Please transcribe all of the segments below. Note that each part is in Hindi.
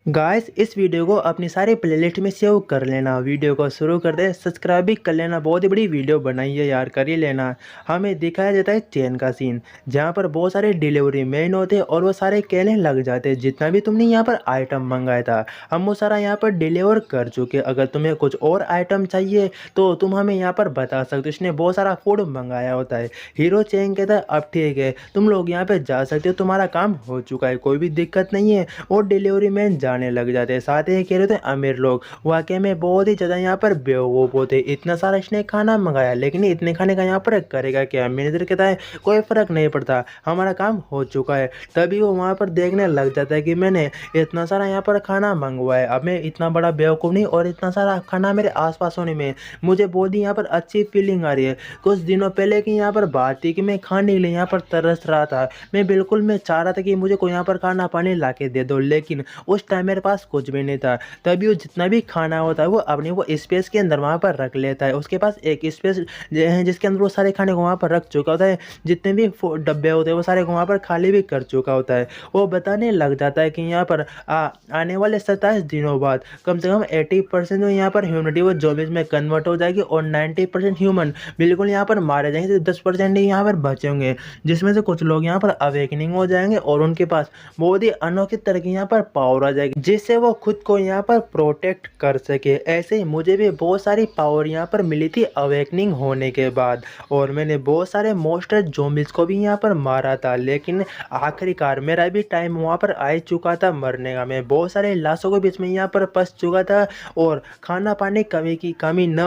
गाइस इस वीडियो को अपनी सारी प्लेलिस्ट में सेव कर लेना। वीडियो को शुरू कर दे, सब्सक्राइब भी कर लेना। बहुत ही बड़ी वीडियो बनाई है यार, कर ही लेना। हमें दिखाया जाता है चेन का सीन, जहाँ पर बहुत सारे डिलीवरी मैन होते हैं और वो सारे कहने लग जाते हैं जितना भी तुमने यहाँ पर आइटम मंगाया था हम वो सारा यहाँ पर डिलीवर कर चुके। अगर तुम्हें कुछ और आइटम चाहिए तो तुम हमें यहाँ पर बता सकते हो। इसने बहुत सारा फूड मंगाया होता है। हीरो चेन कहता है अब ठीक है, तुम लोग यहाँ पे जा सकते हो, तुम्हारा काम हो चुका है, कोई भी दिक्कत नहीं है। और डिलीवरी मैन जाने लग जाते हैं। साथ ही कह रहे थे अमीर लोग वाकई में बहुत ही ज़्यादा यहाँ पर बेवकूफ़ होते। इतना सारा इसने खाना मंगाया लेकिन इतने खाने का यहाँ पर करेगा क्या। मैनेजर कहता है कोई फ़र्क नहीं पड़ता, हमारा काम हो चुका है। तभी वो वहाँ पर देखने लग जाता है कि मैंने इतना सारा यहाँ पर खाना मंगवाया, अब मैं इतना बड़ा बेवकूफ़ नहीं और इतना सारा खाना मेरे आसपास होने में मुझे बहुत ही यहाँ पर अच्छी फीलिंग आ रही है। कुछ दिनों पहले की यहाँ पर बात थी कि मैं खाने के लिए यहाँ पर तरस रहा था। मैं चाह रहा था कि मुझे कोई यहाँ पर खाना पानी ला के दे दो, लेकिन उस टाइम मेरे पास कुछ भी नहीं था। तभी वो जितना भी खाना होता है वो अपने वो स्पेस के अंदर वहाँ पर रख लेता है। उसके पास एक स्पेस है जिसके अंदर वो सारे खाने को वहाँ पर रख चुका होता है। जितने भी डब्बे होते हैं वो सारे को वहाँ पर खाली भी कर चुका होता है। वो बताने लग जाता है कि यहाँ पर आने वाले 27 दिनों बाद कम से कम 80% जो यहाँ पर ह्यूमनिटी वो ज़ॉम्बीज़ में कन्वर्ट हो जाएगी और 90% ह्यूमन बिल्कुल यहाँ पर मारे जाएंगे। तो 10% ही यहाँ पर बचे होंगे, जिसमें से कुछ लोग यहाँ पर अवेकनिंग हो जाएंगे और उनके पास बहुत ही अनोखी तरह की यहाँ पर पावर आ जाएगी जिससे वो खुद को यहाँ पर प्रोटेक्ट कर सके। ऐसे ही मुझे भी बहुत सारी पावर यहाँ पर मिली थी अवेकनिंग होने के बाद, और मैंने बहुत सारे मोस्टर ज़ॉम्बीज़ को भी यहाँ पर मारा था। लेकिन आखिरकार मेरा भी टाइम वहाँ पर आ चुका था मरने का। मैं बहुत सारे लाशों के बीच में यहाँ पर फंस चुका था और खाना पानी कमी न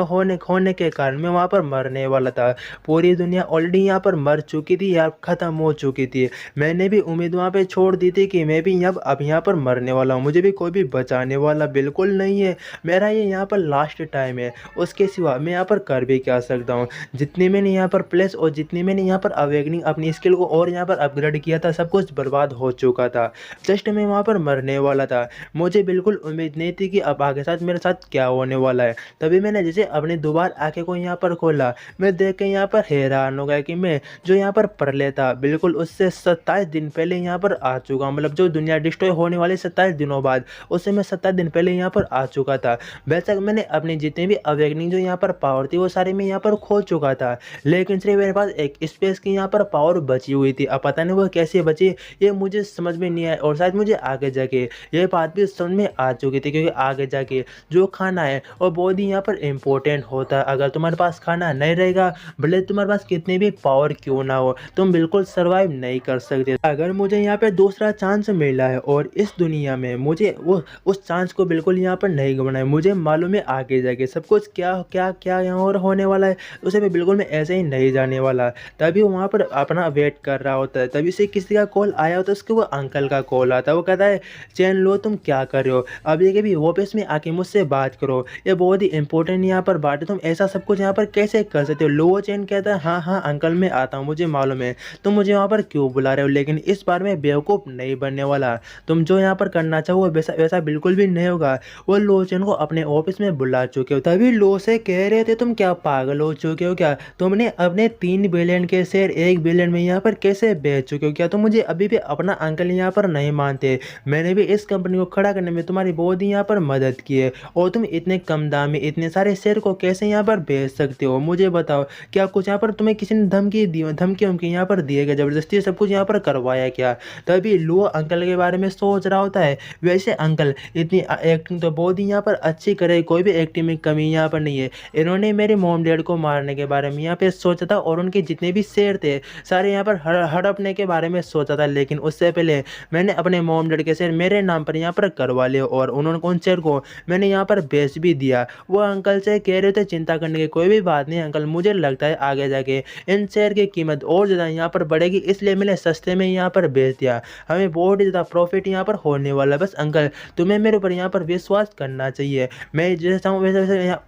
होने के कारण मैं वहाँ पर मरने वाला था। पूरी दुनिया ऑलरेडी यहाँ पर मर चुकी थी या ख़त्म हो चुकी थी। मैंने भी उम्मीद वहाँ पे छोड़ दी थी कि मैं भी अब यहाँ पर मरने वाला हूँ, मुझे भी कोई भी बचाने वाला बिल्कुल नहीं है। मेरा ये यहाँ पर लास्ट टाइम है, उसके सिवा मैं यहाँ पर कर भी क्या सकता हूँ। जितनी मैंने यहाँ पर प्लेस और जितनी मैंने यहाँ पर अवेकनिंग अपनी स्किल को और यहाँ पर अपग्रेड किया था सब कुछ बर्बाद हो चुका था। जस्ट मैं वहाँ पर मरने वाला था। मुझे बिल्कुल उम्मीद नहीं थी कि अब आगे साथ मेरे साथ क्या होने वाला है। तभी मैंने जैसे अपनी दोबारा आंखें को यहाँ पर खोला, मैं देख के यहाँ पर हैरान हो गया कि मैं जो यहाँ पर पढ़ लेता बिल्कुल उससे 27 दिन पहले यहाँ पर आ चुका। मतलब जो दुनिया डिस्ट्रॉय होने वाले 27 दिनों बाद उससे मैं 27 दिन पहले यहाँ पर आ चुका था। बेशक मैंने अपनी जितनी भी अवेकनिंग जो यहाँ पर पावर थी वो सारी मैं यहाँ पर खो चुका था, लेकिन सिर्फ मेरे पास एक स्पेस की यहाँ पर पावर बची हुई थी। अब पता नहीं वो कैसे बची, ये मुझे समझ में नहीं आया। और शायद मुझे आगे जाके ये बात भी समझ में आ चुकी थी, क्योंकि आगे जाके जो खाना है वो बहुत ही यहाँ पर इम्पोर्टेंट होता है। अगर तुम्हारे पास खाना नहीं रहेगा, भले तुम्हारे पास कितनी भी पावर क्यों ना हो, तुम बिल्कुल सर्वाइव नहीं कर सकते। अगर मुझे यहाँ पे दूसरा चांस मिला है और इस दुनिया में मुझे वो उस चांस को बिल्कुल यहाँ पर नहीं गंवाना है। मुझे मालूम है आगे जाके सब कुछ क्या क्या क्या यहाँ और होने वाला है, उसे मैं ऐसे ही नहीं जाने वाला। तभी वो वहाँ पर अपना वेट कर रहा होता है। तभी से किसी का कॉल आया होता है, उसके वो अंकल का कॉल आता है। वो कहता है चैन लो, तुम क्या कर रहे हो, अब ये कभी ऑफिस में आके मुझसे बात करो, ये बहुत ही इंपॉर्टेंट यहाँ पर बात है, तुम ऐसा सब कुछ यहाँ पर कैसे कर सकते हो। लो चैन कहता है हाँ हाँ अंकल मैं आता हूँ, मुझे मालूम है तुम मुझे वहाँ पर क्यों बुला रहे हो, लेकिन इस बार मैं बेवकूफ़ नहीं बनने वाला। तुम जो यहाँ पर करना चाहो वैसा वैसा बिल्कुल भी नहीं होगा। वो लोचन को अपने ऑफिस में बुला चुके हो। तभी लो से कह रहे थे तुम क्या पागल हो चुके हो क्या, तुमने अपने 3 बिलियन के शेयर 1 बिलियन में यहाँ पर कैसे बेच चुके हो क्या, तुम मुझे अभी भी अपना अंकल यहाँ पर नहीं मानते। मैंने भी इस कंपनी को खड़ा करने में तुम्हारी बहुत ही यहाँ पर मदद की है और तुम इतने कम दाम में इतने सारे शेयर को कैसे यहाँ पर बेच सकते हो, मुझे बताओ। क्या कुछ यहाँ पर तुम्हें किसी ने धमकी दी, धमकी यहाँ पर दिए गए, जबरदस्ती सब कुछ यहाँ पर करवाया क्या। तभी लो अंकल के बारे में सोच रहा होता है। वैसे अंकल इतनी एक्टिंग तो बहुत ही यहाँ पर अच्छी करे, कोई भी एक्टिंग में कमी यहाँ पर नहीं है। इन्होंने मेरे मॉम डैड को मारने के बारे में यहाँ पे सोचा था और उनके जितने भी शेयर थे सारे यहाँ पर हड़पने के बारे में सोचा था, लेकिन उससे पहले मैंने अपने मॉम डैड के शेयर मेरे नाम पर यहाँ पर करवा लिए और उन्होंने उन शेयर को मैंने यहाँ पर बेच भी दिया। वो अंकल से कह रहे थे चिंता करने की कोई भी बात नहीं अंकल, मुझे लगता है आगे जाके इन शेयर की कीमत और ज़्यादा यहाँ पर बढ़ेगी, इसलिए मैंने सस्ते में यहाँ पर बेच दिया, हमें बहुत ही ज़्यादा प्रॉफिट यहाँ पर होने वाला है। बस अंकल तुम्हें मेरे ऊपर यहाँ पर विश्वास करना चाहिए, मैं जैसा चाहूँ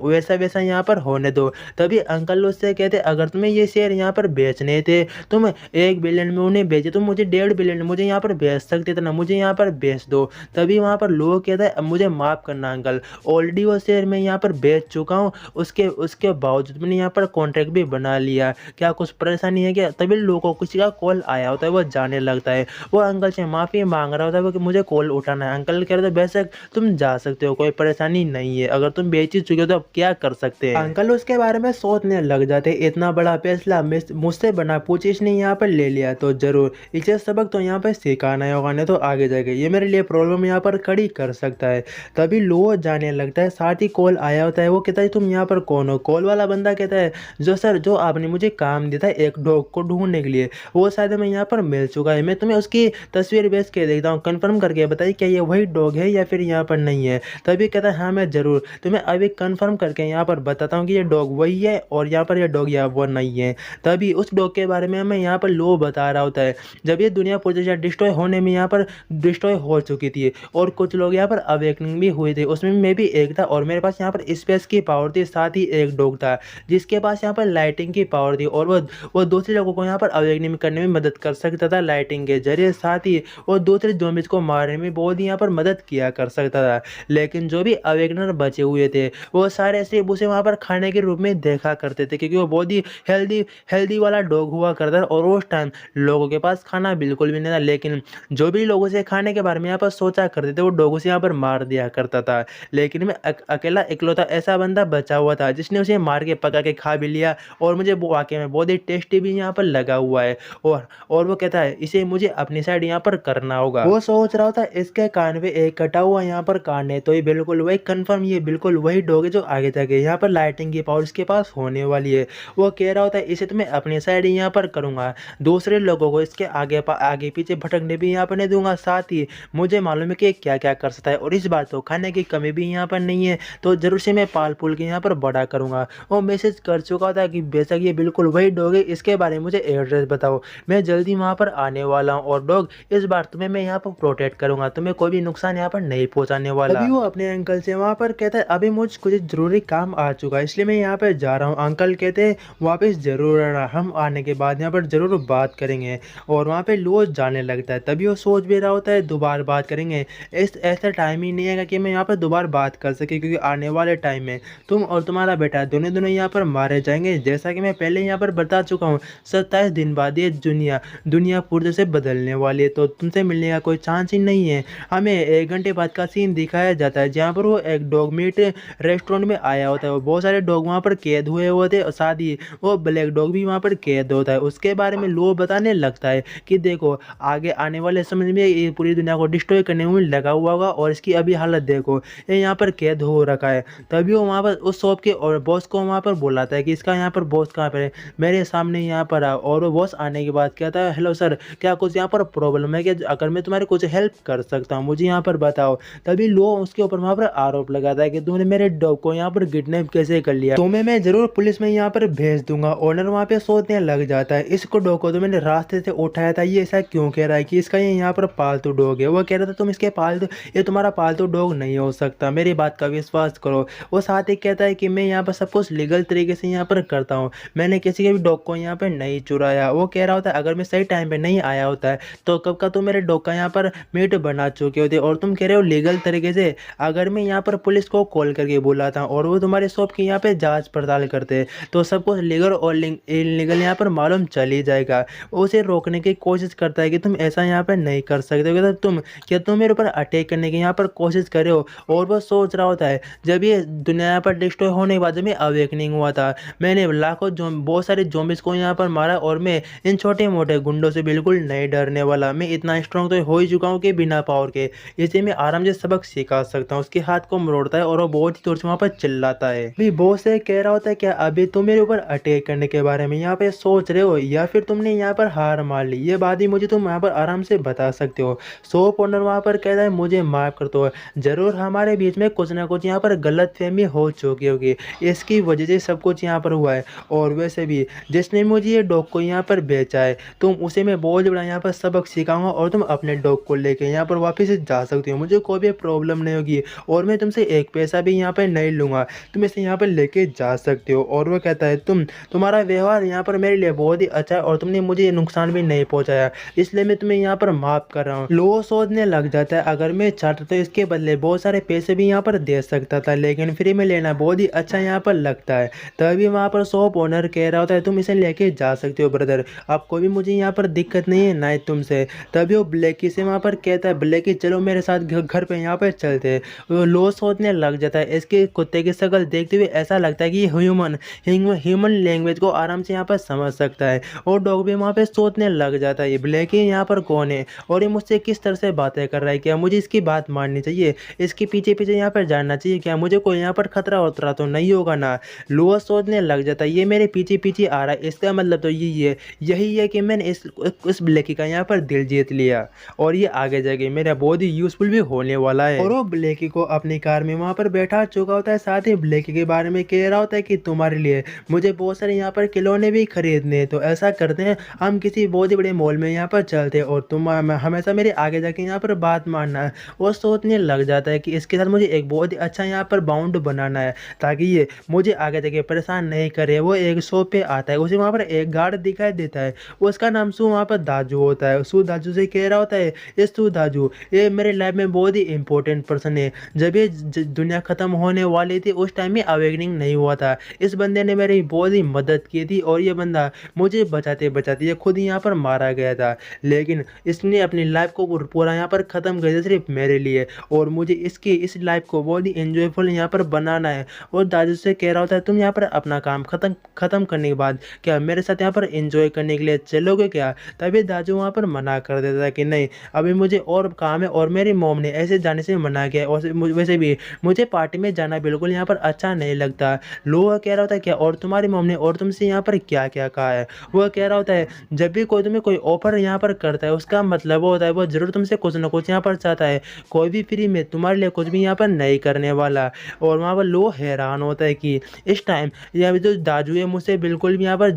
वैसा वैसा यहाँ पर होने दो। तभी अंकल उससे कहते अगर तुम्हें ये शेयर यहाँ पर बेचने थे, तुम 1 बिलियन में उन्हें बेचे, तुम मुझे 1.5 बिलियन मुझे यहाँ पर बेच सकते थे ना, मुझे यहाँ पर बेच दो। तभी वहाँ पर लोग कहता है अब मुझे माफ़ करना अंकल, ऑलरेडी वो शेयर मैं यहाँ पर बेच चुका हूँ, उसके बावजूद मैंने यहाँ पर कॉन्ट्रैक्ट भी बना लिया, क्या कुछ परेशानी है क्या। तभी लोगों को किसी का कॉल आया होता है, वो जाने लगता है। वो अंकल से माफ़ी मांग रहा होता है कि मुझे कॉल उठाना है। अंकल कह रहे थे बेशक तुम जा सकते हो, कोई परेशानी नहीं है, अगर तुम बेच ही चुके हो तो अब क्या कर सकते हैं। अंकल उसके बारे में सोचने लग जाते, इतना बड़ा फैसला मुझसे बना पूछे इसने यहाँ पर ले लिया तो जरूर इसे सबक तो यहाँ पर सिखाना है होगा, नहीं तो आगे जाएगा ये मेरे लिए प्रॉब्लम यहाँ पर खड़ी कर सकता है। तभी लो जाने लगता है, साथ ही कॉल आया होता है। वो कहता है तुम यहाँ पर कौन हो? कॉल वाला बंदा कहता है जो सर जो आपने मुझे काम दिया था एक डॉग को ढूंढने के लिए, वो शायद मैं यहाँ पर मिल चुका है, मैं तुम्हें उसकी तस्वीर भेज के देखता हूँ, कंफर्म करके बताइए क्या ये वही डॉग है या फिर यहाँ पर नहीं है। तभी कहता है हाँ मैं जरूर तुम्हें अभी कंफर्म करके यहाँ पर बताता हूँ कि ये डॉग वही है और यहाँ पर ये डॉग यहाँ वो नहीं है। तभी उस डॉग के बारे में हमें यहाँ पर लो बता रहा होता है, जब ये दुनिया पूरी तरह डिस्ट्रॉय होने में यहाँ पर डिस्ट्रॉय हो चुकी थी और कुछ लोग यहाँ पर अवेकनिंग भी हुए थे, उसमें मैं भी एक था और मेरे पास यहाँ पर स्पेस की पावर थी, साथ ही एक डॉग था जिसके पास यहाँ पर लाइटिंग की पावर थी और वो दूसरे लोगों को यहाँ पर अवेकनिंग करने में मदद कर सकता था लाइटिंग के जरिए, साथ ही वो दूसरे ज़ॉम्बीज़ को मारने में बहुत ही यहाँ पर मदद किया कर सकता था। लेकिन जो भी अवेकनर बचे हुए थे वो सारे सिर्फ उसे वहाँ पर खाने के रूप में देखा करते थे, क्योंकि वो बहुत ही हेल्दी वाला डॉग हुआ करता था और उस टाइम लोगों के पास खाना बिल्कुल भी नहीं था। लेकिन जो भी लोगों से खाने के बारे में यहाँ पर सोचा करते थे वो डॉगों से यहाँ पर मार दिया करता था। लेकिन मैं अकेला इकलौता ऐसा बंदा बचा हुआ था जिसने उसे मार के पका के खा भी लिया और मुझे वो वाकई में बहुत ही टेस्टी भी यहाँ पर लगा हुआ है। और वो कहता है इसे मुझे अपनी साइड यहाँ पर करना होगा। वो सोच रहा था इसके कान पे एक कटा हुआ यहाँ पर कान है, तो ये बिल्कुल वही कंफर्म ये बिल्कुल वही डॉग है जो आगे जाके यहाँ पर लाइटिंग की पावर इसके पास होने वाली है। वो कह रहा होता है इसे तो मैं अपनी साइड यहाँ पर करूँगा, दूसरे लोगों को इसके आगे पीछे भटकने भी यहाँ पर नहीं दूंगा, साथ ही मुझे मालूम है कि क्या क्या कर सकता है और इस बार तो खाने की कमी भी यहाँ पर नहीं है, तो जरूर से मैं पाल पुल के यहाँ पर बड़ा करूँगा। वो मैसेज कर चुका था कि बेशक ये बिल्कुल वही डॉग है, इसके बारे में मुझे एड्रेस बताओ, मैं जल्दी वहाँ पर आने वाला हूँ और डॉग इस बार तुम्हें मैं यहाँ पर प्रोटेक्ट करूँगा, तुम्हें कोई भी नुकसान यहाँ पर नहीं पहुँचाने वाला। अभी वो अपने अंकल से वहाँ पर कहता है अभी मुझ कुछ जरूरी काम आ चुका है इसलिए मैं यहाँ पर जा रहा हूँ। अंकल कहते हैं वापस जरूर आना, हम आने के बाद यहाँ पर जरूर बात करेंगे और वहाँ पे लो जाने लगता है। तभी वो सोच भी रहा होता है दोबारा बात करेंगे, ऐसा टाइम ही नहीं है कि मैं यहाँ पर दोबारा बात कर सके, क्योंकि आने वाले टाइम में तुम और तुम्हारा बेटा दोनों यहाँ पर मारे जाएंगे। जैसा कि मैं पहले यहाँ पर बता चुका हूँ 27 दिन बाद ये दुनिया पूरी तरह से बदलने वाली है, तो तुमसे मिलने का कोई चांस ही नहीं है। हमें 1 घंटे बाद का सीन दिखाया जाता है जहाँ पर वो एक डॉग मीट रेस्टोरेंट में आया होता है, बहुत सारे डॉग वहाँ पर कैद हुए होते हैं और साथ ही वो ब्लैक डॉग भी वहाँ पर कैद होता है। उसके बारे में लो बताने लगता है कि देखो आगे आने वाले समय में ये पूरी दुनिया को डिस्ट्रॉय करने में लगा हुआ होगा और इसकी अभी हालत देखो, ये यहाँ पर कैद हो रखा है। तभी वो वहाँ पर उस शॉप के और बॉस को वहाँ पर बुलाता है कि इसका यहाँ पर बॉस कहाँ पर है, मेरे सामने यहाँ पर आ। और वो बॉस आने के बाद कहता है हेलो सर, क्या कुछ यहाँ पर प्रॉब्लम है, कि अगर मैं तुम्हारी कुछ हेल्प कर सकता हूँ मुझे यहाँ पर बताओ। तभी लो उसके ऊपर वहाँ पर आरोप लगाता है कि तुमने मेरे डॉग को यहाँ पर किडनैप कैसे कर लिया, तुम्हें मैं जरूर पुलिस में यहाँ पर भेज दूंगा। ओनर वहाँ पे सोचने लग जाता है इसको डॉग को तो मैंने रास्ते से उठाया था, ये ऐसा क्यों कह रहा है कि इसका ये यहाँ पर पालतू डॉग है। वो कह रहा था तुम इसके पालतू, ये तुम्हारा पालतू डॉग नहीं हो सकता, मेरी बात का विश्वास करो। वो साथ ही कहता है कि मैं यहाँ पर सब कुछ लीगल तरीके से यहाँ पर करता हूँ, मैंने किसी के भी डॉग को यहाँ पर नहीं चुराया। वो कह रहा होता है अगर मैं सही टाइम पर नहीं आया होता है तो कब का तुम मेरे डॉग का यहाँ पर मीट बना चुके होते, और तुम कह रहे हो लीगल तरीके से। अगर मैं यहाँ पर पुलिस को कॉल करके बुलाता और वो तुम्हारे शॉप की यहाँ पे जांच पड़ताल करते तो सब कुछ लीगल और इलीगल यहाँ पर मालूम चल ही जाएगा। उसे रोकने की कोशिश करता है कि तुम ऐसा यहाँ पर नहीं कर सकते हो, क्या तुम मेरे ऊपर अटैक करने की यहाँ पर कोशिश कर रहे हो। और वो सोच रहा होता है जब ये दुनिया यहाँ पर डिस्ट्रॉय होने के बाद जब मैं अवेकनिंग हुआ था मैंने लाखों बहुत सारे ज़ॉम्बीज़ को यहाँ पर मारा और मैं इन छोटे मोटे गुंडों से बिल्कुल नहीं डरने वाला, मैं इतना स्ट्रॉन्ग तो हो ही चुका हूँ कि बिना पावर के इसे मैं आराम से सबक सिखा सकता हूँ। उसके हाथ को मरोड़ता है और वो बहुत ही जोर से वहाँ पर चिल्लाता है। अभी बॉस से कह रहा होता है क्या अभी तुम मेरे ऊपर अटैक करने के बारे में यहाँ पे सोच रहे हो या फिर तुमने यहाँ पर हार मान ली, ये बात ही मुझे तुम यहाँ पर आराम से बता सकते हो। शॉप ओनर वहाँ पर कहता है मुझे माफ कर दो, जरूर हमारे बीच में कुछ ना कुछ यहाँ पर गलतफहमी हो चुकी होगी, इसकी वजह से सब कुछ यहाँ पर हुआ है। और वैसे भी जिसने मुझे ये डॉग को यहाँ पर बेचा है तुम उसे मैं बहुत बड़ा यहाँ पर सबक सिखाऊंगा और तुम अपने डॉग को लेके यहाँ पर वापस जा सकते हो, मुझे कोई भी प्रॉब्लम नहीं होगी और मैं तुमसे एक पैसा भी यहाँ पर नहीं लूँगा, तुम इसे यहाँ पर लेके जा सकते हो। और वो कहता है तुम्हारा व्यवहार यहाँ पर मेरे लिए बहुत ही अच्छा है और तुमने मुझे नुकसान भी नहीं पहुँचाया, इसलिए मैं तुम्हें यहाँ पर माफ़ कर रहा हूँ। लो सोचने लग जाता है अगर मैं चाहता तो इसके बदले बहुत सारे पैसे भी यहाँ पर दे सकता था, लेकिन फ्री में लेना बहुत ही अच्छा यहाँ पर लगता है। तभी वहाँ पर शॉप ओनर कह रहा होता है तुम इसे लेके जा सकते हो ब्रदर, आपको भी मुझे यहाँ पर दिक्कत नहीं है ना ही तुमसे। तभी वो ब्लैकी से वहाँ पर कहता है ब्लैकी चलो मेरे साथ घर पे यहाँ पे चलते हैं। वो लो सोचने लग जाता है। इसके कुत्ते की शक्ल देखते हुए ऐसा लगता है कि ह्यूमन लैंग्वेज को आराम से यहाँ पर समझ सकता है। और डॉग भी वहाँ पे सोचने लग जाता है ये ब्लैकी यहाँ पर कौन है और ये मुझसे किस तरह से बातें कर रहा है, क्या मुझे इसकी बात माननी चाहिए, इसके पीछे पीछे यहाँ पर जानना चाहिए, क्या मुझे कोई यहाँ पर खतरा उतरा तो नहीं होगा ना। लोअर सोचने लग जाता है ये मेरे पीछे पीछे आ रहा है, इसका मतलब तो यही है कि मैंने इस ब्लैकी का यहाँ पर दिल जीत लिया और ये आगे जाके मेरा बहुत ही यूजफुल भी होने वाला है। और वो ब्लैकी को अपनी कार में वहाँ पर बैठा चुका होता है, साथ ही ब्लैकी के बारे में कह रहा होता है कि तुम्हारे लिए मुझे बहुत सारे यहाँ पर खिलौने भी खरीदने हैं, तो ऐसा करते हैं हम किसी बहुत ही बड़े मॉल में यहाँ पर चलते हैं और तुम हमेशा मेरे आगे जाके यहाँ पर बात मानना है। वो सोचने लग जाता है कि इसके साथ मुझे एक बहुत ही अच्छा यहाँ पर बाउंड बनाना है ताकि ये मुझे आगे जाके परेशान नहीं करे। वो एक शॉप पे आता है, उसे वहाँ पर एक गार्ड दिखाई देता है, उसका नाम सू वहाँ पर दाजू होता है। सू दाजू से कह रहा होता है ये सू दाजू ये मेरे लाइफ में बहुत ही इंपॉर्टेंट पर्सन है। जब ये दुनिया खत्म होने वाली थी उस टाइम में अवेकनिंग नहीं हुआ था, इस बंदे ने मेरी बहुत ही मदद की थी और ये बंदा मुझे बचाते बचाते ये खुद यहाँ पर मारा गया था, लेकिन इसने अपनी लाइफ को पूरा यहाँ पर ख़त्म कर दिया सिर्फ मेरे लिए और मुझे इस लाइफ को बहुत ही एंजॉयफुल यहाँ पर बनाना है। और दाजू से कह रहा होता है तुम यहाँ पर अपना काम ख़त्म करने के बाद क्या मेरे साथ यहाँ पर एंजॉय करने के लिए चलोगे क्या। तभी दाजू वहाँ पर मना कर देता है कि नहीं अभी मुझे और काम है और मेरी मोम ने ऐसे जाने से मना किया और वैसे भी मुझे पार्टी में जाना बिल्कुल यहाँ पर अच्छा नहीं लगता। लोहा कह रहा होता है क्या और तुम्हारी मोम ने और तुमसे यहाँ पर क्या क्या कहा है। वह कह रहा होता है जब भी कोई तुम्हें कोई ऑफर यहाँ पर करता है उसका मतलब वो होता है वो जरूर तुमसे कुछ ना कुछ यहाँ पर चाहता है, कोई भी फ्री में तुम्हारे लिए कुछ भी यहाँ पर नहीं करने वाला। और वहाँ पर लो हैरान होता है कि इस टाइम यहाँ जो दाजू है मुझसे बिल्कुल भी यहाँ पर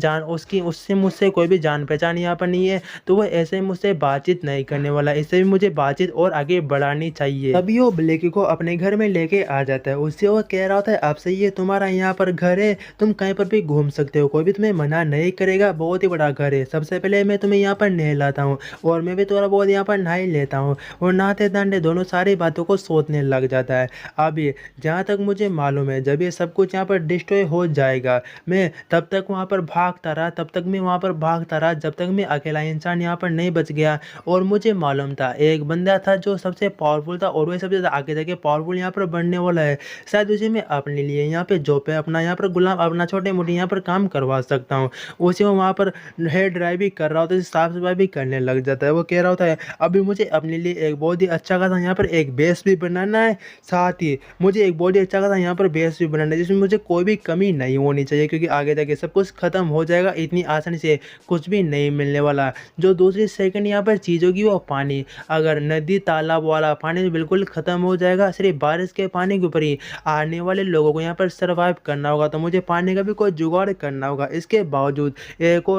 उससे मुझसे कोई भी जान पहचान यहाँ पर नहीं है, तो वह ऐसे ही मुझसे बातचीत नहीं करने वाला, इससे भी मुझे बातचीत और आगे बढ़ानी चाहिए। तभी वो ब्लैकी को अपने घर में लेके आ जाता है, उससे वो कह रहा होता है आपसे ये तुम्हारा यहाँ पर घर है, तुम कहीं पर भी घूम सकते हो, कोई भी तुम्हें मना नहीं करेगा, बहुत ही बड़ा घर है। सबसे पहले मैं तुम्हें यहाँ पर नहलाता हूँ और मैं भी थोड़ा बहुत यहाँ पर नहा ही लेता हूँ। और नहाते दांडे दोनों सारी बातों को सोचने लग जाता है। अब ये जहाँ तक मुझे मालूम है जब ये सब कुछ यहाँ पर डिस्ट्रॉय हो जाएगा मैं तब तक वहाँ पर भागता रहा जब तक मैं अकेला इंसान यहाँ पर नहीं बच गया। और मुझे मालूम था एक बंदा था जो सबसे पावरफुल था और वह सबसे ज़्यादा आगे जाके पावरफुल यहाँ पर बनने वाला है, शायद उसे मैं अपने लिए यहाँ पे जॉब पे अपना यहाँ पर गुलाम अपना छोटे मोटे यहाँ पर काम करवा सकता हूँ। उसे वो वहाँ पर हेयर ड्राई भी कर रहा होता है, साफ सफाई भी करने लग जाता है। वो कह रहा होता है अभी मुझे अपने लिए एक बहुत ही अच्छा खासा यहाँ पर एक बेस भी बनाना है, साथ ही मुझे एक बहुत ही अच्छा खासा यहाँ पर बेस भी बनाना है जिसमें मुझे कोई भी कमी नहीं होनी चाहिए, क्योंकि आगे जाके सब कुछ खत्म हो जाएगा, इतनी आसानी से कुछ भी नहीं मिलने वाला। जो दूसरी सेकंड यहाँ पर चीज़ होगी वो पानी, अगर नदी तालाब वाला पानी बिल्कुल ख़त्म हो जाएगा, सिर्फ बारिश के पानी के ऊपर ही आने वाले लोगों को यहाँ पर सर्वाइव करना होगा, तो मुझे पानी का भी कोई जुगाड़ करना होगा। इसके बावजूद एक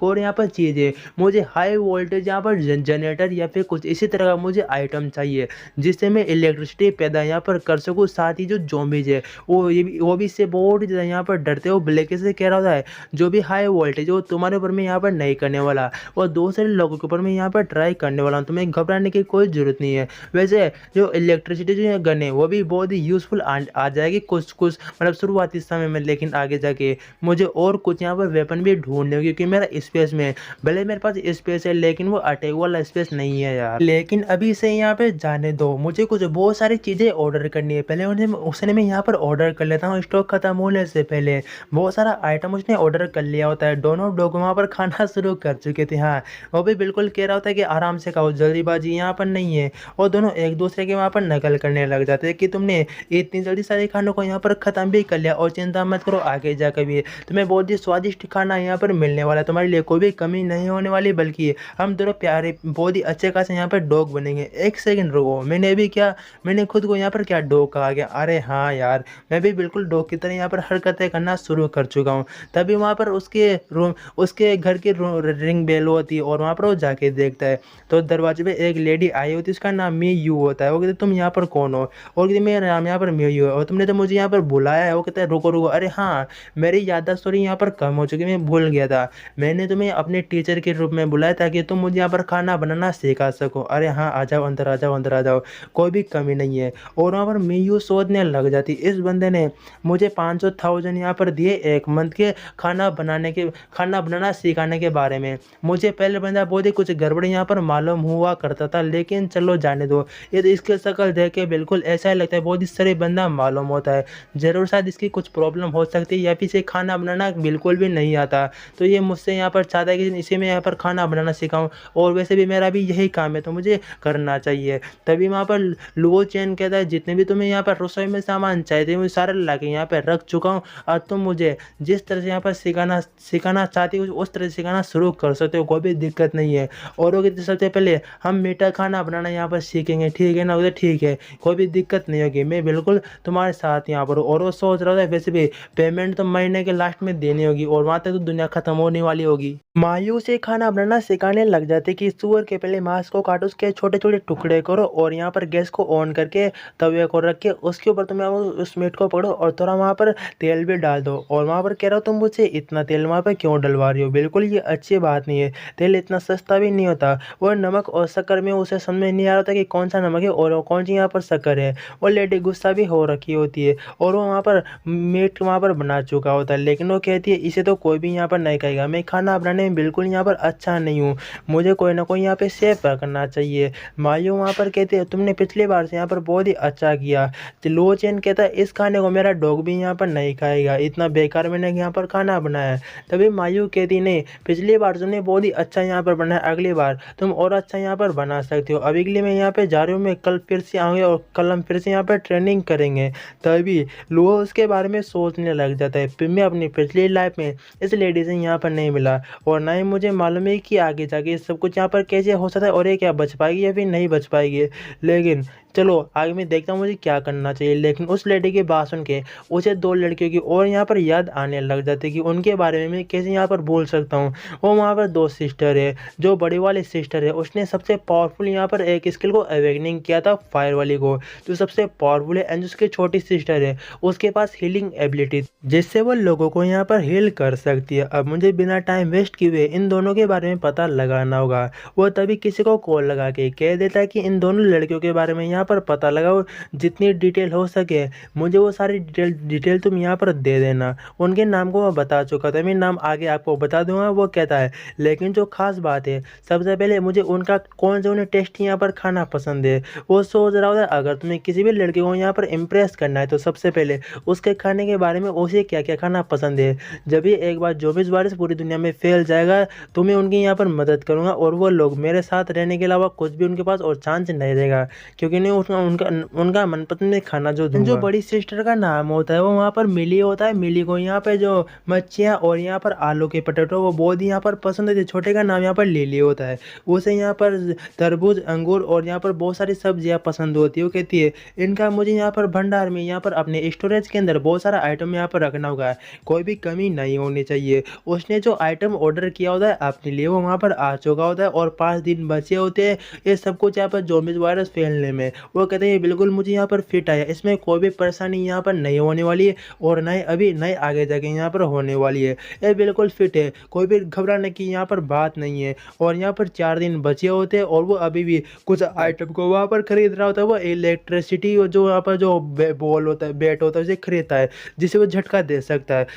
और यहाँ पर चीज़ है, मुझे हाई वोल्टेज यहाँ पर जनरेटर या फिर कुछ इसी तरह का मुझे आइटम चाहिए जिससे मैं इलेक्ट्रिसिटी पैदा यहाँ पर कर सकूँ। साथ ही जो ज़ॉम्बीज है वो भी इससे बहुत ज़्यादा यहाँ पर डरते हो। ब्लैक से कह रहा है जो भी हाई वोल्टेज वो तुम्हारे ऊपर में यहाँ पर नहीं करने वाला और दूसरे लोगों के ऊपर में यहाँ पर ट्राई करने वाला हूँ, तुम्हें घबराने की कोई ज़रूरत नहीं है। वैसे जो इलेक्ट्रिसिटी जो है गन है वो भी बहुत ही यूज़फुल आ जाएगी कुछ मतलब शुरुआती समय में, लेकिन आगे जाके मुझे और कुछ यहाँ पर वेपन भी ढूंढने होंगे क्योंकि मेरा स्पेस में भले मेरे पास स्पेस है लेकिन वो अटैक वाला स्पेस नहीं है यार। लेकिन अभी से यहाँ पे जाने दो, मुझे कुछ बहुत सारी चीज़ें ऑर्डर करनी है, पहले उसने मैं यहाँ पर ऑर्डर कर लेता हूँ स्टॉक खत्म होने से पहले। बहुत सारा आइटम उसने ऑर्डर कर लिया होता है, दोनों लोग वहाँ पर खाना शुरू कर चुके थे। हाँ वो भी बिल्कुल कह रहा होता है कि आराम से खाओ, जल्दीबाजी यहाँ पर नहीं है। और दोनों एक दूसरे के वहाँ पर नकल करने लग जाते हैं कि तुमने इतनी जल्दी सारे खानों को यहाँ पर ख़त्म भी कर लिया और चिंता मत करो आगे जाकर भी तुम्हें बहुत ही स्वादिष्ट खाना यहाँ पर मिलने वाला है, तुम्हारे लिए कोई भी कमी नहीं होने वाली, बल्कि हम दोनों प्यारे बहुत ही अच्छे खासे यहाँ पर डॉग बनेंगे। एक सेकंड रुको, मैंने खुद को यहाँ पर क्या डॉग कहा गया, अरे हाँ यार मैं भी बिल्कुल डॉग की तरह यहाँ पर हरकतें करना शुरू कर चुका हूँ। तभी वहाँ पर उसके घर की रिंग बेल होती है और वहाँ पर वो जाके देखता है तो दरवाजे पे एक लेडी आई होती है, उसका नाम मी यू होता है। वो कहते तुम यहाँ पर कौन हो, और कहते मेरा नाम यहाँ पर मी यू है और तुमने तो मुझे यहाँ पर बुलाया है। वो कहता है रुको रुको, अरे हाँ मेरी याददाश्त थोड़ी यहाँ पर कम हो चुकी, मैं भूल गया था, मैंने तुम्हें अपने टीचर के रूप में बुलाया ताकि तुम मुझे यहाँ पर खाना बनाना सिखा सको। अरे हाँ आ जाओ अंदर आ जाओ अंदर आ जाओ, कोई भी कमी नहीं है। और वहाँ पर मी यू सोचने लग जाती इस बंदे ने मुझे 500,000 यहाँ पर दिए एक मंथ के खाना बनाना सिखाने के बारे में। मुझे पहले बंदा बहुत ही कुछ गड़बड़ यहाँ पर मालूम हुआ करता था, लेकिन चलो जाने दो, ये तो इसकी शक्ल देख के बिल्कुल ऐसा ही लगता है बहुत ही शरीफ बंदा मालूम होता है। ज़रूर शायद इसकी कुछ प्रॉब्लम हो सकती है या फिर इसे खाना बनाना बिल्कुल भी नहीं आता। तो ये मुझसे यहाँ पर चाहता है कि इसे मैं यहाँ पर खाना बनाना सिखाऊँ, और वैसे भी मेरा भी यही काम है तो मुझे करना चाहिए। तभी वहाँ पर लुओ चेन कहता है जितने भी तुम्हें यहाँ पर रसोई में सामान चाहिए मैं सारे लाके यहाँ पे रख चुका हूँ, और तुम मुझे जिस तरह से यहाँ पर सिखाना सिखाना चाहती हो उस तरह से सिखाना शुरू कर सकते हो, कोई भी दिक्कत नहीं है। और वो कहते सबसे पहले हम मीठा खाना बनाना यहाँ पर सीखेंगे, ठीक है ना? बोले ठीक है, कोई भी दिक्कत नहीं होगी, मैं बिल्कुल तुम्हारे साथ यहाँ पर हूँ। और वो सोच रहा था वैसे भी पेमेंट तो महीने के लास्ट में देनी होगी और वहाँ तक तो दुनिया खत्म होने वाली होगी। मायूस से खाना बनाना सिखाने लग जाते कि सुअर के पहले मांस को काटो, उसके छोटे छोटे टुकड़े करो और यहाँ पर गैस को ऑन करके तवे को रख के उसके ऊपर तुम उस मीट को पकड़ो और थोड़ा वहाँ पर तेल भी डाल दो। और वहाँ पर कह रहा हो तुम मुझसे इतना तेल वहाँ पर क्यों डलवा रही हो, बिल्कुल ये अच्छी बात नहीं है, तेल इतना सस्ता भी नहीं होता। और नमक और शक्कर में उसे समझ में नहीं आ रहा था कि कौन सा नमक है और कौन सी यहाँ पर शक्कर है। और लेडी गुस्सा भी हो रखी होती है और वो वहाँ पर मीट वहाँ पर बना चुका होता है, लेकिन वो कहती है इसे तो कोई भी यहाँ पर नहीं खाएगा, मैं खाना बनाने में बिल्कुल यहाँ पर अच्छा नहीं हूँ, मुझे कोई ना कोई यहाँ पे सेफ करना चाहिए। मायू वहाँ पर कहते हैं तुमने पिछली बार से यहाँ पर बहुत ही अच्छा किया। तो लो चैन कहता है इस खाने को मेरा डॉग भी यहाँ पर नहीं खाएगा, इतना बेकार मैंने यहाँ पर खाना बनाया है। तभी मायू कहती नहीं, पिछली बार तुमने बहुत ही अच्छा यहाँ पर बनाया, अगली बार तुम और अच्छा यहाँ पर बना सकते हो, अभी के लिए मैं यहाँ पे जा रही हूँ, मैं कल फिर से आऊँगी और कल हम फिर से यहाँ पर ट्रेनिंग करेंगे। तभी लुओ उसके बारे में सोचने लग जाता है, फिर मैं अपनी पिछली लाइफ में इस लेडी से यहाँ पर नहीं मिला और ना ही मुझे मालूम है कि आगे जाके सब कुछ यहाँ पर कैसे हो सकता है और ये क्या बच पाएगी या फिर नहीं बच पाएगी। लेकिन चलो आगे मैं देखता हूँ मुझे क्या करना चाहिए। लेकिन उस लेडी की बात सुन के उसे दो लड़कियों की और यहाँ पर याद आने लग जाती कि उनके बारे में मैं कैसे यहाँ पर भूल सकता हूँ। वो वहाँ पर दो सिस्टर है, जो बड़ी वाली सिस्टर है उसने सबसे पावरफुल यहाँ पर एक स्किल को अवेकनिंग किया था, फायर वाली को, जो सबसे पावरफुल है। एंड उसकी छोटी सिस्टर है उसके पास हीलिंग एबिलिटी जिससे वो लोगों को यहाँ पर हील कर सकती है। अब मुझे बिना टाइम वेस्ट किए हुए इन दोनों के बारे में पता लगाना होगा। वो तभी किसी को कॉल लगा के कह देता है कि इन दोनों लड़कियों के बारे में यहाँ पर पता लगाओ, जितनी डिटेल हो सके मुझे वो सारी डिटेल तुम यहाँ पर दे देना। उनके नाम को मैं बता चुका था, मैं नाम आगे आपको बता दूंगा। वो कहता है लेकिन जो खास बात है सबसे पहले मुझे उनका कौन सा उन्हें टेस्ट यहाँ पर खाना पसंद है। वो सोच रहा होता है अगर तुम्हें किसी भी लड़के को यहाँ पर इम्प्रेस करना है तो सबसे पहले उसके खाने के बारे में उसे क्या क्या खाना पसंद है। जब भी एक बार जोबिस वायरस पूरी दुनिया में फैल जाएगा तो मैं उनकी यहाँ पर मदद करूँगा और वो लोग मेरे साथ रहने के अलावा कुछ भी उनके पास और चांस नहीं रहेगा, क्योंकि नहीं उनका उनका उनका मनपसंद खाना जो बड़ी सिस्टर का नाम होता है वो वहाँ पर मिली होता है। मिली को यहाँ पे जो मच्छियाँ और यहाँ पर आलू के पटेटो वो बहुत ही यहाँ पर पसंद है। छोटे का नाम यहाँ पर लिली होता है, उसे यहाँ पर तरबूज अंगूर और यहाँ पर बहुत सारी सब्जियाँ पसंद होती है। वो कहती है इनका मुझे यहाँ पर भंडार में यहाँ पर अपने स्टोरेज के अंदर बहुत सारा आइटम यहाँ पर रखना होगा, कोई भी कमी नहीं होनी चाहिए। उसने जो आइटम ऑर्डर किया होता है अपने लिए वो वहाँ पर आ चुका होता है और 5 दिन बचे होते हैं ये सब कुछ यहाँ पर ज़ॉम्बीज़ वायरस फैलने में। वो कहते हैं बिल्कुल मुझे यहाँ पर फिट आया, इसमें कोई भी परेशानी यहाँ पर नहीं होने वाली है और न ही अभी नए आगे जाके यहाँ पर होने वाली है, ये बिल्कुल फिट है, कोई भी घबराने की यहाँ पर बात नहीं है। और यहाँ पर 4 दिन बचे होते हैं और वो अभी भी कुछ आइटम को वहाँ पर खरीद रहा होता है। वो इलेक्ट्रिसिटी जो यहाँ पर जो बॉल होता है बैट होता है उसे खरीदता है जिसे वो झटका दे सकता है।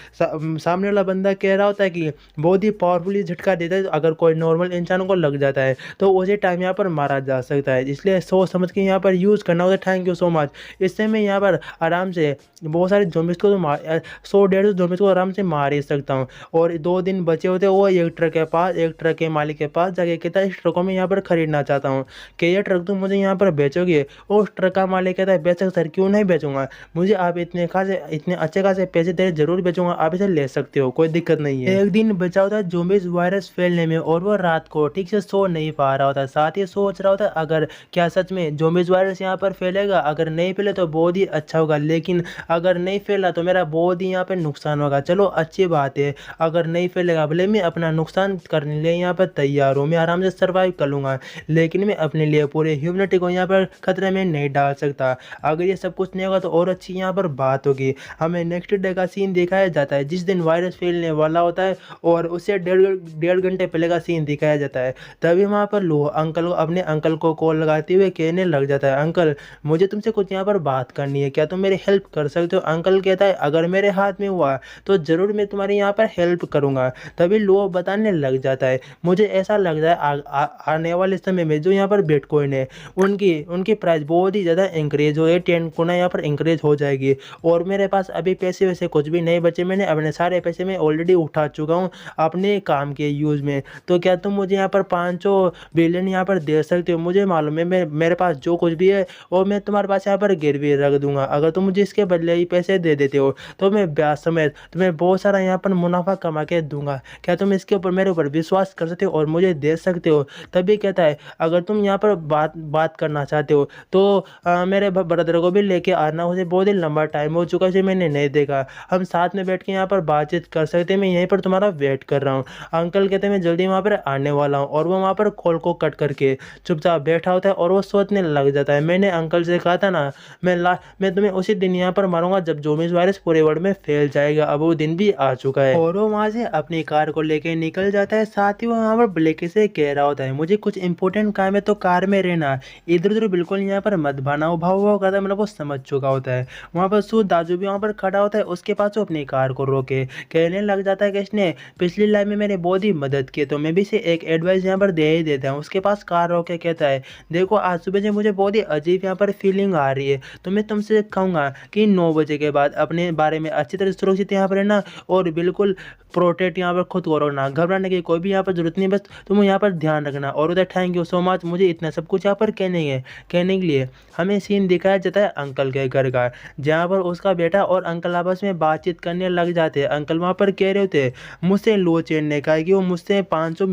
सामने वाला बंदा कह रहा होता है कि बहुत ही पावरफुली झटका देता है, अगर कोई नॉर्मल इंसान को लग जाता है तो उसी टाइम यहाँ पर मारा जा सकता है, इसलिए सोच समझ के यहाँ पर यूज़ करना होता है। Thank you so much. इससे मैं यहाँ पर आराम से बहुत सारे ज़ॉम्बीज़ को तो 100-150 ज़ॉम्बीज़ को आराम से मार ही सकता हूँ। और 2 दिन बचे होते वो एक ट्रक के मालिक के पास जाके कहता है इस ट्रक को मैं यहाँ पर खरीदना चाहता हूँ, कि ये ट्रक तुम मुझे यहाँ पर बेचोगे। उस ट्रक का मालिक कहता है बेच सर, क्यों नहीं बेचूंगा, मुझे आप इतने अच्छे खासे पैसे दे जरूर बेचूंगा, आप इसे ले सकते हो, कोई दिक्कत नहीं है। एक दिन बचा होता है ज़ॉम्बीज़ वायरस फैलने में और वो रात को ठीक से सो नहीं पा रहा होता, साथ ही सोच रहा होता अगर क्या सच में ज़ॉम्बीज़ वायरस यहाँ पर फैलेगा, अगर नहीं फैले तो बहुत ही अच्छा होगा, लेकिन अगर नहीं फैला तो मेरा बहुत ही यहाँ पर नुकसान होगा। चलो अच्छी बात है, अगर नहीं फैलेगा भले मैं अपना नुकसान करने लिए यहाँ पर तैयार हूँ, मैं आराम से सर्वाइव कर लूँगा, लेकिन मैं अपने लिए पूरे ह्यूमनिटी को यहाँ पर खतरे में नहीं डाल सकता। अगर ये सब कुछ नहीं होगा तो और अच्छी यहाँ पर बात होगी। हमें नेक्स्ट डे का सीन दिखाया जाता है जिस दिन वायरस फैलने वाला होता है और उससे डेढ़ घंटे पहले का सीन दिखाया जाता है। तभी वहाँ पर लो अंकल अपने अंकल को कॉल लगाते हुए कहने लग जाता है है, अंकल मुझे तुमसे कुछ यहाँ पर बात करनी है, क्या तुम मेरी हेल्प कर सकते हो? अंकल कहता है अगर मेरे हाथ में हुआ तो ज़रूर मैं तुम्हारी यहाँ पर हेल्प करूँगा। तभी लो बताने लग जाता है, मुझे ऐसा लग रहा है आने वाले समय में जो यहाँ पर बिटकॉइन है उनकी उनकी प्राइस बहुत ही ज़्यादा इंक्रीज़ हो गई, 10 गुना यहाँ पर इंक्रीज़ हो जाएगी और मेरे पास अभी पैसे वैसे कुछ भी नहीं बचे, मैंने अपने सारे पैसे मैं ऑलरेडी उठा चुका हूँ अपने काम के यूज़ में। तो क्या तुम मुझे यहाँ पर 500 बिलियन यहाँ पर दे सकते हो? मुझे मालूम है मेरे पास जो कुछ भी है वो मैं तुम्हारे पास यहाँ पर गिरवी रख दूँगा। अगर तुम मुझे इसके बदले ही पैसे दे देते हो तो मैं ब्याज समेत तुम्हें बहुत सारा यहाँ पर मुनाफ़ा कमा के दूँगा। क्या तुम इसके ऊपर मेरे ऊपर विश्वास कर सकते हो और मुझे दे सकते हो? तभी कहता है अगर तुम यहाँ पर बात करना चाहते हो तो मेरे ब्रदर को भी लेके आना, उसे बहुत ही लंबा टाइम हो चुका है उसे मैंने नहीं देखा। हम साथ में बैठ के यहाँ पर बातचीत कर सकते हैं, मैं यहीं पर तुम्हारा वेट कर रहा हूँ। अंकल कहते हैं मैं जल्दी वहाँ पर आने वाला हूँ और वो वहाँ पर कॉल को कट करके चुपचाप बैठा होता है और वो सोचने लग जाता है। मैंने अंकल से कहा था ना मैं तुम्हें उसी दिन यहाँ पर मारूंगा जब ज़ोंबीज़ वायरस पूरे वर्ल्ड में फैल जाएगा। अब वो दिन भी आ चुका है और वो वहाँ से अपनी कार को लेके निकल जाता है। साथ ही वो वहाँ पर ब्लेकी से कह रहा होता है मुझे कुछ इंपॉर्टेंट काम है तो कार में रहना, इधर उधर बिल्कुल यहाँ पर मत भाना। भाव करता है, मतलब वो समझ चुका होता है। वहाँ पर सूद दाजू भी वहाँ पर खड़ा होता है, उसके पास वो अपनी कार को रोके कहने लग जाता है कि इसने पिछली लाइफ में मेरी बहुत ही मदद की तो मैं भी इसे एक एडवाइस यहाँ पर दे ही देता हूँ। उसके पास कार रोके कहता है देखो आज सुबह से मुझे बहुत ही अजीब यहाँ पर फीलिंग आ रही है तो मैं तुमसे कहूँगा कि 9 बजे के बाद अपने बारे में अच्छी तरह सुरक्षित यहाँ पर रहना और बिल्कुल प्रोटेक्ट यहाँ पर खुद को रखना, घबराने की कोई भी यहाँ पर जरूरत नहीं, बस तुम यहाँ पर ध्यान रखना। और उधर थैंक यू सो मच मुझे इतना सब कुछ यहाँ पर कहने के लिए। हमें सीन दिखाया जाता है अंकल के घर का, जहाँ पर उसका बेटा और अंकल आपस में बातचीत करने लग जाते हैं। अंकल वहाँ पर कह रहे होते मुझसे लो चेन ने कहा कि वो मुझसे 500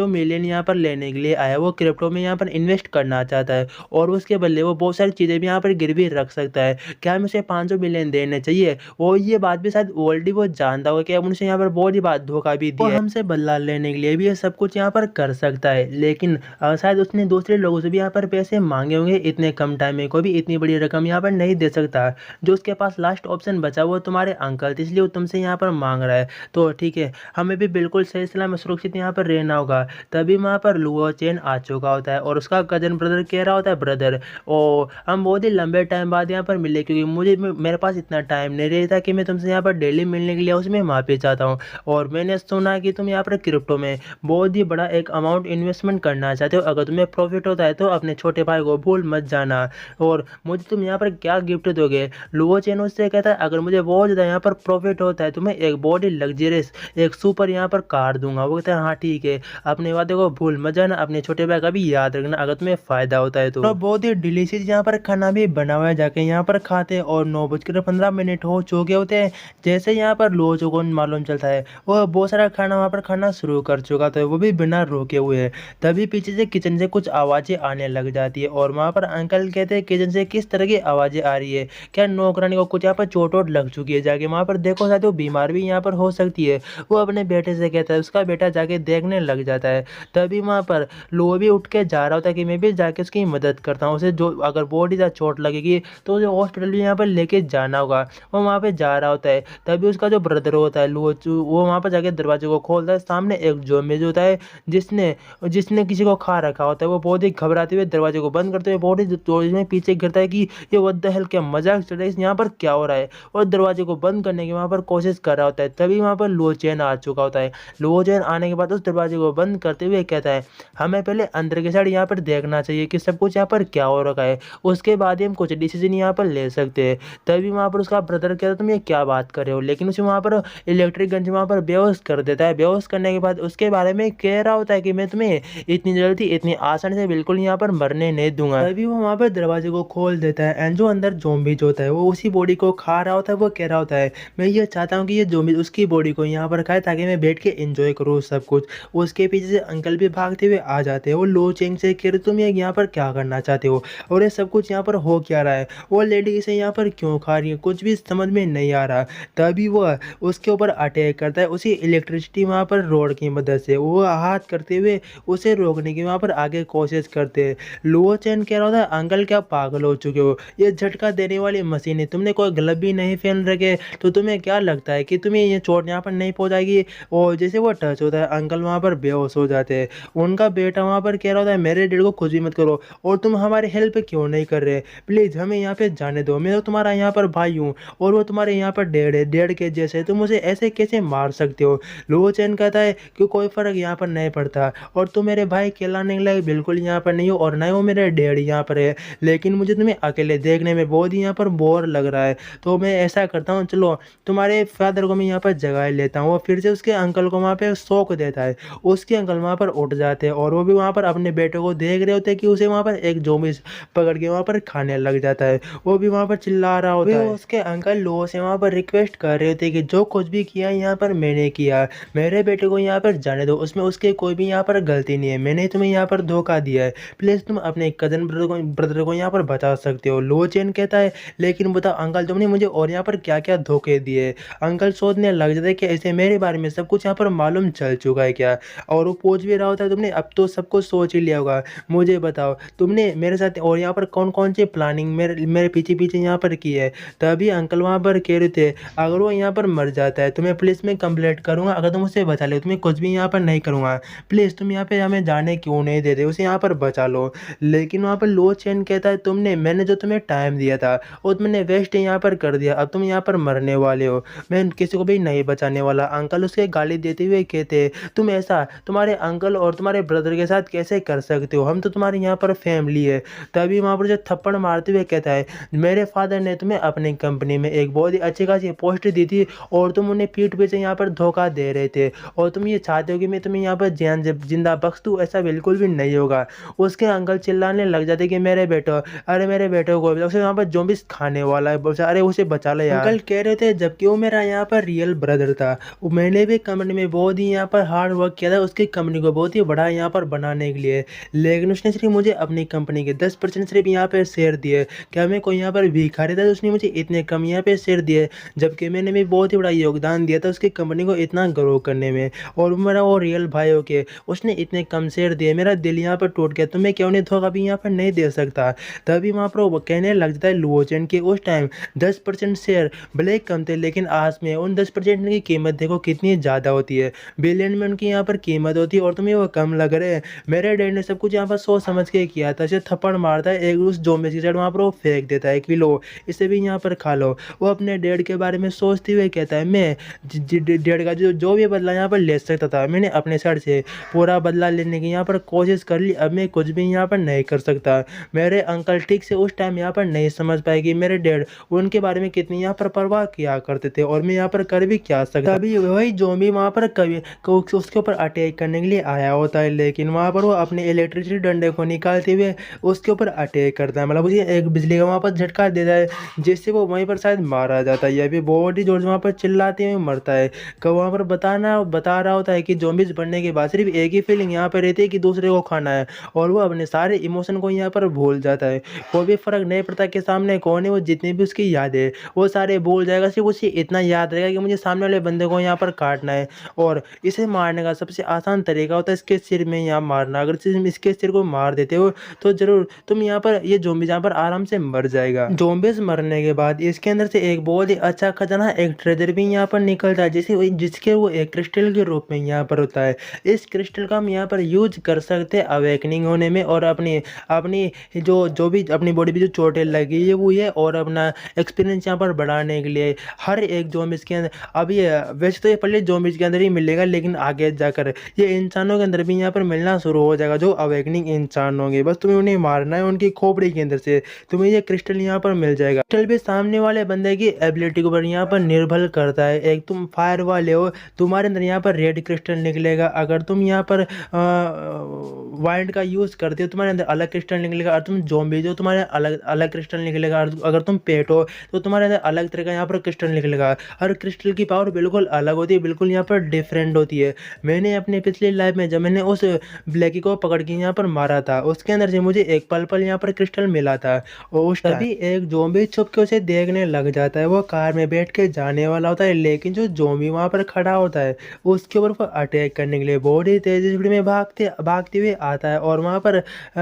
मिलियन यहाँ पर लेने के लिए आया, वो क्रिप्टो में यहाँ पर इन्वेस्ट करना चाहता है और उसके बदले वो बहुत सारी चीज़ें भी यहाँ पर गिरवी रख सकता है। क्या हमें उसे 500 मिलियन देने चाहिए? वो ये बात भी शायद ऑलरेडी वो जानता होगा कि अब उनसे यहाँ पर बहुत ही बात धोखा भी दिया है, हमसे बदला लेने के लिए भी ये सब कुछ यहाँ पर कर सकता है। लेकिन शायद उसने दूसरे लोगों से भी यहाँ पर पैसे मांगे होंगे, इतने कम टाइम में कोई भी इतनी बड़ी रकम यहाँ पर नहीं दे सकता। जो उसके पास लास्ट ऑप्शन बचा वो तुम्हारे अंकल थे, इसलिए वो तुमसे यहाँ पर मांग रहा है। तो ठीक है, हमें भी बिल्कुल सही सलामत सुरक्षित यहाँ पर रहना होगा। तभी वहाँ पर लुओ चेन आ चुका होता है और उसका कजन ब्रदर कह रहा होता है ब्रदर ओ हम बहुत ही लंबे टाइम बाद यहाँ पर मिले क्योंकि मेरे पास इतना टाइम नहीं रहता कि मैं तुमसे यहाँ पर डेली मिलने के लिए उसमें माफ़ी चाहता हूँ और मैंने सुना कि तुम यहाँ पर क्रिप्टो में बहुत ही बड़ा एक अमाउंट इन्वेस्टमेंट करना चाहते हो, अगर तुम्हें प्रॉफिट होता है तो अपने छोटे भाई को भूल मत जाना और मुझे तुम यहाँ पर क्या गिफ्ट दोगे? लुओ चेन उससे कहता है अगर मुझे बहुत ज़्यादा यहाँ पर प्रॉफिट होता है तो मैं एक बहुत ही लग्जरियस एक सुपर यहाँ पर कार दूंगा। वो कहता है हाँ ठीक है, अपने वादे को भूल मत जाना, अपने छोटे भाई का भी याद रखना अगर तुम्हें फ़ायदा होता है तो बहुत ही डिलीशियस यहाँ पर खाना भी बना हुआ है, जाके यहाँ पर खाते हैं और 9:15 हो चुके होते हैं। जैसे यहाँ पर लुओ चो को मालूम चलता है वो बहुत सारा खाना वहाँ पर खाना शुरू कर चुका था, वो भी बिना रोके हुए। तभी पीछे से किचन से कुछ आवाज़ें आने लग जाती है और वहाँ पर अंकल कहते हैं किचन से किस तरह की आवाज़ें आ रही है, क्या नौकरानी को कुछ यहाँ पर चोट वोट लग चुकी है? जाके वहाँ पर देखो शायद वो बीमार भी यहाँ पर हो सकती है। वो अपने बेटे से कहता है, उसका बेटा जाके देखने लग जाता है। तभी वहाँ पर लो भी उठ के जा रहा होता है कि मैं भी जाके उसकी मदद करता हूँ, उसे जो अगर बहुत ही ज़्यादा चोट लगेगी तो उसे हॉस्पिटल भी यहाँ पर लेके जाना होगा। वो वहाँ पर जा रहा होता है। तभी उसका जो ब्रदर होता है लुओचू, वो वहाँ पर जाके दरवाजे को खोलता है। सामने एक ज़ॉम्बी होता है जिसने जिसने किसी को खा रखा होता है। वो बहुत ही घबराते हुए दरवाजे को बंद करते हुए बहुत ही तेज में पीछे गिरता है कि ये व्हाट द हेल, क्या मजाक चल रहा है, यहाँ पर क्या हो रहा है, और दरवाजे को बंद करने की वहाँ पर कोशिश कर रहा होता है। तभी वहाँ पर लुओ चेन आ चुका होता है। लुओ चेन आने के बाद उस दरवाजे को बंद करते हुए कहता है हमें पहले अंदर के साइड यहाँ पर देखना चाहिए कि सब कुछ यहाँ पर क्या हो रखा है, उसके बाद ही हम कुछ डिसीजन यहाँ पर ले सकते हैं। तभी वहाँ पर उसका ब्रदर कहता है तुम ये क्या बात कर रहे हो, लेकिन उसे वहाँ पर इलेक्ट्रिक गन वहाँ पर बेहोश कर देता है। बेहोश करने के बाद उसके बारे में कह रहा होता है कि मैं तुम्हें इतनी जल्दी इतनी आसानी से बिल्कुल यहाँ पर मरने नहीं दूंगा। तभी वो वहाँ पर दरवाजे को खोल देता है एंड जो अंदर ज़ॉम्बीज होता है वो उसी बॉडी को खा रहा होता है। वो कह रहा होता है मैं ये चाहता हूँ कि ये ज़ॉम्बीज उसकी बॉडी को यहाँ पर खाए ताकि मैं बैठ के एंजॉय करूँ सब कुछ। उसके पीछे से अंकल भी भागते हुए आ जाते हैं। वो लो चेंग से कह रहे तुम ये यहाँ पर क्या करना चाहते हो और ये सब कुछ यहाँ पर हो क्या रहा है, वो लेडी इसे यहाँ पर क्यों खा रही है, कुछ भी समझ में नहीं आ रहा। तभी वो उसके ऊपर अटैक करता है उसी इलेक्ट्रिसिटी वहाँ पर रॉड की मदद से। वो हाथ करते हुए उसे रोकने की वहाँ पर आगे कोशिश करते हैं। लुओ चैन कह रहा होता है, अंकल क्या पागल हो चुके हो, ये झटका देने वाली मशीन है, तुमने कोई ग्लव भी नहीं पहन रखे, तो तुम्हें क्या लगता है कि तुम्हें ये चोट यहाँ पर नहीं पहुँचाएगी। और जैसे वो टच होता है अंकल वहाँ पर बेहोश हो जाते हैं। उनका बेटा वहाँ पर कह रहा होता है, मेरे डैड को कुछ भी मत करो, और तुम हमारी हेल्प क्यों नहीं कर रहे, प्लीज़ हमें यहाँ पे जाने दो, मैं तो तुम्हारा यहाँ पर भाई हूँ और वो तुम्हारे यहाँ पर डेढ़ है, डेढ़ के जैसे, तुम उसे ऐसे कैसे मार सकते हो। लुओ चैन कहता है कि कोई फ़र्क यहाँ पर नहीं पड़ता, और तुम मेरे भाई कहलाने के लिए बिल्कुल यहाँ पर नहीं हो, और ना वो मेरे डेढ़ यहाँ पर है, लेकिन मुझे तुम्हें अकेले देखने में बहुत ही यहाँ पर बोर लग रहा है, तो मैं ऐसा करता हूँ, चलो तुम्हारे फादर को मैं यहाँ पर जगा लेता हूँ। वो फिर से उसके अंकल को वहाँ पे शौक देता है। उसके अंकल वहाँ पर उठ जाते हैं और वो भी वहाँ पर अपने बेटे को देख रहे होते हैं कि उसे वहाँ पर एक ज़ॉम्बी पकड़ के वहाँ पर खाने लग जाता है। वो भी वहाँ पर चिल्ला रहा होता है। उसके अंकल लुओ से वहाँ पर रिक्वेस्ट कर रहे होते हैं कि जो कुछ भी किया यहाँ पर मैंने किया, मेरे बेटे को यहाँ पर जाने दो, उसमें उसके कोई भी यहाँ पर गलती नहीं है, मैंने तुम्हें यहाँ पर धोखा दिया है, प्लीज़ तुम अपने कज़न ब्रदर को यहाँ पर बचा सकते हो। लुओ चैन कहता है, लेकिन बताओ अंकल तुमने मुझे और यहाँ पर क्या क्या धोखे दिए। अंकल सोचने लग जाते हैं कि ऐसे मेरे बारे में सब कुछ यहाँ पर मालूम चल चुका है क्या, और वो पूछ भी रहा होता है, तुमने अब तो सब कुछ सोच ही लिया होगा, मुझे बताओ तुमने मेरे साथ और यहाँ पर कौन कौन सी प्लानिंग मेरे मेरे पीछे पीछे यहाँ पर की है। तभी अंकल वहाँ पर कह रहे थे, अगर वो यहाँ पर मर जाता है तो मैं पुलिस में कंप्लेंट करूँगा, अगर तुम उसे बचा लो तुम्हें कुछ भी यहाँ पर नहीं करूँगा, प्लीज़ तुम यहाँ पे हमें जाने क्यों नहीं देते, उसे यहाँ पर बचा लो। लेकिन वहाँ पर लुओ चैन कहता है, मैंने जो तुम्हें टाइम दिया था वो तुमने वेस्ट यहाँ पर कर दिया, अब तुम यहाँ पर मरने वाले हो, मैं किसी को भी नहीं बचाने वाला। अंकल उसके गाली देते हुए कहते, तुम ऐसा तुम्हारे अंकल और तुम्हारे ब्रदर के साथ कैसे कर सकते हो, हम तो तुम्हारे यहाँ पर फैमिली है। तभी वहाँ पर जो थप्पड़ मारते हुए कहता है, मेरे फादर ने तुम्हें अपनी कंपनी में एक बहुत ही अच्छी खासी पोस्ट दी थी और तुम उन्हें पीठ पीछे यहाँ पर धोखा दे रहे थे, और तुम ये चाहते हो कि मैं तुम्हें यहाँ पर जान जिंदा बख्श दूँ, ऐसा बिल्कुल भी नहीं होगा। उसके अंकल चिल्लाने लग जाते कि मेरे बेटो, अरे मेरे बेटे को उसे यहाँ पर ज़ॉम्बीज़ खाने वाला है, अरे उसे बचा ले यार। अंकल कह रहे थे, जबकि वो मेरा यहाँ पर रियल ब्रदर था, मैंने भी कंपनी में बहुत ही यहाँ पर हार्ड वर्क किया था उसकी कंपनी को बहुत ही बड़ा यहाँ पर बनाने के लिए, लेकिन उसने सिर्फ मुझे अपनी कंपनी के 10% सिर्फ यहाँ पर शेयर दिए। क्या मैं कोई यहाँ पर भिखारी था, उसने मुझे इतने कम यहाँ पे शेयर दिए, जबकि मैंने भी बहुत ही बड़ा योगदान दिया था उसकी कंपनी को इतना ग्रो करने में, और मेरा वो रियल भाई हो के उसने इतने कम शेयर दिए, मेरा दिल यहाँ पर टूट गया, तो मैं क्यों नहीं धोखा भी यहाँ पर नहीं दे सकता। तभी वहाँ पर वो कहने लग जाता है लुओ चैन कि उस टाइम 10% शेयर भले कम थे, लेकिन आज में उन 10% की कीमत देखो कितनी ज़्यादा होती है, बिलियन में उनकी यहाँ पर कीमत होती है, और तुम्हें वो कम लग रहे हैं। मेरे डैड ने सब कुछ यहाँ पर सोच समझ के किया था। इसे थप्पड़ मारता है एक उस ज़ॉम्बी की साइड, वहाँ पर वो फेंक देता है कि लो इसे भी यहाँ पर खा लो। वो अपने डैड के बारे में सोचते हुए कहता है, मैं डैड का जो भी बदला यहाँ पर ले सकता था, मैंने अपने साइड से पूरा बदला लेने की यहाँ पर कोशिश कर ली, अब मैं कुछ भी यहाँ पर नहीं कर सकता। मेरे अंकल ठीक से उस टाइम यहाँ पर नहीं समझ पाए कि मेरे डैड उनके बारे में कितनी यहाँ पर परवाह किया करते थे, और मैं यहाँ पर कर भी क्या सकता। तभी वही ज़ॉम्बी वहाँ पर कभी उसके ऊपर अटैक करने के लिए आया होता है, लेकिन वहाँ पर वो अपने इलेक्ट्रिसिटी डंडे को निकालते हुए उसके ऊपर अटैक करता है, मतलब उसे एक बिजली का वहाँ पर झटका देता है, जिससे वो वहीं पर शायद मारा जाता है। यह भी बहुत ही जोर से वहाँ पर चिल्लाते हुए मरता है। कब वहाँ पर बता रहा होता है कि ज़ॉम्बीज़ बनने के बाद सिर्फ एक ही फीलिंग यहाँ पर रहती है कि दूसरे को खाना है, और वो अपने सारे इमोशन को यहाँ पर भूल जाता है। कोई भी फर्क नहीं पड़ता कि सामने कौन है, वो जितनी भी उसकी याद है वो सारे भूल जाएगा, सिर्फ उसे इतना याद रहेगा कि मुझे सामने वाले बंदे को यहाँ पर काटना है। और इसे मारने का सबसे आसान तरीका होता है इसके सिर में यहाँ मारना। अगर तुम इसके सिर को मार देते हो तो जरूर तुम यहाँ पर ये ज़ॉम्बीज़ यहाँ पर आराम से मर जाएगा। ज़ॉम्बीज़ मरने के बाद इसके अंदर से एक बहुत ही अच्छा खजाना, एक ट्रेजर भी यहाँ पर निकलता है, जिसके वो एक क्रिस्टल के रूप में यहाँ पर होता है। इस क्रिस्टल का हम यहाँ पर यूज कर सकते हैं अवेकनिंग होने में, और अपनी अपनी जो भी अपनी बॉडी पे जो चोटें लगी है वो है, और अपना एक्सपीरियंस यहाँ पर बढ़ाने के लिए। हर एक ज़ॉम्बीज़ के अंदर, अब ये वैसे तो ये पहले ज़ॉम्बीज़ के अंदर ही मिलेगा, लेकिन आगे जाकर ये इंसानों के अंदर भी यहाँ पर मिलना शुरू हो जाएगा, जो अवेकनिंग इंसान होंगे। बस तुम्हें उन्हें मारना है, उनकी खोपड़ी के अंदर से तुम्हें ये क्रिस्टल यहाँ पर मिल जाएगा। क्रिस्टल भी सामने वाले बंदे की एबिलिटी के ऊपर यहाँ पर निर्भर करता है। एक तुम फायर वाले हो, तुम्हारे अंदर यहाँ पर रेड क्रिस्टल निकलेगा, अगर तुम यहाँ पर वाइल्ड का यूज़ करते हो तुम्हारे अंदर अलग क्रिस्टल निकलेगा, और तुम ज़ॉम्बी जो तुम्हारे अलग अलग क्रिस्टल निकलेगा, और अगर तुम पेट हो तो तुम्हारे अंदर अलग तरह का यहाँ पर क्रिस्टल निकलेगा। हर क्रिस्टल की पावर बिल्कुल अलग होती है, बिल्कुल यहाँ पर डिफरेंट होती है। मैंने अपने पिछली लाइफ में जब मैंने उस ब्लैकी को पकड़ के यहाँ पर मारा था, उसके अंदर से मुझे एक पल यहाँ पर क्रिस्टल मिला था, और उस तभी एक ज़ॉम्बी छुप के उसे देखने लग जाता है। वो कार में बैठ के जाने वाला होता है, लेकिन लेकिन जो ज़ॉम्बी वहाँ पर खड़ा होता है, उसके ऊपर वो अटैक करने के लिए बहुत ही तेज़ी स्पीड में भागते हुए आता है और वहाँ पर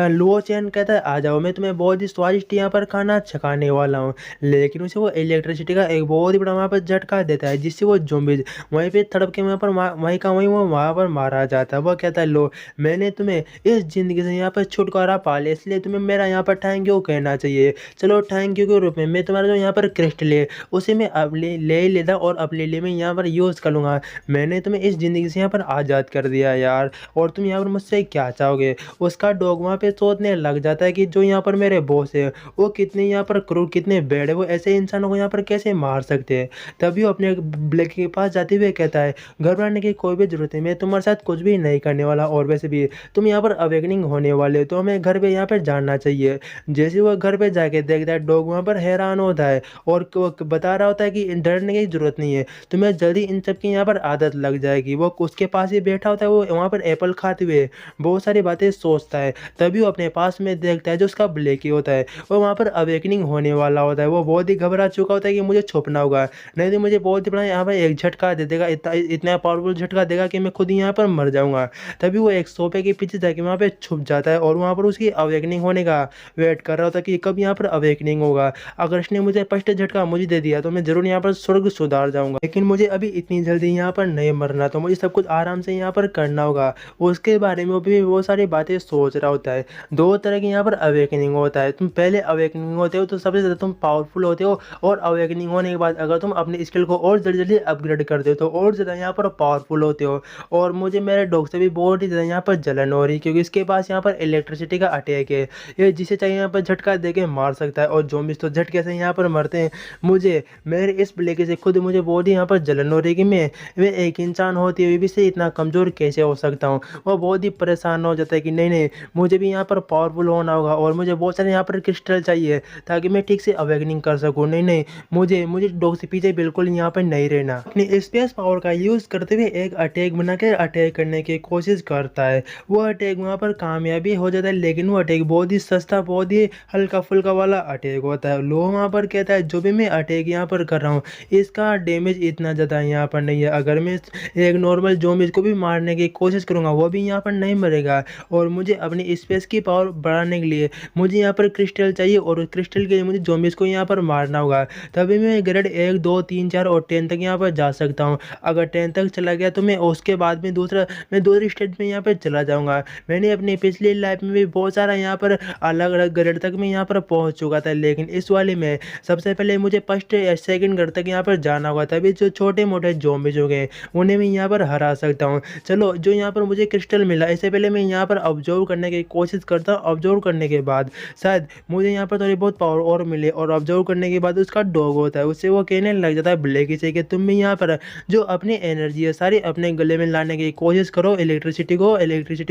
लो चैन कहता है, आ जाओ, मैं तुम्हें बहुत ही स्वादिष्ट यहाँ पर खाना छकाने वाला हूँ। लेकिन उसे वो इलेक्ट्रिसिटी का एक बहुत ही बड़ा वहाँ पर झटका देता है, जिससे वो ज़ॉम्बीज़ वहीं पे तड़प के वहाँ पर वहीं का वहीं वो वहाँ पर मारा जाता है। वो कहता है, लो, मैंने तुम्हें इस ज़िंदगी से यहाँ पर छुटकारा पा लिया, इसलिए तुम्हें मेरा यहाँ पर थैंक यू कहना चाहिए। चलो, थैंक यू के रूप में मैं तुम्हारा जो यहाँ पर क्रिस्टल है, उसे मैं अब ले ही लेता और अपने लिए मैं यहाँ पर यूज़ कर लूँगा। मैंने तुम्हें इस ज़िंदगी से यहाँ पर आज़ाद कर दिया यार, और तुम यहाँ पर मुझसे क्या चाहोगे? उसका डॉग वहाँ पे सोचने लग जाता है कि जो यहाँ पर मेरे बॉस है, वो कितने यहाँ पर क्रूर, कितने बैड है, वो ऐसे इंसानों को यहाँ पर कैसे मार सकते हैं। तभी वो अपने ब्लैक के पास जाते हुए कहता है, घबराने की कोई भी ज़रूरत नहीं, मैं तुम्हारे साथ कुछ भी नहीं करने वाला, और वैसे भी तुम यहाँ पर अवेकनिंग होने वाले हो, तो हमें घर पे यहाँ पर जाना चाहिए। जैसे वो घर पे जाके देखता है, डॉग वहाँ पर हैरान होता है और बता रहा होता है कि डरने की ज़रूरत नहीं है, तुम्हें जल्दी इन सब की यहाँ पर आदत लग जाएगी। वो उसके पास ही बैठा होता है, वो वहाँ पर एप्पल खाते हुए बहुत सारी बातें सोचता है। तभी वो अपने पास में देखता है जो उसका ब्लैकी होता है, वो वहाँ पर अवेकनिंग होने वाला होता है। वो बहुत ही घबरा चुका होता है कि मुझे छुपना होगा, नहीं तो मुझे बहुत ही बड़ा यहाँ पर एक झटका दे देगा, इतना पावरफुल झटका देगा कि मैं खुद ही यहाँ पर मर जाऊँगा। तभी वो एक सोफे के पीछे जाके वहाँ पे छुप जाता है और वहाँ पर उसकी अवेकनिंग होने का वेट कर रहा होता है कि कब यहाँ पर अवेकनिंग होगा। अगर इसने मुझे फर्स्ट झटका मुझे दे दिया तो मैं ज़रूर यहाँ पर स्वर्ग सुधार जाऊँगा, लेकिन मुझे अभी इतनी जल्दी यहाँ पर नहीं मरना, तो मुझे सब कुछ आराम से यहाँ पर करना होगा। उसके बारे में वो भी बहुत सारी बातें सोच रहा होता है। दो तरह की यहाँ पर अवेकनिंग होता है। तुम पहले अवेकनिंग होते हो तो सबसे ज़्यादा तुम पावरफुल होते हो, और अवेकनिंग होने के बाद अगर तुम अपनी स्किल को और जल्दी जल्दी अपग्रेड करते हो तो और ज़्यादा यहाँ पर पावरफुल होते हो। और मुझे मेरे डॉग से भी बहुत ही ज़्यादा यहाँ पर जलन हो रही है, क्योंकि इसके पास यहाँ पर इलेक्ट्रिसिटी का अटैक है, ये जिसे चाहिए यहाँ पर झटका दे के मार सकता है, और ज़ॉम्बीज़ तो झटके से यहाँ पर मरते हैं। मुझे मेरे इस ब्लेकी से खुद मुझे बहुत ही यहाँ पर जलन हो रही है कि मैं एक इंसान होते हुए भी से इतना कमज़ोर कैसे हो सकता हूँ। वो बहुत ही परेशान हो जाता है कि नहीं नहीं, मुझे भी यहाँ पर पावरफुल होना होगा, और मुझे बहुत सारे यहाँ पर क्रिस्टल चाहिए ताकि मैं ठीक से अवेकनिंग कर सकूँ। नहीं नहीं, मुझे मुझे डॉग से पीछे बिल्कुल यहाँ पर नहीं रहना। अपनी स्पेस पावर का यूज़ करते हुए एक अटैक बनाकर अटैक करने की कोशिश करता है। वो अटैक वहाँ पर कामयाबी हो जाता है, लेकिन वो अटैक बहुत ही सस्ता, बहुत ही हल्का फुल्का वाला अटैक होता है। लो वहाँ पर कहता है, जो भी मैं अटैक यहाँ पर कर रहा हूँ, इसका डैमेज इतना ज़्यादा यहाँ पर नहीं है। अगर मैं एक नॉर्मल ज़ॉम्बीज़ को भी मारने की कोशिश करूँगा, वो भी यहाँ पर नहीं मरेगा। और मुझे अपनी स्पेस की पावर बढ़ाने के लिए मुझे यहाँ पर क्रिस्टल चाहिए, और क्रिस्टल के लिए मुझे ज़ॉम्बीज़ को यहाँ पर मारना होगा। तभी मैं ग्रेड 1, 2, 3, 4 और 10 तक यहाँ पर जा सकता हूँ। अगर 10 तक चला गया तो मैं उसके बाद में दूसरी स्टेज में यहाँ पर चला जाऊँगा। मैंने अपनी पिछली लाइफ में भी बहुत सारा यहाँ पर अलग अलग ग्रेड तक मैं यहाँ पर पहुँच चुका था, लेकिन इस वाले में सबसे पहले मुझे फर्स्ट या सेकंड ग्रेड तक यहाँ पर जाना होगा, तभी जो छोटे मोटे ज़ॉम्बीज़ हो गए उन्हें मैं यहाँ पर हरा सकता हूँ। चलो, जो यहाँ पर मुझे क्रिस्टल मिला, इससे पहले मैं यहाँ पर ऑब्जर्व करने की कोशिश करता हूँ। ऑब्जर्व करने के बाद शायद मुझे यहाँ पर थोड़ी बहुत पावर और मिले, और ऑब्जर्व करने के बाद उसका डॉग होता है, उससे वो कहने लग जाता है ब्लैकी से कि तुम भी यहाँ पर जो अपनी एनर्जी है सारी अपने गले में लाने की कोशिश करो, इलेक्ट्रिसिटी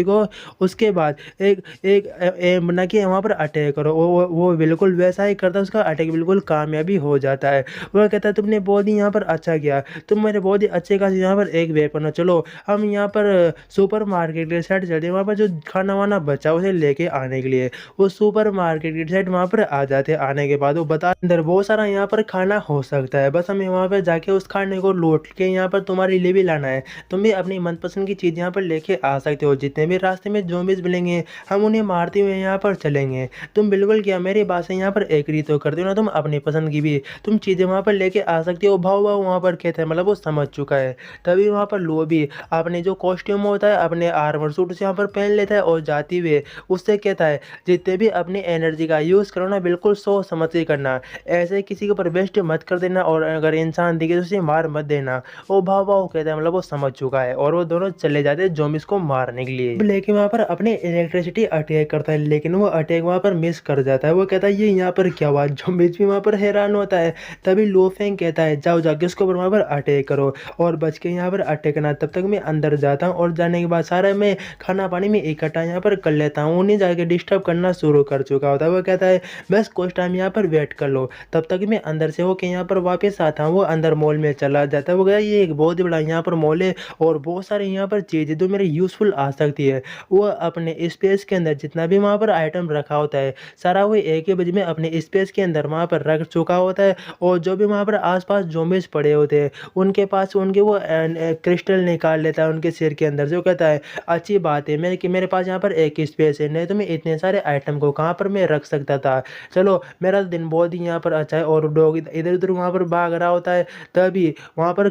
को उसके बाद एक एक एम बना के वहाँ पर अटैक करो। वो बिल्कुल वैसा ही करता है, उसका अटैक बिल्कुल कामयाबी हो जाता है। वो कहता है, तुमने बहुत ही यहाँ पर अच्छा किया, तुम मेरे बहुत ही अच्छे खास यहाँ पर एक वेपन हो। चलो, हम यहाँ पर सुपर मार्केट के साइड चलते हैं, वहाँ पर जो खाना वाना बचा उसे लेके आने के लिए। वो सुपर मार्केट की साइड वहाँ पर आ जाते हैं। आने के बाद वो बता, अंदर बहुत सारा यहाँ पर खाना हो सकता है, बस हमें वहाँ पर जाके उस खाने को लौट के यहाँ पर तुम्हारे लिए भी लाना है। तुम भी अपनी मनपसंद की चीज़ यहाँ पर लेके आ सकते हो। जितने भी रास्ते में ज़ॉम्बीज़ मिलेंगे, हम उन्हें मारते हुए यहाँ पर चलेंगे। तुम बिल्कुल क्या मेरी बात से यहाँ पर एग्री तो करते हो ना? तुम अपनी पसंद की भी तुम चीज़ें वहाँ पर लेके आ सकते हो। भाव वहाँ पर कहते हैं, मतलब वो समझ चुका है। तभी वहाँ पर लो भी अपने जो कॉस्ट्यूम होता है, अपने आर्मर सूट से यहाँ पर पहन लेता है, और जाते हुए उससे कहता है, जितने भी अपनी एनर्जी का यूज़ करो ना, बिल्कुल सोच समझ के करना, ऐसे किसी के ऊपर वेस्ट मत कर देना, और अगर इंसान दिखे तो उसे मार मत देना। वो भाव कहता है, मतलब वो समझ चुका है, और वो दोनों चले जाते हैं ज़ॉम्बीज़ को मारने के लिए। लेकिन वहाँ पर अपने इलेक्ट्रिसिटी अटैक करता है, लेकिन वो अटैक वहाँ पर मिस कर जाता है। वो कहता है, ये यहाँ पर क्या हुआ? ज़ॉम्बीज़ भी वहाँ पर हैरान होता है। तभी लो फेंग कहता है, जाओ जाके उसके ऊपर वहाँ पर अटैक करो, और बच के यहाँ पर अटैक करना। तब तक मैं अंदर जाता हूँ, और जाने के बाद सारा मैं खाना पानी में इकट्ठा यहाँ पर कर लेता हूँ। उन्हें जाके डिस्टर्ब करना शुरू कर चुका होता है। वो कहता है, बस कुछ टाइम यहाँ पर वेट कर लो। तब तक मैं अंदर से होके यहाँ पर वापस आता हूँ। वो अंदर मॉल में चला जाता है। वो कहता है, ये एक बहुत ही बड़ा यहाँ पर मॉल है, और बहुत सारे यहाँ पर चीज़ें जो मेरे यूज़फुल आ सकती है। वो अपने स्पेस के अंदर जितना भी वहाँ पर आइटम रखा होता है, सारा वो एक ही बजे में अपने स्पेस के अंदर वहाँ पर रख चुका होता है। और जो भी वहाँ पर आसपास ज़ॉम्बीज़ पड़े होते होते हैं उनके पास उनके वो क्रिस्टल निकाल लेता है उनके सिर के अंदर से। वो कहता है अच्छी बात है मेरे पास यहाँ पर एक ही स्पेस है, नहीं तो मैं इतने सारे आइटम को कहाँ पर मैं रख सकता था। चलो मेरा दिन बहुत ही यहाँ पर अच्छा है। और डॉग इधर उधर वहाँ पर भाग रहा होता है, तभी वहाँ पर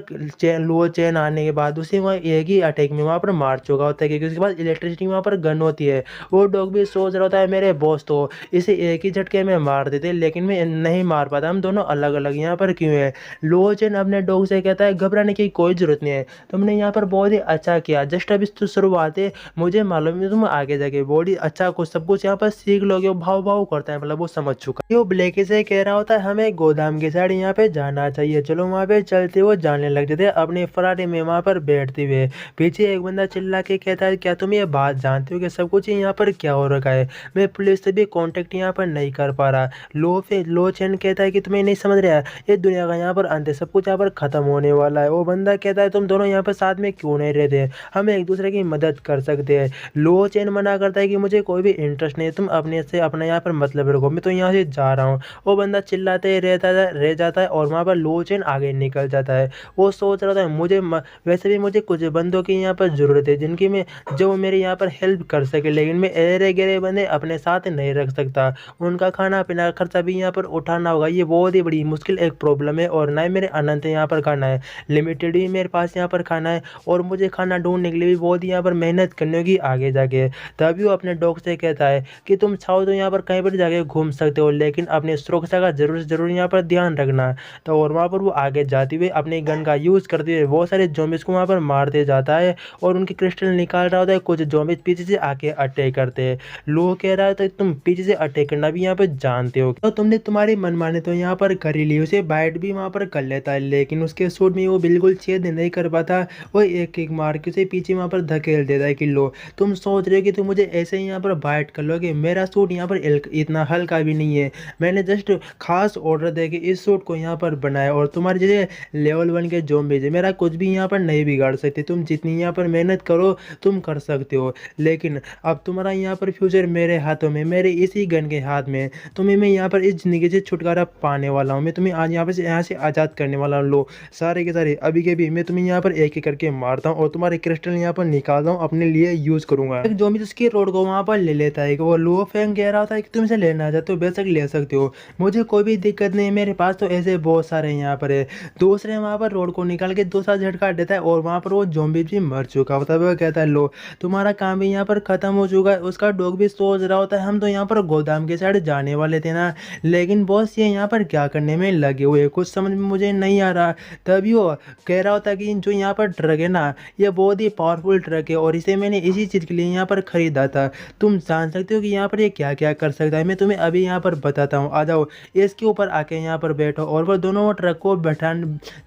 लो चैन आने के बाद उसे वहाँ एक ही अटैक में वहाँ पर मार चुका होता है, क्योंकि उसके पास इलेक्ट्रिसिटी वहाँ पर गन होती है। वो डॉग भी सोच रहा होता है मेरे बॉस तो इसे एक ही झटके में मार देते, लेकिन मैं नहीं मार पाता, हम दोनों अलग अलग यहाँ पर क्यों है। लो चैन अपने डॉग से कहता है घबराने की कोई जरूरत नहीं है, तुमने यहाँ पर बहुत ही अच्छा किया, जस्ट अभी तो शुरुआत है, मुझे मालूम है तुम आगे जाके बहुत ही अच्छा कुछ सब कुछ यहाँ पर सीख लोगे। वो भाव भाव करता है, मतलब वो समझ चुका है। वो ब्लैकी से कह रहा होता है हमें गोदाम की साइड यहाँ पे जाना चाहिए, चलो वहाँ पे चलते। वो जाने लग जाते अपने फरारी में वहाँ पर बैठते हुए। पीछे एक बंदा चिल्ला के कहता है क्या तुम ये बात जानते हो कि सब कुछ यहाँ पर क्या हो रखा है, मैं पुलिस से भी कांटेक्ट यहाँ पर नहीं कर पा रहा। लो चैन कहता है कि तुम्हें नहीं समझ रहा है, ये दुनिया का यहाँ पर अंत है, सब कुछ यहाँ पर खत्म होने वाला है। वो बंदा कहता है तुम दोनों यहाँ पर साथ में क्यों नहीं रहते, हम एक दूसरे की मदद कर सकते हैं। लो चैन मना करता है कि मुझे कोई भी इंटरेस्ट नहीं है, तुम अपने से अपना यहाँ पर मतलब रखो, मैं तो यहाँ से जा रहा हूँ। वो बंदा चिल्लाते रह जाता है और वहाँ पर लो चैन आगे निकल जाता है। वो सोच रहा था वैसे भी मुझे कुछ बंदों की यहाँ पर ज़रूरत है जिनकी मैं जो मेरी यहाँ पर हेल्प कर सके, लेकिन मैं अरे गहरे बंदे अपने साथ नहीं रख सकता, उनका खाना पीना खर्चा भी यहाँ पर उठाना होगा, ये बहुत ही बड़ी मुश्किल एक प्रॉब्लम है। और ना ही मेरे अनंत यहाँ पर खाना है, लिमिटेड ही मेरे पास यहाँ पर खाना है, और मुझे खाना ढूंढने के लिए भी बहुत ही यहाँ पर मेहनत करनी होगी आगे जाके। तभी वो अपने डॉग से कहता है कि तुम चाहो तो यहाँ पर कहीं पर जाके घूम सकते हो, लेकिन अपनी सुरक्षा का जरूर यहाँ पर ध्यान रखना। तो और वहाँ पर वो आगे जाते हुए अपने गन का यूज़ करते हुए बहुत सारे ज़ॉम्बीज़ को वहाँ पर मारते जाता है, और उनके क्रिस्टल निकाल रहा होता है। कुछ ज़ॉम्बीज़ पीछे से आके अटैक करते हैं। लो कह रहा है तो तुम पीछे से अटैक करना भी यहाँ पर जानते हो, तो तुमने तुम्हारी मनमानी तो यहाँ पर कर ही ली। उसे बाइट भी वहाँ पर कर लेता है, लेकिन उसके सूट में वो बिल्कुल छेद नहीं कर पाता। वो एक एक मार के उसे पीछे वहाँ पर धकेल देता है कि लो तुम सोच रहे हो कि तुम मुझे ऐसे ही यहाँ पर बाइट कर लोगे, मेरा सूट यहाँ पर इतना हल्का भी नहीं है, मैंने जस्ट खास ऑर्डर दे के इस सूट को यहाँ पर बनाया, और तुम्हारे जैसे लेवल 1 के ज़ॉम्बीज़ है मेरा कुछ भी यहाँ पर नहीं बिगाड़ सकते, तुम जितनी यहाँ पर मेहनत करो तुम कर सकते हो, लेकिन अब तुम्हारा यहाँ पर फ्यूचर मेरे हाथों में, मेरे इसी गन के हाथ में। तुम्हें मैं यहाँ पर इस ज़िंदगी से छुटकारा पाने वाला हूँ, मैं तुम्हें आज यहाँ से आज़ाद करने वाला हूँ। लो सारे के सारे अभी के भी मैं तुम्हें यहाँ पर एक एक करके मारता हूँ और तुम्हारे क्रिस्टल यहाँ पर निकालता हूँ, अपने लिए यूज़ करूँगा। एक ज़ॉम्बी उसकी रोड को वहाँ पर ले लेता है कि वो लो फैंग कह रहा होता है कि तुम इसे लेना चाहते हो बेशक ले सकते हो, मुझे कोई भी दिक्कत नहीं है, मेरे पास तो ऐसे बहुत सारे यहाँ पर है। दूसरे वहाँ पर रोड को निकाल के दूसरा झटका देता है और वहाँ पर वो ज़ॉम्बी भी मर चुका होता है। वो कहता है लो तुम्हारा काम भी यहाँ पर ख़त्म हो चुका है। उसका डॉग भी सोच रहा होता है हम तो यहाँ पर गोदाम के साइड जाने वाले थे ना, लेकिन बॉस ये यहाँ पर क्या करने में लगे हुए, कुछ समझ में मुझे नहीं आ रहा। तभी वो कह रहा होता है कि जो यहाँ पर ट्रक है ना ये बहुत ही पावरफुल ट्रक है, और इसे मैंने इसी चीज़ के लिए यहाँ पर ख़रीदा था, तुम जान सकते हो कि यहाँ पर ये क्या क्या कर सकता है, मैं तुम्हें अभी यहाँ पर बताता हूँ, आ जाओ इसके ऊपर आके यहाँ पर बैठो। और वो दोनों ट्रक को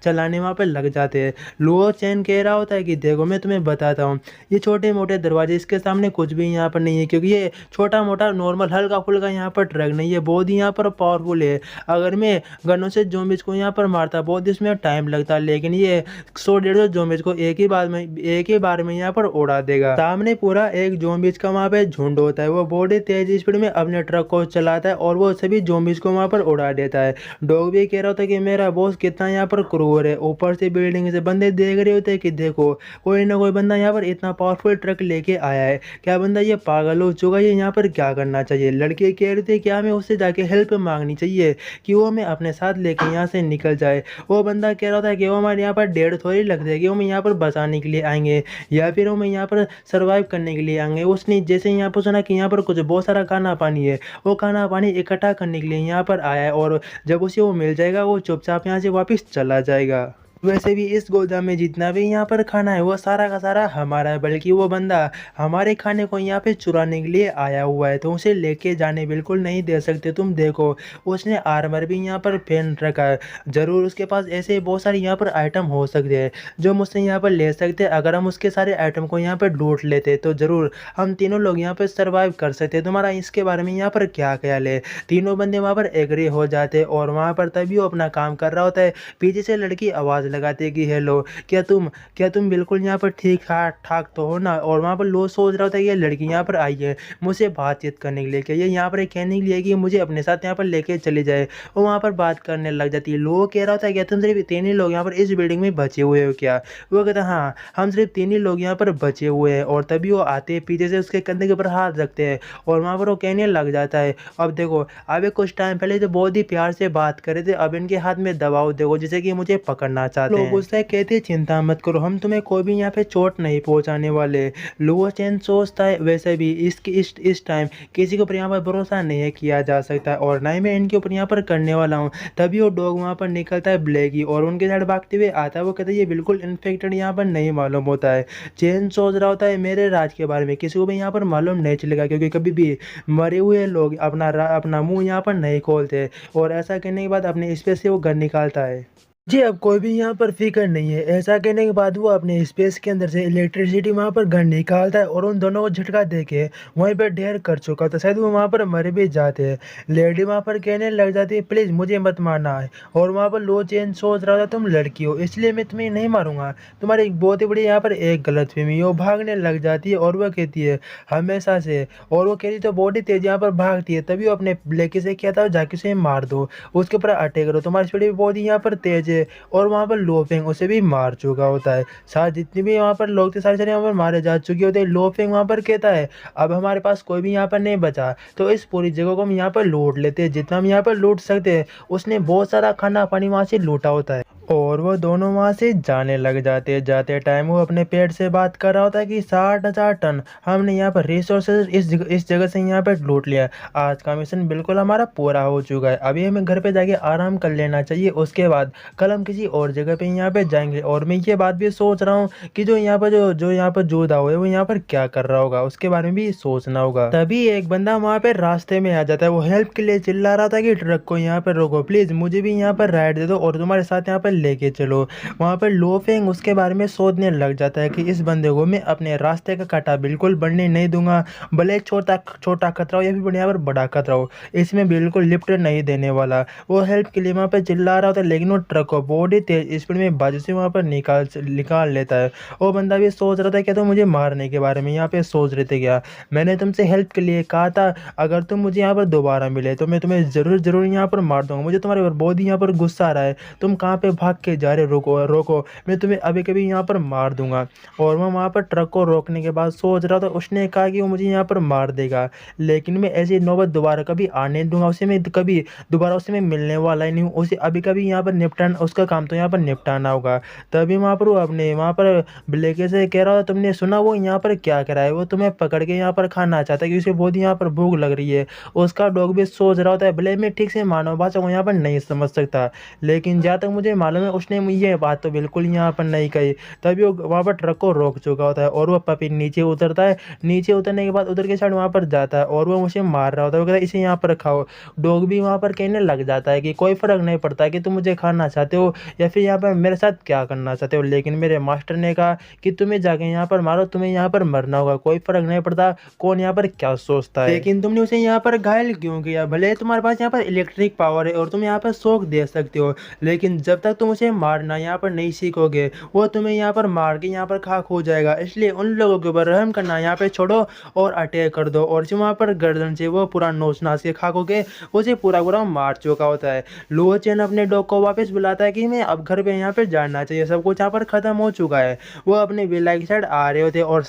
चलाने वहाँ पर लग जाते हैं। लो चैन कह रहा होता है कि देखो मैं तुम्हें बताता हूँ, ये छोटे मोटे दरवाजे इसके सामने कुछ भी यहाँ पर नहीं है, क्योंकि ये छोटा मोटा नॉर्मल हल्का फुल्का यहाँ पर ट्रक नहीं है, बहुत ही यहाँ पर पावरफुल है। अगर मैं गनों से ज़ॉम्बीज़ को यहाँ पर मारता बहुत इसमें टाइम लगता, लेकिन ये 100-150 ज़ॉम्बीज़ को एक ही बार में यहाँ पर उड़ा देगा। सामने पूरा एक ज़ॉम्बीज़ का वहाँ पे झुंड होता है, वो बहुत ही तेज स्पीड में अपने ट्रक को चलाता है और वो सभी ज़ॉम्बीज़ को वहाँ पर उड़ा देता है। डॉग भी कह रहा होता है कि मेरा बॉस कितना यहाँ पर क्रूर है, ऊपर से बिल्डिंग से बंदे देख रहे होते हैं कि देखो कोई ना कोई बंदा यहाँ पर इतना पावरफुल ट्रक लेके आया है, क्या बंदा ये पागल हो चुका है, ये यहाँ पर क्या करना चाहिए। लड़के कह रहे थे क्या हमें उससे जाके हेल्प मांगनी चाहिए कि वो हमें अपने साथ लेके यहाँ से निकल जाए। वो बंदा कह रहा था कि वो हमारे यहाँ पर डेढ़ थोड़ी लगते है कि हम यहाँ पर बचाने के लिए आएंगे या फिर हम यहाँ पर सर्वाइव करने के लिए आएंगे। उसने जैसे यहाँ पर सुना कि यहाँ पर कुछ बहुत सारा खाना पानी है, वो खाना पानी इकट्ठा करने के लिए यहाँ पर आया है, और जब उसे वो मिल जाएगा वो चुपचाप यहाँ से वापस चला जाएगा। वैसे भी इस गोदाम में जितना भी यहाँ पर खाना है वो सारा का सारा हमारा है, बल्कि वो बंदा हमारे खाने को यहाँ पे चुराने के लिए आया हुआ है, तो उसे लेके जाने बिल्कुल नहीं दे सकते। तुम देखो उसने आर्मर भी यहाँ पर पहन रखा है, ज़रूर उसके पास ऐसे बहुत सारे यहाँ पर आइटम हो सकते हैं जो मुझसे यहाँ पर ले सकते हैं। अगर हम उसके सारे आइटम को यहाँ पर लूट लेते तो ज़रूर हम तीनों लोग यहाँ पर सर्वाइव कर सकते। तुम्हारा इसके बारे में यहाँ पर क्या ख्याल है। तीनों बंदे वहाँ पर एग्री हो जाते और वहाँ पर तभी वो अपना काम कर रहा होता है। पीछे से लड़की आवाज़ लगाते हैं कि हेलो, क्या तुम बिल्कुल यहाँ पर ठीक ठाक ठाक तो हो ना। और वहाँ पर लो सोच रहा होता है कि ये लड़की यहाँ पर आई है मुझसे बातचीत करने के लिए, कि ये यहाँ पर कहने के लिए कि मुझे अपने साथ यहाँ पर लेके चली जाए। वो वहाँ पर बात करने लग जाती है। लो कह रहा होता है क्या तुम सिर्फ 3 ही लोग यहाँ पर इस बिल्डिंग में बचे हुए हो क्या? वो कहता है हाँ, हम सिर्फ 3 ही लोग यहाँ पर बचे हुए हैं। और तभी वो आते हैं, पीछे से उसके कंधे के ऊपर हाथ रखते हैं और वहाँ पर वो कहने लग जाता है, अब देखो, अभी कुछ टाइम पहले तो बहुत ही प्यार से बात कर रहे थे, अब इनके हाथ में दबाव देखो जैसे कि मुझे पकड़ना चाहते हैं। लोग उससे कहते हैं चिंता मत करो, हम तुम्हें कोई भी यहाँ पे चोट नहीं पहुँचाने वाले। लुओ चेन सोचता है वैसे भी इस टाइम किसी के ऊपर यहाँ पर भरोसा नहीं किया जा सकता और ना ही मैं इनके ऊपर यहाँ पर करने वाला हूँ। तभी वो डॉग वहाँ पर निकलता है ब्लैकी और उनके साइड भागते हुए आता है। वो कहता है ये बिल्कुल इन्फेक्टेड यहाँ पर नहीं मालूम होता है। चेन सोच रहा होता है मेरे राज के बारे में किसी को भी यहाँ पर मालूम नहीं चलेगा, क्योंकि कभी भी मरे हुए लोग अपना मुंह यहाँ पर नहीं खोलते। और ऐसा कहने के बाद अपने स्पेस से वो गन निकालता है। जी अब कोई भी यहाँ पर फिक्र नहीं है। ऐसा कहने के बाद वो अपने स्पेस के अंदर से इलेक्ट्रिसिटी वहाँ पर गन निकालता है और उन दोनों को झटका दे के वहीं पर ढेर कर चुका था। शायद वो वहाँ पर मर भी जाते हैं। लेडी वहाँ पर कहने लग जाती है प्लीज़ मुझे मत मारना है। और वहाँ पर लो चेन सोच रहा था तुम लड़की हो इसलिए मैं तुम्हें नहीं मारूंगा, तुम्हारी एक बहुत ही बड़ी यहाँ पर एक गलतफहमी। वो भागने लग जाती है और वह कहती है हमेशा से, और वो कहती तो बहुत ही तेज यहाँ पर भागती है। तभी वो अपने लेके से क्या था जाके उसे मार दो, उसके ऊपर अटैक करो, तुम्हारी स्पीड भी बहुत ही यहाँ पर तेज है। और वहाँ पर लोफेंग उसे भी मार चुका होता है। साथ जितने भी वहाँ पर लोग थे सारे यहाँ पर मारे जा चुके होते हैं। लोफेंग वहाँ पर कहता है अब हमारे पास कोई भी यहाँ पर नहीं बचा, तो इस पूरी जगह को हम यहाँ पर लूट लेते हैं, जितना हम यहाँ पर लूट सकते हैं। उसने बहुत सारा खाना पानी वहाँ से लूटा होता है और वो दोनों वहाँ से जाने लग जाते हैं। जाते टाइम वो अपने पेट से बात कर रहा होता है कि 60,000 टन हमने यहाँ पर रिसोर्सेज इस जगह से यहाँ पर लूट लिया। आज का मिशन बिल्कुल हमारा पूरा हो चुका है, अभी हमें घर पे जाके आराम कर लेना चाहिए, उसके बाद कल हम किसी और जगह पे यहाँ पे जाएंगे। और मैं ये बात भी सोच रहा हूँ कि जो यहाँ पर जो यहाँ पर जोधा हुआ है वो यहाँ पर क्या कर रहा होगा, उसके बारे में भी सोचना होगा। तभी एक बंदा वहाँ पे रास्ते में आ जाता है। वो हेल्प के लिए चिल्ला रहा था कि ट्रक को यहाँ पर रोको प्लीज, मुझे भी यहाँ पर राइड दे दो और तुम्हारे साथ यहाँ पर लेके चलो। वहाँ पर लोफेंग उसके बारे में सोचने लग जाता है कि इस बंदे को मैं अपने रास्ते का कांटा बिल्कुल बढ़ने नहीं दूंगा, भले छोटा छोटा खतरा हो या फिर यहाँ पर बड़ा खतरा हो, इसमें बिल्कुल लिफ्ट नहीं देने वाला। वो हेल्प के लिए वहाँ पर चिल्ला रहा होता है, लेकिन वो ट्रक को बहुत ही तेज स्पीड में बाजू से वहाँ पर निकाल लेता है। वो बंदा भी सोच रहा था क्या तो मुझे मारने के बारे में यहाँ पे सोच रहे थे क्या, मैंने तुमसे हेल्प के लिए कहा था, अगर तुम मुझे यहाँ पर दोबारा मिले तो मैं तुम्हें जरूर यहाँ पर मार दूंगा, मुझे तुम्हारे ऊपर बहुत ही यहाँ पर गुस्सा आ रहा है, तुम कहाँ पे भाग के जा रहे, रोको रोको, मैं तुम्हें अभी कभी यहाँ पर मार दूंगा। और मैं वहाँ पर ट्रक को रोकने के बाद सोच रहा था, उसने कहा कि वो मुझे यहाँ पर मार देगा, लेकिन मैं ऐसी नौबत दोबारा कभी आने दूंगा, उसे मैं कभी दोबारा उसे मैं मिलने वाला ही नहीं हूँ, उसे अभी कभी यहाँ पर निपटाना, उसका काम तो यहाँ पर निपटाना होगा। तभी वहाँ पर वो अपने वहाँ पर ब्लेके से कह रहा था तुमने सुना वो यहाँ पर क्या करा है, वो तुम्हें पकड़ के यहाँ पर खाना चाहता है, क्योंकि उसे बहुत यहाँ पर भूख लग रही है। उसका डॉग भी सोच रहा होता है भले मैं ठीक से मानव भाषा को यहाँ पर नहीं समझ सकता, लेकिन जहाँ तक मुझे मालूम है उसने ये बात तो बिल्कुल यहाँ पर नहीं कही। तभी वो वहाँ पर ट्रक को रोक चुका होता है और वह पपी नीचे उतरता है। नीचे उतरने के बाद उधर के साइड वहाँ पर जाता है और वो मुझे मार रहा होता है। वो कहता है इसे यहाँ पर खाओ। डॉग भी वहाँ पर कहने लग जाता है कि कोई फर्क नहीं पड़ता कि तुम मुझे खाना चाहते हो या फिर यहाँ पर मेरे साथ क्या करना चाहते हो, लेकिन मेरे मास्टर ने कहा कि तुम्हें जाके यहाँ पर मारो, तुम्हें यहाँ पर मरना होगा, कोई फर्क नहीं पड़ता कौन यहाँ पर क्या सोचता है। लेकिन तुमने उसे यहाँ पर घायल क्यों किया, भले तुम्हारे पास यहाँ पर इलेक्ट्रिक पावर है और तुम यहाँ पर शॉक दे सकते हो, लेकिन जब तक तुम उसे मारना यहाँ पर नहीं सीखोगे वो तुम्हें यहाँ पर मार के यहाँ पर खाक हो जाएगा। इसलिए उन लोगों के ऊपर रहम करना यहाँ पे छोड़ो और अटैक कर दो। और जो वहाँ पर गर्दन से वो पूरा नोच नाच के खाक होके उसे पूरा पूरा मार चुका होता है। लुओ चेन अपने डॉग को वापस बुलाता है कि मैं अब घर पे यहाँ पे जाना चाहिए, सब कुछ यहाँ पर खत्म हो चुका है। वो अपने विला की साइड आ रहे होते और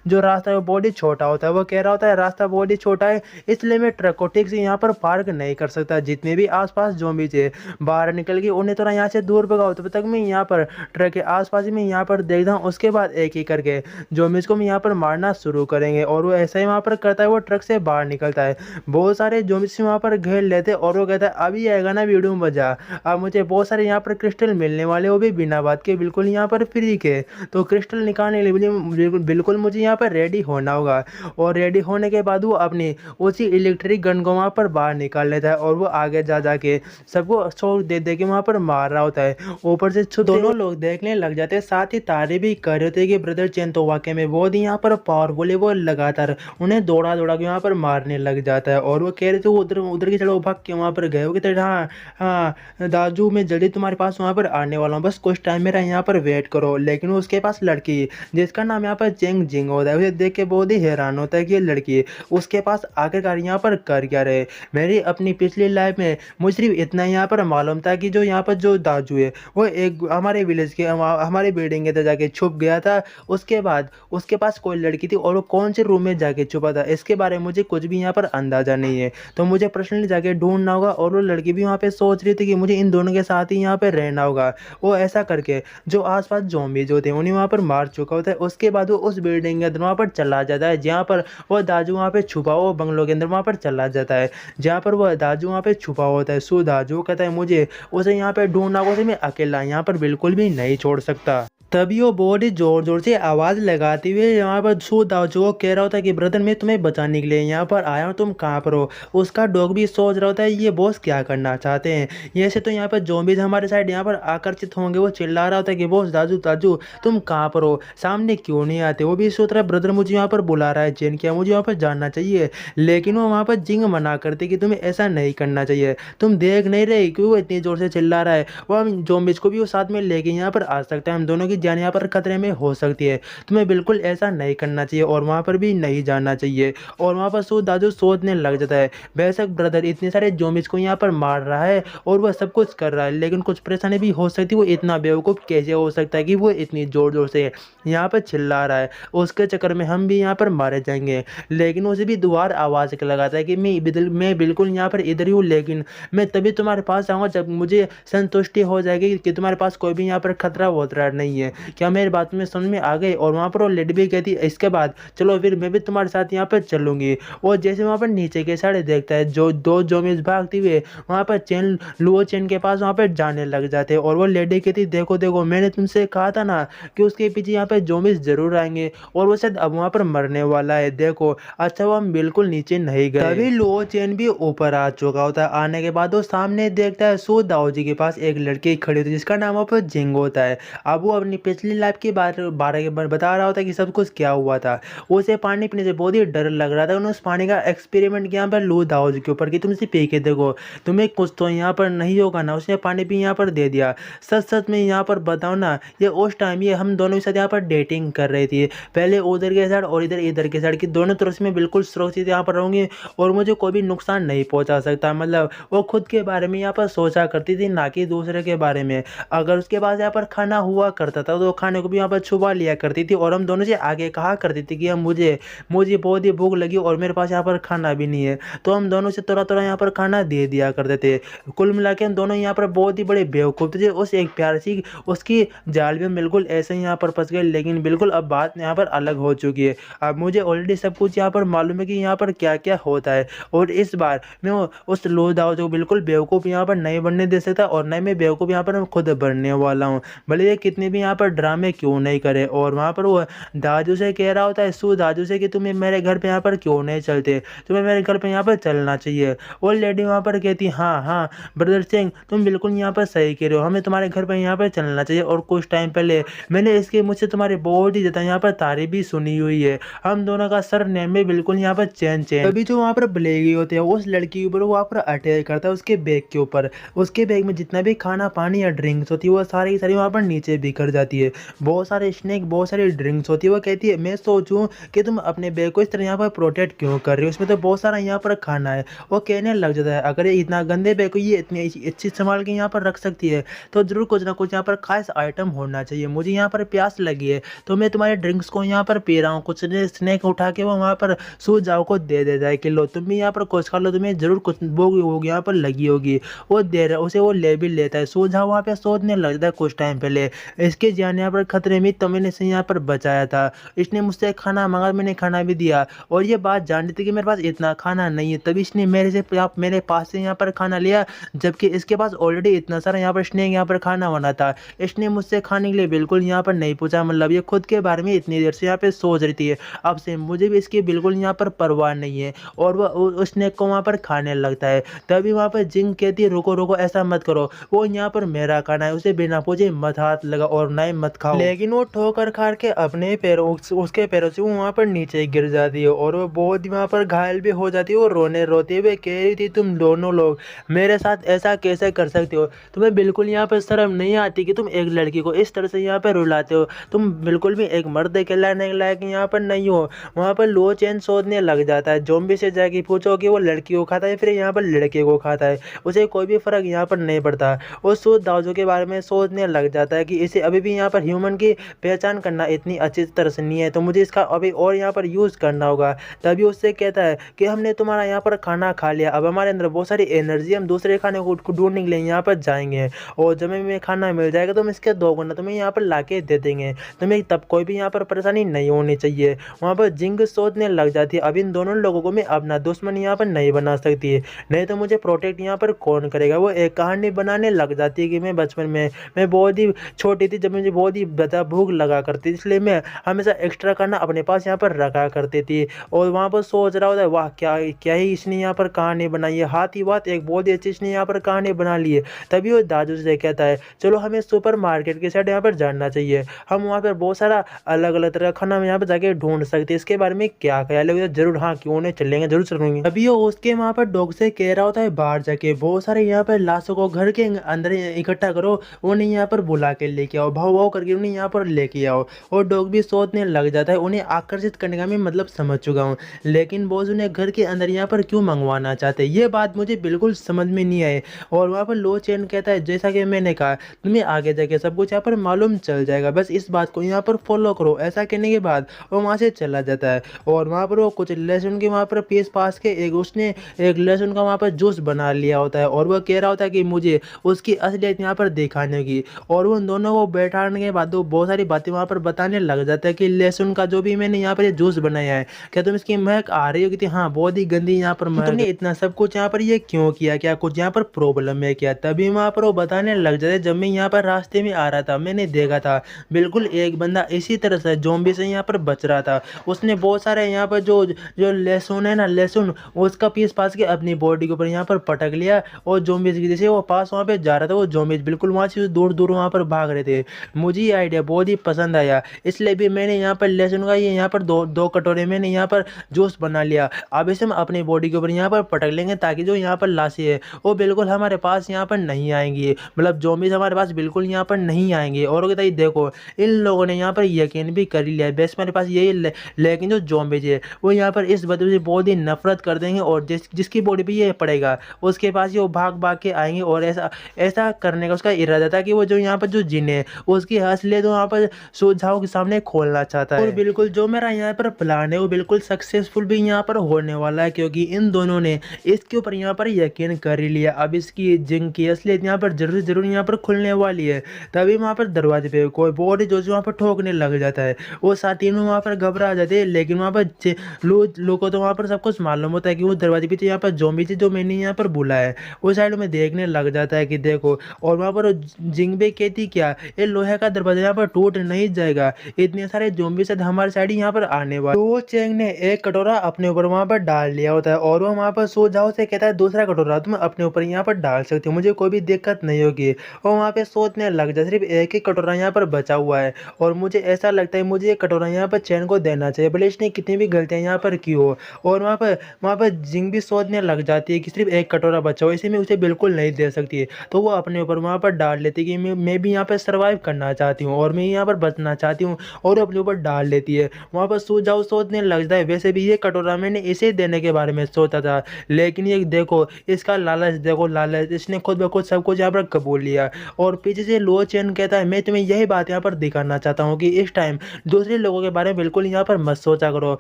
जो रास्ता है वो बहुत ही छोटा होता है। वो कह रहा होता है रास्ता बहुत ही छोटा है इसलिए मैं ट्रक को ठीक से यहाँ पर पार्क नहीं कर सकता, जितने भी आसपास ज़ॉम्बी थे बाहर निकल के उन्हें थोड़ा यहाँ से दूर भगाओ, तब तक मैं यहाँ पर ट्रक के आसपास में यहाँ पर देखता हूँ, उसके बाद एक ही करके ज़ॉम्बीज़ को मैं यहाँ पर मारना शुरू करेंगे। और वो ऐसा ही वहाँ पर करता है, वो ट्रक से बाहर निकलता है, बहुत सारे ज़ॉम्बीज़ वहाँ पर घेर लेते और वो कहता है अभी आएगा ना वीडियो में मजा, अब मुझे बहुत सारे यहाँ पर क्रिस्टल मिलने वाले, वो भी बिना बात के बिल्कुल यहाँ पर फ्री के। तो क्रिस्टल निकालने के लिए बिल्कुल मुझे यहाँ पर रेडी होना होगा। और रेडी होने के बाद वो अपनी उसी इलेक्ट्रिक गन को वहाँ पर बाहर निकाल लेता है और वो आगे जा जाके सबको शॉक दे दे के वहाँ पर मार रहा होता है। है। ऊपर से छुप दोनों लोग देखने लग जाते हैं, साथ ही तारीफ भी कर रहे थे कि ब्रदर चेन तो वाकई में बहुत ही यहाँ पर पावरफुल है। वो लगातार उन्हें दौड़ा दौड़ा के वहाँ पर मारने लग जाता है और वो कह रहे थे उधर उधर की चलो भाग के वहाँ पर गए हो कि हाँ हाँ दाजू मैं जल्दी तुम्हारे पास वहाँ पर आने वाला हूँ, बस कुछ टाइम मेरा यहाँ पर वेट करो। लेकिन उसके पास लड़की जिसका नाम यहाँ पर चेंग जिंग होता है, उसे देख के बहुत ही हैरान होता है कि ये लड़की उसके पास आखिरकार यहाँ पर कर क्या रहे। मेरी अपनी पिछली लाइफ में मुझे सिर्फ इतना यहाँ पर मालूम था कि जो यहाँ पर जो दाजू है वो एक हमारे विलेज के हमारे बिल्डिंग के अंदर जाके छुप गया था। उसके बाद उसके पास कोई लड़की थी और वो कौन से रूम में जाके छुपा था इसके बारे में मुझे कुछ भी यहाँ पर अंदाजा नहीं है। तो मुझे पर्सनली जाके ढूंढना होगा और वो लड़की भी वहाँ पे सोच रही थी कि मुझे इन दोनों के साथ ही यहाँ पे रहना होगा। वो ऐसा करके जो आसपास ज़ॉम्बी जो थे उन्हें वहाँ पर मार चुका होता है। उसके बाद वो उस बिल्डिंग के अंदर वहाँ पर चला जाता है जहाँ पर वो दाजू वहाँ पे छुपा हुआ बंगलों के अंदर वहाँ पर चला जाता है जहाँ पर वो दाजू वहाँ पे छुपा होता है। सो दाजू कहता है मुझे उसे यहाँ पे ढूंढना होगा, उसे मैं अकेला यहाँ पर बिल्कुल भी नहीं छोड़ सकता। तभी वो बहुत ही जोर जोर से आवाज़ लगाते हुए यहाँ पर सो दाजू को कह रहा होता है कि ब्रदर मैं तुम्हें बचाने के लिए यहाँ पर आया हूँ, तुम कहाँ पर हो। उसका डॉग भी सोच रहा होता है ये बॉस क्या करना चाहते हैं, ये से तो यहाँ पर ज़ॉम्बीज़ हमारे साइड यहाँ पर आकर्षित होंगे। वो चिल्ला रहा होता है कि बॉस दाजू दाजू तुम कहाँ पर हो, सामने क्यों नहीं आते। वो भी सोच रहा है ब्रदर मुझे यहाँ पर बुला रहा है चेन, क्या मुझे वहाँ पर जानना चाहिए। लेकिन वो वहाँ पर जिंग मना करते कि तुम्हें ऐसा नहीं करना चाहिए, तुम देख नहीं रहे क्यों वो इतनी ज़ोर से चिल्ला रहा है। वो हम ज़ॉम्बीज़ को भी वो साथ में लेके यहाँ पर आ सकता है, हम दोनों की जान यहाँ पर खतरे में हो सकती है। तुम्हें बिल्कुल ऐसा नहीं करना चाहिए और वहाँ पर भी नहीं जाना चाहिए। और वहाँ पर सो दाजू सोचने लग जाता है बेशक ब्रदर इतने सारे ज़ॉम्बीज़ को यहाँ पर मार रहा है और वह सब कुछ कर रहा है लेकिन कुछ परेशानी भी हो सकती है। वो इतना बेवकूफ़ कैसे हो सकता है कि वो इतनी ज़ोर ज़ोर से यहाँ पर चिल्ला रहा है, उसके चक्कर में हम भी यहाँ पर मारे जाएंगे। लेकिन उसे भी दोबारा आवाज़ लगाता है कि मैं बिल्कुल यहाँ पर इधर ही हूँ, लेकिन मैं तभी तुम्हारे पास आऊँगा जब मुझे संतुष्टि हो जाएगी कि तुम्हारे पास कोई भी यहाँ पर खतरा वतरा नहीं है। क्या मेरी बात में समझ में आ गई। और वहाँ पर वो लेडी भी कहती है इसके बाद चलो फिर मैं भी तुम्हारे साथ यहाँ पर चलूँगी। और जैसे वहाँ पर नीचे के साइड देखता है जो दो ज़ॉम्बीज़ भागते हुए वहाँ पर चेन लुओ चेन के पास वहाँ पर जाने लग जाते हैं। और वो लेडी कहती देखो देखो मैंने तुमसे कहा था ना कि उसके पीछे यहाँ पर ज़ॉम्बीज़ जरूर आएंगे और वो शायद अब वहाँ पर मरने वाला है, देखो। अच्छा वो हम बिल्कुल नीचे नहीं गए। तभी लुओ चेन भी ऊपर आ चुका होता है। आने के बाद वो सामने देखता है सो दाओ जी के पास एक लड़की खड़ी होती है जिसका नाम वहाँ पर जिंग होता है। अब वो अपनी पिछली लाइफ के बारे में बता रहा होता है कि सब कुछ क्या हुआ था। उसे पानी पीने से बहुत ही डर लग रहा था। उन्होंने उस पानी का एक्सपेरिमेंट किया पर लू दाओ जी के ऊपर कि तुम इसे पी के देखो तुम्हें कुछ तो यहाँ पर नहीं होगा ना। उसने पानी भी यहाँ पर दे दिया। सच सच में यहाँ पर बताओ ना ये उस टाइम ये हम दोनों के साथ यहाँ पर डेटिंग कर रही थी, पहले उधर के साइड और इधर के साइड की दोनों तरफ से मैं बिल्कुल सुरक्षित यहाँ पर रहूँगी और मुझे कोई भी नुकसान नहीं पहुँचा सकता। मतलब वो खुद के बारे में यहाँ पर सोचा करती थी ना कि दूसरे के बारे में। अगर उसके पास यहाँ पर खाना हुआ करता था तो खाने को भी यहाँ पर छुपा लिया करती थी और हम दोनों से आगे कहा करती थी कि हम मुझे मुझे बहुत ही भूख लगी और मेरे पास यहाँ पर खाना भी नहीं है, तो हम दोनों से थोड़ा थोड़ा यहाँ पर खाना दे दिया करते थे। कुल मिला के हम दोनों यहाँ पर बहुत ही बड़े बेवकूफ़ थे। उस एक प्यार सी उसकी जाल में बिल्कुल ऐसे ही यहाँ पर फंस गए। लेकिन बिल्कुल अब बात यहाँ पर अलग हो चुकी है। अब मुझे ऑलरेडी सब कुछ यहाँ पर मालूम है कि यहाँ पर क्या क्या होता है और इस बार मैं उस लो दाओ जो बिल्कुल बेवकूफ़ यहाँ पर नहीं बनने दे सकता और नहीं मैं बेवकूफ़ यहाँ पर खुद बनने वाला हूँ, भले ये कितने भी यहाँ पर ड्रामे क्यों नहीं करे। और वहाँ पर वो दाजू से कह रहा होता है सू दाजू से कि तुम्हें मेरे घर पे यहाँ पर क्यों नहीं चलते, तुम्हें मेरे घर पे यहाँ पर चलना चाहिए। और लेडी वहाँ पर कहती हाँ हाँ ब्रदर सिंह तुम बिल्कुल यहाँ पर सही कह रहे हो, हमें तुम्हारे घर पर यहाँ पर चलना चाहिए। और कुछ टाइम पहले मैंने इसके मुझसे तुम्हारी बहुत ही ज़्यादा यहाँ पर तारीफ भी सुनी हुई है, हम दोनों का सर नेम में बिल्कुल यहाँ पर चैन चैन। तभी जो वहाँ पर ब्लेगी होते हैं उस लड़की के ऊपर वहाँ पर अटैक करता है उसके बैग के ऊपर। उसके बैग में जितना भी खाना पानी या ड्रिंक्स होती है वो सारी की सारी वहाँ पर नीचे बिखर जाती है। बहुत सारे स्नैक बहुत सारी ड्रिंक्स होती है। वो कहती है मैं सोचूं कि तुम अपने बैग को इस तरह यहाँ पर प्रोटेक्ट क्यों कर रही हो, उसमें तो बहुत सारा यहाँ पर खाना है। वो कहने लग जाता है अगर ये इतना गंदे बैग को ये इतनी अच्छी संभाल के यहाँ पर रख सकती है तो जरूर कुछ ना कुछ यहाँ पर खास आइटम होना चाहिए। मुझे यहाँ पर प्यास लगी है तो मैं तुम्हारे ड्रिंक्स को यहाँ पर पी रहा हूँ, कुछ स्नैक उठा के वो वहाँ पर सू जाओ को दे देता है कि लो तुम भी यहाँ पर कुछ खा लो, तुम्हें जरूर कुछ भूख होगी यहाँ पर लगी होगी। वो दे रहा उसे वो ले भी लेता है। सू जाओ वहाँ पे सोचने लगता है कुछ टाइम पहले इसके उसके जान यहाँ पर खतरे में, तो मैंने इसे यहाँ पर बचाया था। इसने मुझसे खाना मांगा, मैंने खाना भी दिया, और ये बात जान रही थी कि मेरे पास इतना खाना नहीं है, तभी इसने मेरे पास से यहाँ पर खाना लिया, जबकि इसके पास ऑलरेडी इतना सारा यहाँ पर इसने यहाँ पर खाना बना था। इसने मुझसे खाने के लिए बिल्कुल यहाँ पर नहीं पूछा, मतलब ये खुद के बारे में इतनी देर से यहाँ पे सोच रही थी। अब से मुझे भी इसकी बिल्कुल यहाँ पर परवाह नहीं है, और वह उस स्नेक को वहाँ पर खाने लगता है। तभी वहाँ पर जिंग कहती है, रुको रुको, ऐसा मत करो, वो यहाँ पर मेरा खाना है, उसे बिना पूछे मत हाथ लगा और ना ही मत खाओ। लेकिन वो ठोकर खा के अपने पैरों उसके पैरों से वो वहाँ पर नीचे गिर जाती है, और वो बहुत वहाँ पर घायल भी हो जाती है। वो रोते हुए कह रही थी, तुम दोनों लोग मेरे साथ ऐसा कैसे कर सकते हो? तुम्हें बिल्कुल यहाँ पर शर्म नहीं आती कि तुम एक लड़की को इस तरह से यहाँ पर रुलाते हो? तुम बिल्कुल भी एक मर्द कहलाने के लायक यहाँ पर नहीं हो। वहाँ पर लो चैन सोचने लग जाता है, ज़ॉम्बी से जाके पूछो कि वो लड़की को खाता है फिर यहाँ पर लड़के को खाता है, उसे कोई भी फर्क यहाँ पर नहीं पड़ता। वो सूद दावजों के बारे में सोचने लग जाता है कि इसे अभी भी यहाँ पर ह्यूमन की पहचान करना इतनी अच्छी तरह से नहीं है, तो मुझे इसका अभी और यहाँ पर यूज़ करना होगा। तभी उससे कहता है कि हमने तुम्हारा यहाँ पर खाना खा लिया, अब हमारे अंदर बहुत सारी एनर्जी, हम दूसरे खाने को ढूंढने के लिए यहाँ पर जाएंगे, और जब हमें खाना मिल जाएगा तो हम इसके दो गुना तुम्हें यहाँ पर ला के दे देंगे, तुम्हें तब कोई भी यहाँ पर परेशानी नहीं होनी चाहिए। वहाँ पर जिंग सोचने लग जाती है, अब इन दोनों लोगों को मैं अपना दुश्मन यहाँ पर नहीं बना सकती है, नहीं तो मुझे प्रोटेक्ट यहाँ पर कौन करेगा। वो एक कहानी बनाने लग जाती है कि मैं बचपन में मैं बहुत ही छोटी थी, जब मुझे बहुत ही ज़्यादा भूख लगा करती थी, इसलिए मैं हमेशा एक्स्ट्रा खाना अपने पास यहाँ पर रखा करती थी। और वहाँ पर सोच रहा होता है, वाह क्या क्या ही इसने यहाँ पर कहानी बनाई है, हाथ ही बात एक बहुत ही अच्छी इसने यहाँ पर कहानी बना ली है। तभी वो दादू से कहता है, चलो हमें सुपर मार्केट के साइड यहाँ पर जाना चाहिए, हम वहाँ पर बहुत सारा अलग अलग तरह का खाना हम यहाँ पर जाके ढूंढ सकते हैं, इसके बारे में क्या ख्याल है? जरूर, हाँ क्यों नहीं, चलेंगे, जरूर चलेंगे। अभी वो उसके वहाँ पर डॉग से कह रहा होता है, बाहर जाके बहुत सारे यहाँ पर लाशों को घर के अंदर इकट्ठा करो, उन्हें यहाँ पर बुला के लेके आओ, भाव भाव करके उन्हें यहाँ पर लेके आओ। और डॉग भी सोचने लग जाता है, उन्हें आकर्षित करने का मैं मतलब समझ चुका हूँ, लेकिन बॉस उन्हें घर के अंदर यहाँ पर क्यों मंगवाना चाहते हैं, ये बात मुझे बिल्कुल समझ में नहीं आई। और वहाँ पर लो चैन कहता है, जैसा कि मैंने कहा, तुम्हें आगे जाके सब कुछ यहाँ पर मालूम चल जाएगा, बस इस बात को यहाँ पर फॉलो करो। ऐसा कहने के बाद वो वहाँ से चला जाता है, और वहाँ पर वो कुछ लहसुन के वहाँ पर पीस पास के उसने एक लहसुन का वहाँ पर जूस बना लिया होता है, और वह कह रहा होता है कि मुझे उसकी असलियत यहाँ पर दिखाने की। और उन दोनों को बैठाने के बाद वो बहुत सारी बातें वहाँ पर बताने लग जाता है कि लहसुन का जो भी मैंने यहाँ पर ये जूस बनाया है, क्या तुम इसकी महक आ रही हो? कि हाँ बहुत ही गंदी यहाँ पर महक, तुमने इतना सब कुछ यहाँ पर ये क्यों किया, क्या कुछ यहाँ पर प्रॉब्लम है क्या? तभी वहाँ पर वो बताने लग जाते हैं, जब मैं यहाँ पर रास्ते में आ रहा था मैंने देखा था बिल्कुल एक बंदा इसी तरह से ज़ॉम्बी से यहाँ पर बच रहा था, उसने बहुत सारे यहाँ पर जो जो लहसुन है ना, लहसुन उसका पीस पास के अपनी बॉडी के ऊपर यहाँ पर पटक लिया, और ज़ॉम्बीज़ की जैसे वो पास वहाँ पे जा रहा था, वो ज़ॉम्बीज़ बिल्कुल वहाँ से दूर दूर वहाँ पर भाग रहे थे। मुझे ये आइडिया बहुत ही पसंद आया, इसलिए भी मैंने यहाँ पर लहसुन का ये यहाँ पर दो कटोरे मैंने यहाँ पर जूस बना लिया। अब इसे हम अपनी बॉडी के ऊपर यहाँ पर पटक लेंगे, ताकि जो यहाँ पर लाशें है वो बिल्कुल हमारे पास यहाँ पर नहीं आएंगी, मतलब ज़ॉम्बीज़ हमारे पास बिल्कुल यहाँ पर नहीं आएंगे। और बताइए देखो, इन लोगों ने यहाँ पर यकीन भी कर लिया, बेस मेरे पास यही लेकिन जो ज़ॉम्बीज़ है वो यहाँ पर इस बदले से बहुत ही नफरत कर देंगे, और जिसकी बॉडी पे ये पड़ेगा उसके पास ये वो भाग भाग के आएंगे। और ऐसा ऐसा करने का उसका इरादा था कि वो जो यहाँ पर जो जिन है उसकी असलियत वहाँ पर सुझाव के सामने खोलना चाहता है। और बिल्कुल जो मेरा यहाँ पर प्लान है वो बिल्कुल सक्सेसफुल भी यहाँ पर होने वाला है, क्योंकि इन दोनों ने इसके ऊपर यहाँ पर यकीन कर ही लिया। अब इसकी जिंग की असलियत यहाँ पर जरूर यहाँ पर खुलने वाली है। तभी वहाँ पर दरवाजे पे कोई बॉडी जो वहाँ पर ठोकने लग जाता है, वो तीनों वहाँ पर घबरा जाते हैं, लेकिन वहाँ पर लोगों को तो वहाँ पर सब कुछ मालूम होता है कि वो दरवाजे पीछे यहाँ पर ज़ॉम्बी थी जो मैंने यहाँ पर बुलाया है, वो साइड में देखने लग जाता है कि देखो। और वहाँ पर जिंग भी कहती, क्या ये लोहे का दरवाजा यहाँ पर टूट नहीं जाएगा, इतने सारे ज़ॉम्बी से हमारे साइड यहाँ पर आने वाले। तो चैंग ने एक कटोरा अपने ऊपर वहाँ पर डाल लिया होता है, और वो वहाँ पर सो जाओ से कहता है, दूसरा कटोरा तुम अपने ऊपर यहाँ पर डाल सकते हो, मुझे कोई भी दिक्कत नहीं होगी। और वहाँ पे सोचने लग जाए, सिर्फ एक ही कटोरा यहाँ पर बचा हुआ है, और मुझे ऐसा लगता है मुझे ये कटोरा यहाँ पर चैन को देना चाहिए, भले इसने कितनी भी गलतियाँ यहाँ पर की हो। और वहाँ पर जिंग भी सोचने लग जाती है कि सिर्फ एक कटोरा बचा हो, इसे मैं उसे बिल्कुल नहीं दे सकती है, तो वो अपने ऊपर वहाँ पर डाल लेती है कि मैं भी यहाँ पर सर्वाइव करना चाहती हूँ और मैं यहाँ पर बचना चाहती हूँ, और अपने ऊपर डाल लेती है। वहाँ पर सुझाव सोचने लग जाए, वैसे भी ये कटोरा मैंने इसे देने के बारे में सोचा था, लेकिन ये देखो इसका लालच, देखो लालच, इसने खुद ब खुद सब कुछ यहाँ पर कबूल लिया। और पीछे से लो चैन कहता है, मैं तुम्हें यही बात यहाँ पर दिखाना चाहता हूँ कि इस टाइम दूसरे लोगों के बारे में बिल्कुल यहाँ पर मत सोचा करो,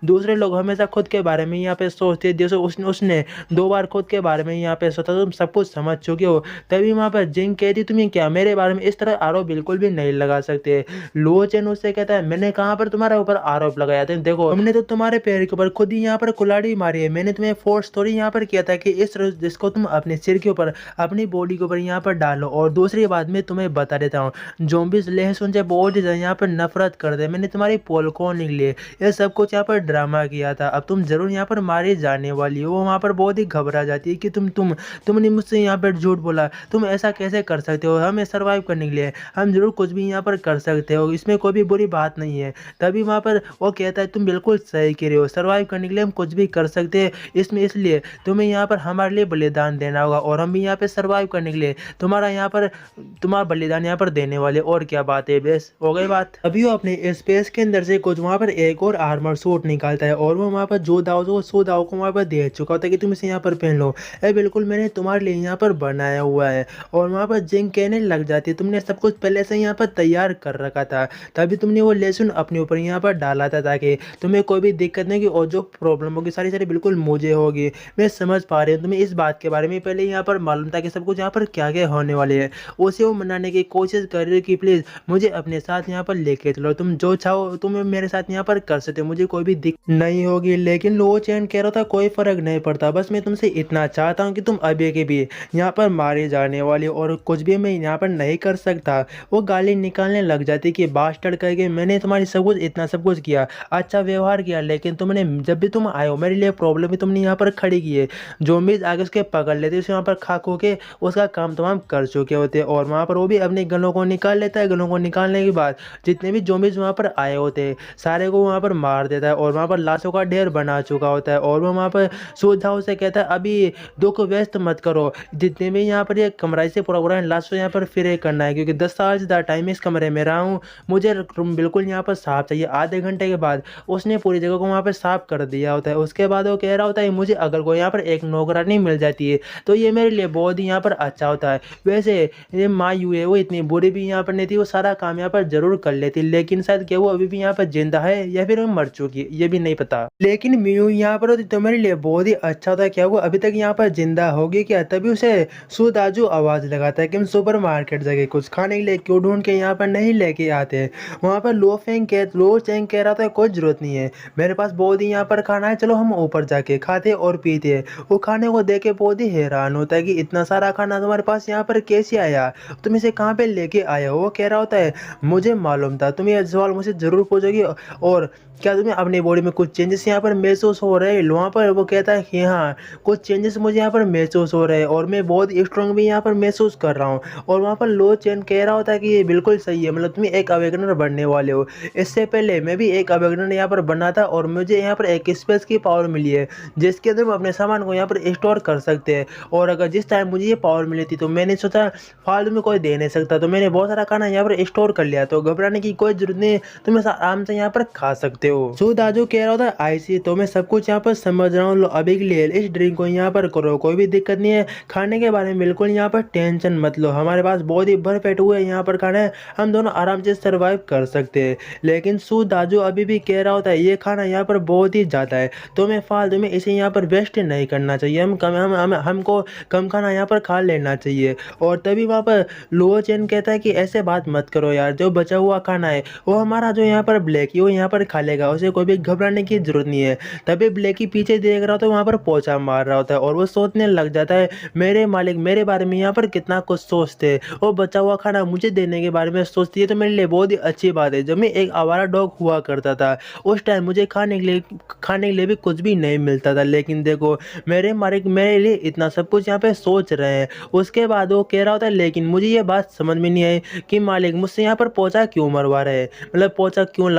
दूसरे लोग हमेशा खुद के बारे में यहाँ पे सोचते, जैसे उसने 2 बार खुद के बारे में यहाँ पे सोचा, तुम सब कुछ समझ चुके हो। तभी वहाँ पर जिंग कहती, तुम्हें क्या मेरे बारे में इस तरह आरोप बिल्कुल बिल्कुल भी नहीं लगा सकते। लो चैन उससे कहता है मैंने कहाँ पर तुम्हारे ऊपर आरोप लगाया था, देखो हमने तो तुम्हारे पैर के ऊपर खुद ही यहाँ पर कुल्हाड़ी मारी है, मैंने तुम्हें फोर्स थोड़ी यहाँ पर किया था कि जिसको तुम अपने सिर के ऊपर अपनी बॉडी के ऊपर यहाँ पर डालो। और दूसरी बात मैं तुम्हें बता देता हूँ, ज़ॉम्बीज़ लहसुन से बहुत ही ज़्यादा यहाँ पर नफरत करते हैं, मैंने तुम्हारी पोल कौन निकली है, ये सब कुछ यहाँ पर ड्रामा किया था, अब तुम जरूर यहाँ पर मारे जाने वाली हो। वो वहाँ पर बहुत ही घबरा जाती है कि तुमने मुझसे यहाँ पर झूठ बोला, तुम ऐसा कैसे कर सकते हो, हमें सर्वाइव करने के लिए हम जरूर कुछ भी यहाँ पर कर सकते हो, इसमें कोई भी बुरी बात नहीं है। तभी वहाँ पर वो कहता है तुम बिल्कुल सही कह रहे हो, सर्वाइव करने के लिए हम कुछ भी कर सकते हैं, इसमें इसलिए तुम्हें यहाँ पर हमारे लिए बलिदान देना होगा और हम भी यहाँ पे सर्वाइव करने के लिए तुम्हारा बलिदान यहाँ पर देने वाले, और क्या बात है, बेस हो गई बात। अभी वो अपने स्पेस के अंदर से कुछ वहाँ पर एक और आर्मर सूट निकालता है और वो वहाँ पर जो सो दाव को वहाँ पर दे चुका होता है कि तुम इसे यहाँ पर पहन लो, बिल्कुल मैंने तुम्हारे लिए यहाँ पर बनाया हुआ है। और वहाँ पर जिंक कहने लग जाती है तुमने सब कुछ पहले से यहाँ पर तैयार कर रखा था, तभी तुमने वो लहसुन अपने ऊपर यहाँ पर डाला था ताकि तुम्हें कोई भी दिक्कत नहीं होगी और जो प्रॉब्लम होगी सारी सारी बिल्कुल मुझे होगी। मैं समझ पा रही हूँ तुम्हें इस बात के बारे में पहले यहाँ पर मालूम था कि सब कुछ यहाँ पर क्या क्या होने वाले है, उसे वो मनाने की कोशिश कर रही है कि प्लीज़ मुझे अपने साथ यहाँ पर लेके चलो, तुम जो चाहो तुम मेरे साथ यहाँ पर कर सकते हो, मुझे कोई भी दिक्कत नहीं होगी। लेकिन लो चैन कह रहा था कोई फर्क नहीं पड़ता, बस मैं तुमसे इतना चाहता हूँ कि तुम अभी के भी यहाँ पर मारे जाने वाले और कुछ भी मैं यहाँ पर नहीं कर सकता। वो गाली निकालने लग जाती कि बास्टर्ड करके मैंने तुम्हारी सब कुछ इतना सब कुछ किया, अच्छा व्यवहार किया, लेकिन तुमने जब भी तुम आए हो मेरे लिए प्रॉब्लम भी तुमने यहाँ पर खड़ी की है, ज़ॉम्बीज़ आगे उसके पकड़ लेते उसे वहाँ पर खा खो के उसका काम तमाम कर चुके होते हैं। और वहाँ पर वो भी अपने गनों को निकाल लेता है, गनों को निकालने के बाद जितने भी ज़ॉम्बीज़ वहाँ पर आए होते हैं सारे को वहाँ पर मार देता है और वहाँ पर लाशों का ढेर बना चुका होता है। और वो वहाँ पर सुझाव से कहता है अभी दुख व्यस्त मत करो, जितने भी यहाँ पर ये कमरा से प्रोग्राम लाशों यहाँ पर फिर करना है, क्योंकि 10 साल से ज़्यादा टाइम इस कमरे में रहा हूँ, मुझे रूम बिल्कुल यहाँ पर साफ चाहिए। आधे घंटे के बाद उसने पूरी जगह को वहाँ पर साफ कर दिया होता है। उसके बाद वो कह रहा होता है मुझे अगर कोई यहाँ पर एक नौकरानी मिल जाती है तो ये मेरे लिए बहुत ही यहाँ पर अच्छा होता है। वैसे ये मायू है वो इतनी बुरी भी यहाँ पर नहीं थी, वो सारा काम यहाँ पर जरूर कर लेती, लेकिन शायद क्या वो अभी भी यहाँ पर जिंदा है या फिर वो मर चुकी है ये भी नहीं पता। लेकिन म्यू यहाँ पर होती तो मेरे लिए बहुत ही अच्छा होता है, क्या वो अभी तक यहाँ पर जिंदा होगी क्या। तभी उसे सुदाजू आवाज लगाता है कि हम सुपर मार्केट जाके कुछ खाने के लिए क्यों ढूंढ के यहाँ पर नहीं लेके आते। वहाँ पर लो चैंग कह रहा था कोई जरूरत नहीं है, मेरे पास बहुत ही यहाँ पर खाना है, चलो हम ऊपर जाके खाते और पीते। वो खाने को देख के बहुत ही हैरान होता है कि इतना सारा खाना तुम्हारे पास यहाँ पर कैसे आया, तुम इसे कहाँ पे लेके आए हो। वो कह रहा होता है मुझे मालूम था तुम ये सवाल मुझे जरूर पूछोगी, और क्या तुम्हें अपनी बॉडी में कुछ चेंजेस यहाँ पर महसूस हो रहे हैं। वहाँ पर वो कहता है कि हाँ कुछ चेंजेस मुझे यहाँ पर महसूस हो रहे हैं और मैं बहुत स्ट्रॉन्ग भी यहाँ पर महसूस कर रहा हूँ। और वहाँ पर लो चैन कह रहा होता है कि ये बिल्कुल सही है, मतलब तुम एक अवेगनर बनने वाले हो, इससे पहले मैं भी एक अवेगनर यहाँ पर बना था और मुझे यहाँ पर एक स्पेस की पावर मिली है जिसके अंदर हम अपने सामान को यहाँ पर स्टोर कर सकते हैं। और अगर जिस टाइम मुझे ये पावर मिली थी तो मैंने सोचा फालतू में कोई दे नहीं सकता, तो मैंने बहुत सारा खाना यहाँ पर स्टोर कर लिया, तो घबराने की कोई जरूरत नहीं, तुम आराम से यहाँ पर खा सकते हो। सुदाजू कह रहा था आईसी तो मैं सब कुछ यहाँ पर समझ रहा हूँ, अभी के लिए इस ड्रिंक को यहाँ पर करो, कोई भी दिक्कत नहीं है, खाने के बारे में बिल्कुल यहाँ पर टेंशन मत लो, हमारे पास बहुत ही भरपेट हुए यहाँ पर खाना है, हम दोनों आराम से सर्वाइव कर सकते हैं। लेकिन सुदाजू अभी भी कह रहा होता है ये खाना यहाँ पर बहुत ही ज़्यादा है, तो मैं फालतू में इसे यहाँ पर वेस्ट नहीं करना चाहिए, हमको कम खाना यहाँ पर खा लेना चाहिए। और तभी वहाँ पर लो चैन कहता है कि ऐसे बात मत करो यार, जो बचा हुआ खाना है वो हमारा जो यहाँ पर ब्लैकी वो यहाँ पर खा लेगा, उसे कोई भी घबराने की जरूरत नहीं है। तभी ब्लैकी पीछे देख रहा होता है, वहाँ पर पोछा मार रहा होता है और वो सोचने लग जाता है मेरे मालिक मेरे बारे में यहाँ पर कितना कुछ सोचते हैं, वो बचा हुआ खाना मुझे देने के बारे में सोचती है, तो मेरे लिए बहुत ही अच्छी बात है। जब मैं एक आवारा डॉग हुआ करता था उस टाइम मुझे खाने के लिए भी कुछ भी नहीं मिलता था, लेकिन देखो मेरे मालिक मेरे लिए इतना सब कुछ यहाँ पे सोच रहे हैं। उसके बाद वो कह रहा होता है लेकिन मुझे ये बात समझ में नहीं आई कि मालिक मुझसे यहाँ पर पोछा क्यों मरवा रहे हैं, मतलब पोछा क्यों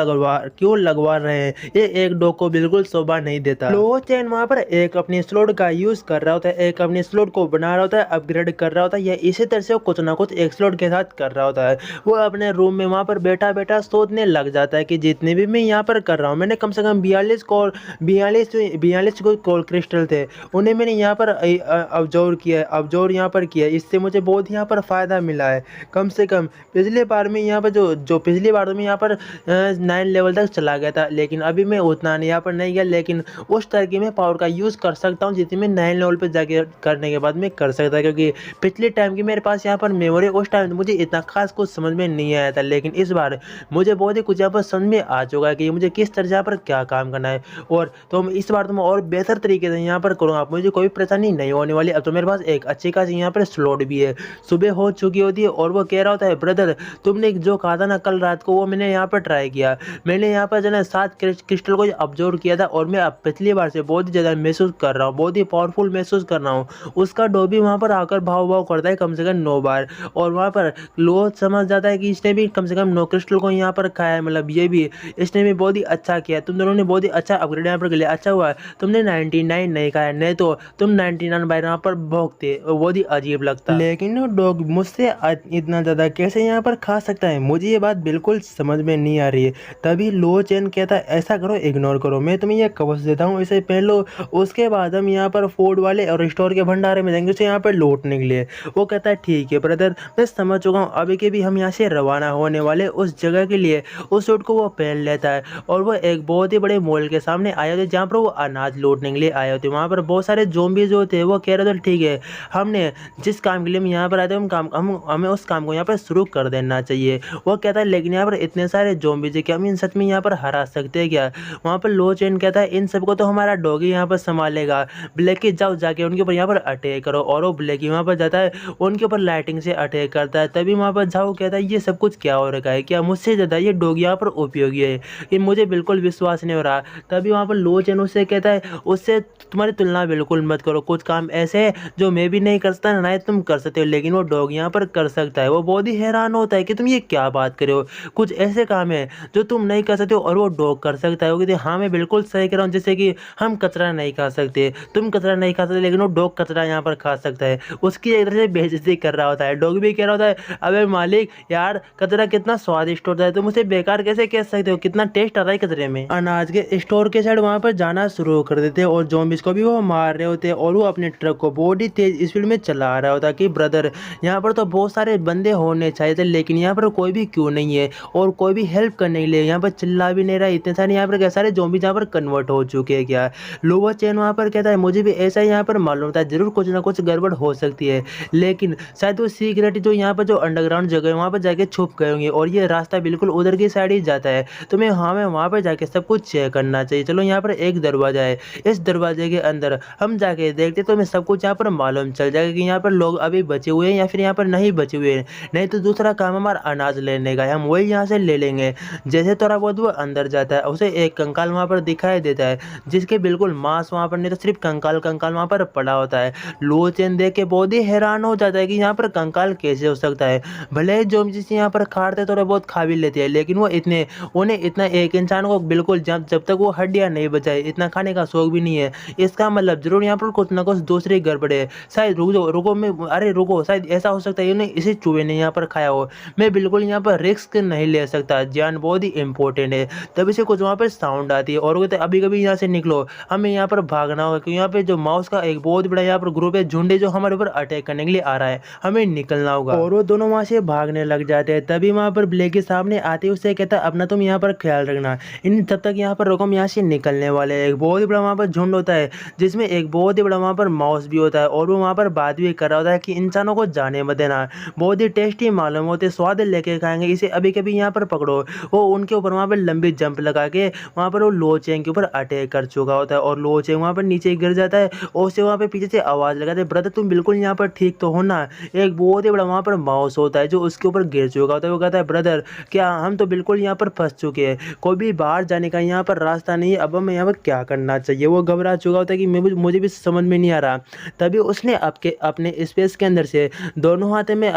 लगवा रहे हैं, ये एक डॉग को बिल्कुल शोभा नहीं देता। लो चैन वहाँ पर एक अपनी स्लॉट का यूज कर रहा होता है, एक अपनी स्लॉट को बना रहा होता है, अपग्रेड कर रहा होता है, या इसी तरह से वो कुछ ना कुछ एक स्लॉट के साथ कर रहा होता है। वो अपने रूम में वहाँ पर बैठा बैठा सोचने लग जाता है कि जितने भी मैं यहाँ पर कर रहा हूँ, मैंने कम से कम 42 कोल क्रिस्टल थे, उन्हें मैंने यहाँ पर ऑब्जर्व यहाँ पर किया, इससे मुझे बहुत यहाँ पर फ़ायदा मिला है। कम से कम पिछले बार में यहाँ पर जो पिछली बार में यहाँ पर 9 लेवल तक चला गया था, लेकिन अभी मैं उतना यहाँ पर नहीं गया, लेकिन उस तरह की मैं पावर का यूज़ कर सकता हूँ जितनी मैं 9 लेवल पर जाके करने के बाद मैं कर सकता, क्योंकि पिछले टाइम की मेरे पास यहाँ पर मेमोरी उस टाइम मुझे इतना खास खास कुछ समझ में नहीं आया था, लेकिन इस बार मुझे बहुत ही कुछ यहाँ पर समझ में आ चुका है कि मुझे किस तरह से यहाँ पर क्या काम करना है। और तो इस बार तो मैं और बेहतर तरीके से यहाँ पर करूँगा, मुझे कोई परेशानी नहीं होने वाली। अब तो मेरे पास एक अच्छी खासी यहाँ पर स्लॉट भी है। सुबह हो चुकी होती है और वो कह रहा होता है, ब्रदर तुमने जो कहा था ना कल रात को, वो मैंने यहाँ पर ट्राई किया। मैंने यहाँ पर जो है 7 क्रिस्टल को ऑब्जर्व किया था और मैं अब पिछली बार से बहुत ही ज़्यादा महसूस कर रहा हूँ, बहुत ही पावरफुल महसूस कर रहा हूँ। उसका डॉगी वहाँ पर आकर भाव भाव करता है कम से कम 9 बार, और वहाँ पर लो समझ जाता है कि इसने भी कम से कम 9 क्रिस्टल को यहाँ पर खाया है, मतलब ये भी इसने भी बहुत ही अच्छा किया। तुम दोनों ने बहुत ही अच्छा अपग्रेड यहाँ पर कर लिया। अच्छा हुआ तुमने 99 नहीं खाया, नहीं तो तुम 99 बार यहाँ पर भोगते, बहुत ही अजीब लगता। लेकिन वो डॉग मुझसे इतना ज़्यादा कैसे यहाँ पर खा सकता है, मुझे ये बात बिल्कुल समझ में नहीं आ रही है। तभी लो चैन कहता है, ऐसा करो इग्नोर करो, मैं तुम्हें ये कवच देता हूँ, इसे पहन लो, उसके बाद हम यहाँ पर फूड वाले और स्टोर के भंडारे में जाएंगे उसे यहाँ पर लूटने के लिए। वो कहता है ठीक है ब्रदर, मैं समझ चुका हूँ, अभी के भी हम यहाँ से रवाना होने वाले उस जगह के लिए। उस सूट को वो पहन लेता है और वो एक बहुत ही बड़े मॉल के सामने आए होते जहाँ पर वो अनाज लूटने के लिए आए होते। वहाँ पर बहुत सारे ज़ॉम्बीज़ होते, वो कह रहे थे ठीक है, हमने जिस काम के लिए हम यहाँ पर आए थे हम हमें उस काम को यहाँ पर शुरू कर देना चाहिए। वो कहता है लेकिन यहाँ पर इतने सारे ज़ॉम्बीज़ है, क्या हम इन सच में यहाँ पर हरा सकते हैं क्या? वहाँ पर लो चेन कहता है इन सबको तो हमारा डॉगी यहाँ पर संभालेगा, ब्लैकी जाओ जाके उनके ऊपर यहाँ पर अटैक करो। और वो ब्लैकी वहाँ पर जाता है, उनके ऊपर लाइटिंग से अटैक करता है। तभी वहाँ पर जाओ कहता है ये सब कुछ क्या हो रखा है, क्या मुझसे ज़्यादा ये डॉगी यहाँ पर उपयोगी है, ये मुझे बिल्कुल विश्वास नहीं हो रहा। तभी वहाँ पर लो चेन उससे कहता है उससे तुम्हारी तुलना बिल्कुल मत करो, कुछ काम ऐसे है जो मैं भी नहीं कर सकता ना तुम कर सकते हो, लेकिन वो डॉग यहाँ पर कर सकता है। वो बहुत ही हैरान होता है कि तुम ये क्या बात कर रहे हो, कुछ ऐसे काम है जो तुम नहीं कर सकते हो और वो डॉग कर सकता है। वो कहते हाँ मैं बिल्कुल सही कह रहा हूँ, जैसे कि हम कचरा नहीं खा सकते, तुम कचरा नहीं खा सकते, लेकिन वो डॉग कचरा यहाँ पर खा सकता है। उसकी एक तरह से बेइज्जती कर रहा होता है। डॉग भी कह रहा होता है अबे मालिक यार कचरा कितना स्वादिष्ट होता है, तुम उसे बेकार कैसे कह सकते हो, कितना टेस्ट आता है कचरे में। अनाज के स्टोर के साइड वहाँ पर जाना शुरू कर देते और ज़ॉम्बीज़ को भी वो मार रहे होते और वो अपने ट्रक को बहुत ही तेज स्पीड में चला रहा होता कि ब्रदर यहाँ पर तो बहुत सारे बंदे होने चाहिए थे, लेकिन यहाँ पर कोई भी क्यों नहीं है और कोई भी हेल्प करने के लिए यहाँ पर चिल्ला भी नहीं रहा। इतने सारे यहाँ पर क्या सारे ज़ॉम्बीज़ यहाँ पर कन्वर्ट हो चुके हैं क्या? लोअर चैन वहाँ पर कहता है मुझे भी ऐसा ही यहाँ पर मालूम था, जरूर कुछ ना कुछ गड़बड़ हो सकती है, लेकिन शायद वो सीक्रेट जो यहाँ पर जो अंडरग्राउंड जगह है वहाँ पर जाके छुप गए होंगे और ये रास्ता बिल्कुल उधर की साइड ही जाता है। तो मैं वहाँ पर जाके सब कुछ चेक करना चाहिए। चलो यहाँ पर एक दरवाजा है, इस दरवाजे के अंदर हम जाके देखते तो हमें सब कुछ यहाँ पर मालूम चल जाएगा कि यहाँ पर लोग अभी बचे हुए हैं या फिर यहाँ पर नहीं बचे हुए हैं। नहीं तो दूसरा काम हमारा अनाज लेने का है, हम वही यहाँ से ले लेंगे। जैसे थोड़ा बहुत वो अंदर जाता है उसे एक कंकाल वहाँ पर दिखाई देता है, जिसके बिल्कुल मांस वहाँ पर नहीं तो सिर्फ कंकाल कंकाल वहाँ पर पड़ा होता है। लो चैन देख के बहुत ही हैरान हो जाता है कि यहाँ पर कंकाल कैसे हो सकता है। भले ही जो जिस यहाँ पर खाते थोड़ा बहुत खा भी लेते हैं, लेकिन वो उन्हें इतना एक इंसान को बिल्कुल जब तक वो हड्डियाँ नहीं बचाए इतना खाने का शौक भी नहीं है। इसका मतलब जरूर यहाँ पर कुछ ना कुछ दूसरी गड़बड़ है। शायद रुको मैं अरे रुको, शायद ऐसा हो सकता है उन्हें इसी चूहे ने यहाँ पर खाया हो। मैं बिल्कुल यहाँ पर रिस्क नहीं ले सकता, जान बहुत ही इंपॉर्टेंट है। तभी से कुछ वहाँ पर साउंड आती है और कहते अभी कभी यहाँ से निकलो, हमें यहाँ पर भागना होगा क्योंकि यहाँ पे जो माउस का एक बहुत बड़ा यहाँ पर ग्रुप है, झुंड है जो हमारे ऊपर अटैक करने के लिए आ रहा है, हमें निकलना होगा। और वो दोनों वहाँ से भागने लग जाते हैं। तभी वहाँ पर ब्लैक के सामने आते उससे कहता अपना तुम यहाँ पर ख्याल रखना, इन तब तक यहाँ पर रुको, यहाँ से निकलने वाले। एक बहुत ही बड़ा वहाँ पर झुंड होता है जिसमें एक बहुत ही बड़ा वहाँ पर माउस भी होता है और वो वहाँ पर बात भी कर रहा होता है कि इंसानों को जाने मत देना, बहुत ही टेस्टी मालूम होते, स्वाद लेके खाएंगे, इसे अभी कभी यहाँ पर पकड़ो। वो उनके ऊपर वहाँ पर लंबी जंप लगा के वहाँ पर वो लो चेंग के ऊपर अटैक कर चुका होता है और लो चेंग वहाँ पर नीचे गिर जाता है और उसे वहाँ पे पीछे से आवाज़ लगाते हैं ब्रदर तुम बिल्कुल यहाँ पर ठीक तो हो ना। एक बहुत ही बड़ा वहाँ पर माउस होता है जो उसके ऊपर गिर चुका होता है। वो कहता है ब्रदर क्या हम तो बिल्कुल यहाँ पर फंस चुके हैं, कोई भी बाहर जाने का यहाँ पर रास्ता नहीं है, अब हमें यहाँ पर क्या करना चाहिए। वो घबरा चुका होता है कि मुझे भी समझ में नहीं आ रहा। तभी उसने अपने स्पेस के अंदर से दोनों हाथ में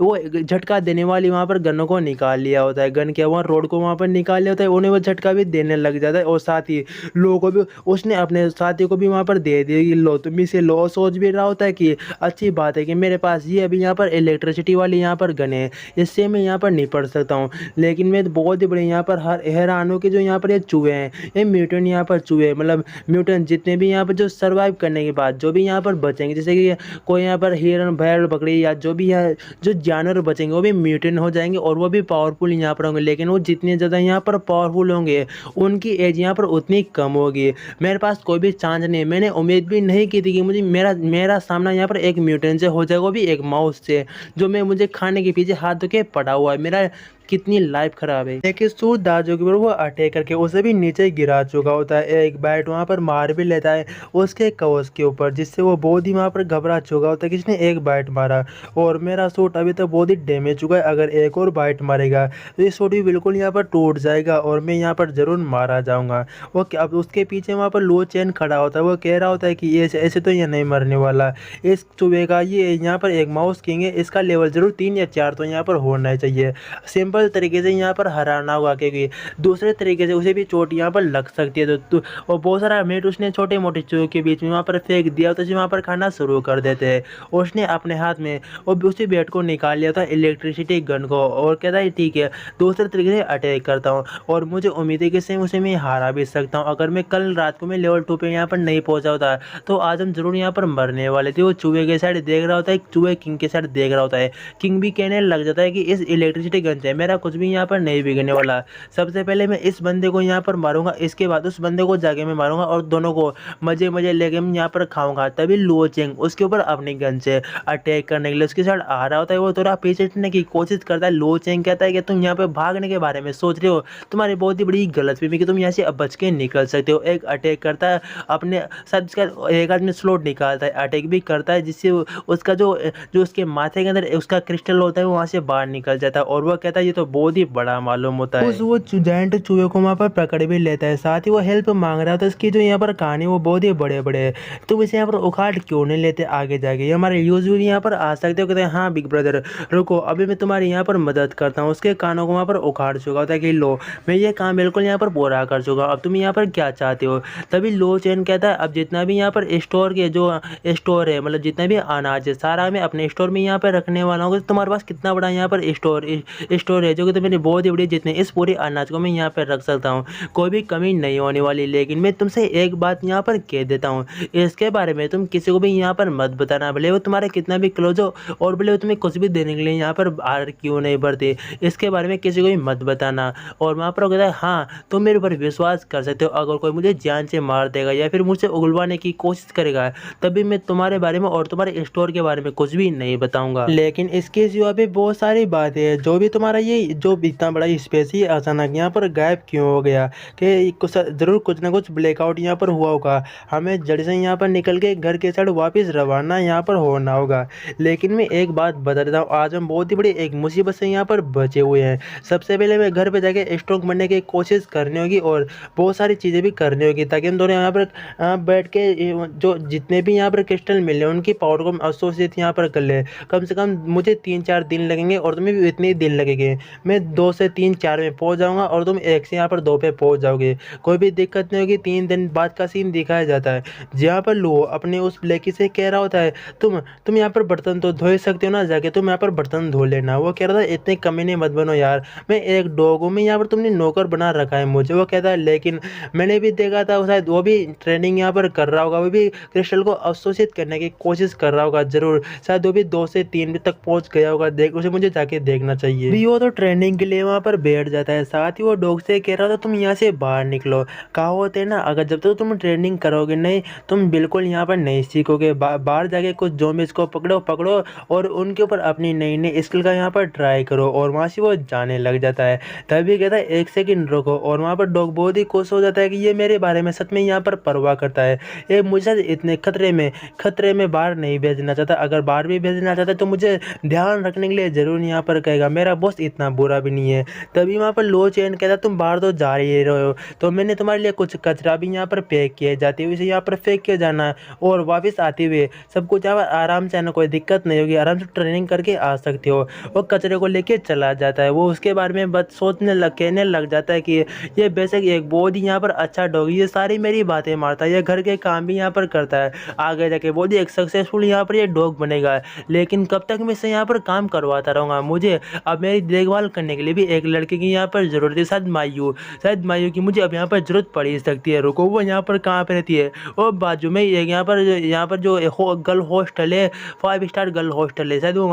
वो झटका देने वाली वहाँ पर गनों को निकाल लिया होता है, गन के वहाँ रोड को वहाँ पर निकाल लिया होता है, उन्हें वो झटका भी देने लग जाता है और साथ ही लोगों को भी उसने अपने साथी को भी वहाँ पर दे दिया कि लो तुम इसे लो। सोच भी रहा होता है कि अच्छी बात है कि मेरे पास ये अभी यहाँ पर इलेक्ट्रिसिटी वाली यहाँ पर गन है, इससे मैं यहाँ पर निपट सकता हूँ। लेकिन मैं बहुत ही बड़े यहाँ पर हैरान हूँ कि जो यहाँ पर ये चूहे हैं, ये म्यूटेंट यहाँ पर चूहे मतलब म्यूटेंट जितने भी यहाँ पर जो सर्वाइव करने के बाद जो भी यहाँ पर बचेंगे, जैसे कि कोई यहाँ पर हिरन भेड़ बकरी या जो भी यहाँ जो जानवर बचेंगे वो भी म्यूटेंट हो जाएंगे और वो भी पावरफुल यहाँ पर होंगे। लेकिन वो जितने ज़्यादा यहाँ पर पावरफुल होंगे उनकी एज यहाँ पर उतनी कम होगी। मेरे पास कोई भी चांस नहीं, मैंने उम्मीद भी नहीं की थी कि मुझे मेरा सामना यहाँ पर एक म्यूटेंट से हो जाएगा, वो भी एक माउस से जो मुझे खाने मरने के पीछे हाथ धो के पड़ा हुआ है, मेरा कितनी लाइफ खराब है। लेकिन सूरदास जो कि वो अटैक करके उसे भी नीचे गिरा चुका होता है, एक बैट वहाँ पर मार भी लेता है उसके कवच के ऊपर, जिससे वो बहुत ही वहाँ पर घबरा चुका होता है कि इसने एक बैट मारा और मेरा सूट अभी तक बहुत ही डैमेज चुका है, अगर एक और बैट मारेगा तो ये सूट भी बिल्कुल यहाँ पर टूट जाएगा और मैं यहाँ पर ज़रूर मारा जाऊँगा। वो अब उसके पीछे वहाँ पर लो चैन खड़ा होता है, वो कह रहा होता है कि ये ऐसे तो ये नहीं मरने वाला, इस चूहे का ये यहाँ पर एक माउस किंग है, इसका लेवल ज़रूर 3 या 4 तो यहाँ पर होना चाहिए, सिंपल तरीके से यहाँ पर हराना होगा, क्योंकि दूसरे तरीके से उसे भी चोट यहाँ पर लग सकती है। तो और बहुत सारा मीट उसने छोटे मोटे चूहे के बीच में वहाँ पर फेंक दिया, तो वहाँ पर खाना शुरू कर देते हैं। उसने अपने हाथ में और उसी बैट को निकाल लिया था, इलेक्ट्रिसिटी गन को, और कहता है ठीक है दूसरे तरीके से अटैक करता हूँ और मुझे उम्मीद है कि उसे मैं हारा भी सकता हूँ। अगर मैं कल रात को मैं लेवल 2 पे यहाँ पर नहीं पहुँचा होता तो आज हम जरूर यहाँ पर मरने वाले थे। वो चूहे के साइड देख रहा होता है, चूहे किंग के साइड देख रहा होता है, किंग भी कहने लग जाता है कि इस इलेक्ट्रिसिटी गन से मेरा कुछ भी यहाँ पर नहीं बिगड़ने वाला, सबसे पहले मैं इस बंदे को यहाँ पर मारूंगा, इसके बाद उस बंदे को जाके मैं मारूंगा और दोनों को मजे मजे लेके मैं यहाँ पर खाऊंगा। तभी लो चेंग उसके ऊपर अपनी गन से अटैक करने के लिए उसके साइड आ रहा होता है, वो थोड़ा पीछे हटने की कोशिश करता है। लो चेंग कहता है कि तुम यहाँ पे भागने के बारे में सोच रहे हो, तुम्हारी बहुत ही बड़ी गलतफहमी कि तुम यहाँ से अब बच के निकल सकते हो। एक अटैक करता है अपने साथ, इसका एक आदमी स्लोट निकालता है, अटैक भी करता है, जिससे उसका जो उसके माथे के अंदर उसका क्रिस्टल होता है वहाँ से बाहर निकल जाता है और वह कहता है ये तो बहुत ही बड़ा मालूम होता है। वो जायंट चूहे को वहाँ पर पकड़ भी लेता है, साथ ही वो हेल्प मांग रहा था। इसकी जो यहाँ पर कहानी वो बहुत ही बड़े बड़े है, तुम इसे यहाँ पर उखाड़ क्यों नहीं लेते आगे जाके, ये हमारे यूज भी यहाँ पर आ सकते हो। कहते हैं हाँ बिग ब्रदर रुको अभी मैं तुम्हारी यहाँ पर मदद करता हूँ। उसके कानों को वहाँ पर उखाड़ चुका होता है कि लो मैं ये काम बिल्कुल यहाँ पर पूरा कर चुका हूँ, अब तुम यहाँ पर क्या चाहते हो। तभी लो चैन कहता है अब जितना भी यहाँ पर स्टोर के जो स्टोर है, मतलब जितना भी अनाज है सारा मैं अपने स्टोर में यहाँ पर रखने वाला हूँ। तुम्हारे पास कितना बड़ा यहाँ पर स्टोर है जो कि तुम्हें बहुत ही बड़ी, जितने इस पूरे अनाज को मैं यहाँ पर रख सकता हूँ, कोई भी कमी नहीं होने वाली। लेकिन मैं तुमसे एक बात यहाँ पर कह देता हूँ, इसके बारे में तुम किसी को भी यहाँ पर मत बताना, भले वो तुम्हारे कितना भी क्लोज हो और भले वो तुम्हें कुछ भी देने के लिए यहाँ पर बाहर क्यों नहीं बढ़ते, इसके बारे में किसी को भी मत बताना। और वहाँ पर कहता है हाँ तुम मेरे ऊपर विश्वास कर सकते हो, अगर कोई मुझे जान से मार देगा या फिर मुझसे उगलवाने की कोशिश करेगा तभी मैं तुम्हारे बारे में और तुम्हारे स्टोर के बारे में कुछ भी नहीं बताऊंगा। लेकिन इसके सिवा भी बहुत सारी बातें हैं, जो भी तुम्हारा ये जो इतना बड़ा स्पेस ही अचानक यहाँ पर गायब क्यों हो गया, कि जरूर कुछ ना कुछ ब्लैकआउट यहाँ पर हुआ होगा, हमें जड़ से यहाँ पर निकल के घर के साइड वापस रवाना यहाँ पर होना होगा। लेकिन मैं एक बात बता देता हूँ, आज हम बहुत ही बड़ी एक मुसीबत से यहाँ पर बचे हुए हैं। सबसे पहले मैं घर पे जाके स्ट्रॉन्ग बनने की कोशिश करनी होगी और बहुत सारी चीज़ें भी करनी होगी, ताकि हम दोनों यहाँ पर बैठ के जो जितने भी यहाँ पर क्रिस्टल मिले उनकी पावर को हम एसोसिएट यहाँ पर कर ले। कम से कम मुझे 3-4 दिन लगेंगे और तुम्हें भी इतने ही दिन लगेंगे। मैं 2 से 3-4 में पहुँच जाऊँगा और तुम 1 से यहाँ पर 2 पे पहुँच जाओगे, कोई भी दिक्कत नहीं होगी। 3 दिन बाद का सीन दिखाया जाता है जहाँ पर लो अपने उस ब्लैकी से कह रहा होता है तुम यहाँ पर बर्तन तो धो सकते हो ना, जाके तुम यहाँ पर बर्तन धो लेना। वो कह रहा था इतने कमीने मत बनो यार, मैं एक डॉग हूँ, मैं यहाँ पर तुमने नौकर बना रखा है मुझे। वो कहता है लेकिन मैंने भी देखा था शायद वो भी ट्रेनिंग यहाँ पर कर रहा होगा, वो भी क्रिस्टल को एसोसिएट करने की कोशिश कर रहा होगा जरूर, शायद वो भी 2 से 3 तक पहुँच गया होगा, देख उसे मुझे जाके देखना चाहिए। भी वो तो ट्रेनिंग के लिए वहाँ पर बैठ जाता है, साथ ही वो डॉग से कह रहा था तुम यहाँ से बाहर निकलो। कहा होते हैं ना अगर जब तक तुम ट्रेनिंग करोगे नहीं तुम बिल्कुल यहाँ पर नहीं सीखोगे। बाहर जाके कुछ ज़ॉम्बीज़ को पकड़ो और उनके ऊपर अपनी नई नई स्किल का यहाँ पर ट्राई करो। और वहाँ से वो जाने लग जाता है। तभी कहता है 1 सेकंड रुको, और वहाँ पर डॉग बहुत ही खुश हो जाता है कि ये मेरे बारे में सच में यहाँ पर परवाह करता है, ये मुझे इतने खतरे में बाहर नहीं भेजना चाहता, अगर बाहर भी भेजना चाहता है तो मुझे ध्यान रखने के लिए ज़रूर यहाँ पर कहेगा, मेरा बॉस इतना बुरा भी नहीं है। तभी वहाँ पर लो चैन कहता तुम बाहर तो जा ही रहे हो तो मैंने तुम्हारे लिए कुछ कचरा भी यहाँ पर पैक किया, जाते हुए इसे यहाँ पर फेंक के जाना और वापस आते हुए सब कुछ यहाँ पर आराम से आना, कोई दिक्कत नहीं होगी, आराम से ट्रेनिंग करके आ सकते हो। वो कचरे को लेके चला जाता है। वो उसके बारे में बस कहने लग जाता है कि ये बेशक एक बहुत ही यहाँ पर अच्छा डॉग, ये सारी मेरी बातें मारता है, ये घर के काम भी यहाँ पर करता है, आगे जाके बहुत ही एक सक्सेसफुल यहाँ पर ये डॉग बनेगा। लेकिन कब तक मैं इसे यहाँ पर काम करवाता रहूँगा, मुझे अब मेरी देखभाल करने के लिए भी एक लड़के की यहाँ पर ज़रूरत है। शायद मायू की मुझे अब यहाँ पर ज़रूरत पड़ ही सकती है। रुको, वो यहाँ पर कहाँ पे रहती है? और बाजू में यहाँ पर जो गर्ल हॉस्टल है, 5 स्टार गर्ल हॉस्टल है, शायद वो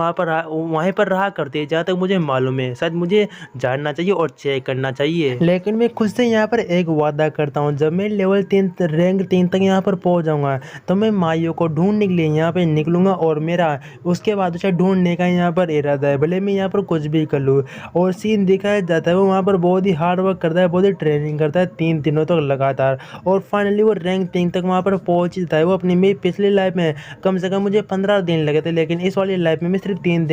वहीं पर रहा करती है, जहाँ तक मुझे मालूम है। शायद मुझे जानना चाहिए और चेक करना चाहिए। लेकिन मैं खुद से यहाँ पर एक वादा करता हूँ, जब मैं लेवल 3 रैंक 3 तक यहाँ पर पहुँच जाऊँगा तो मैं मायू को ढूंढने के लिए यहाँ पे निकलूँगा, और मेरा उसके बाद उसे ढूंढने का यहाँ पर इरादा है, भले मैं यहाँ पर कुछ भी कर लूँ। और सीन दिखाया जाता है वो वहाँ पर बहुत ही हार्ड वर्क करता है, बहुत ही ट्रेनिंग करता है 3 दिनों तक लगातार, और फाइनली वो रैंक 3 तक वहाँ पर पहुँच जाता है। वो अपनी मेरी पिछली लाइफ में कम से कम मुझे 15 दिन लगे थे, लेकिन इस वाली लाइफ में मैं सिर्फ 3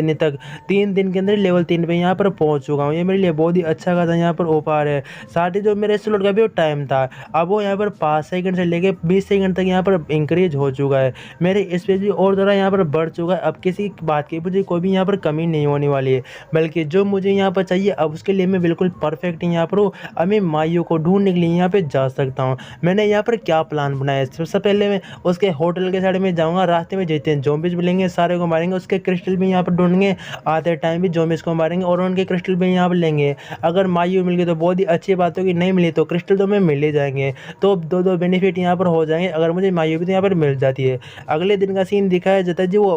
दिन के अंदर लेवल 3 पे यहाँ पर पहुँच चुका हूँ। ये मेरे लिए बहुत ही अच्छा खासा यहाँ पर ओपार है। साथ ही जो मेरे स्लॉट का भी वो टाइम था, अब वो यहाँ पर 5 सेकंड से लेके 20 सेकंड तक यहाँ पर इंक्रीज हो चुका है। मेरे स्पेस भी और ज़रा यहाँ पर बढ़ चुका है। अब किसी बात की मुझे कोई भी यहाँ पर कमी नहीं होने वाली है, बल्कि जो मुझे यहाँ पर चाहिए अब उसके लिए मैं बिल्कुल परफेक्ट यहाँ पर हूँ। अब मैं मायू को ढूंढने के लिए यहाँ पे जा सकता हूँ। मैंने यहाँ पर क्या प्लान बनाया है, सबसे पहले मैं उसके होटल के साइड में जाऊँगा, रास्ते में जितने ज़ॉम्बीज़ मिलेंगे सारे को मारेंगे, उसके क्रिस्टल भी यहाँ पर ढूंढेंगे, आते टाइम भी ज़ॉम्बीज़ को मारेंगे और उनके क्रिस्टल भी यहाँ पर लेंगे। अगर मायू मिल गई तो बहुत ही अच्छी बात होगी, नहीं मिली तो क्रिस्टल तो हमें मिल ही जाएंगे, तो दो बेनिफिट यहाँ पर हो जाएंगे। अगर मुझे मायू भी तो यहाँ पर मिल जाती है। अगले दिन का सीन दिखाया जाता है जी, वो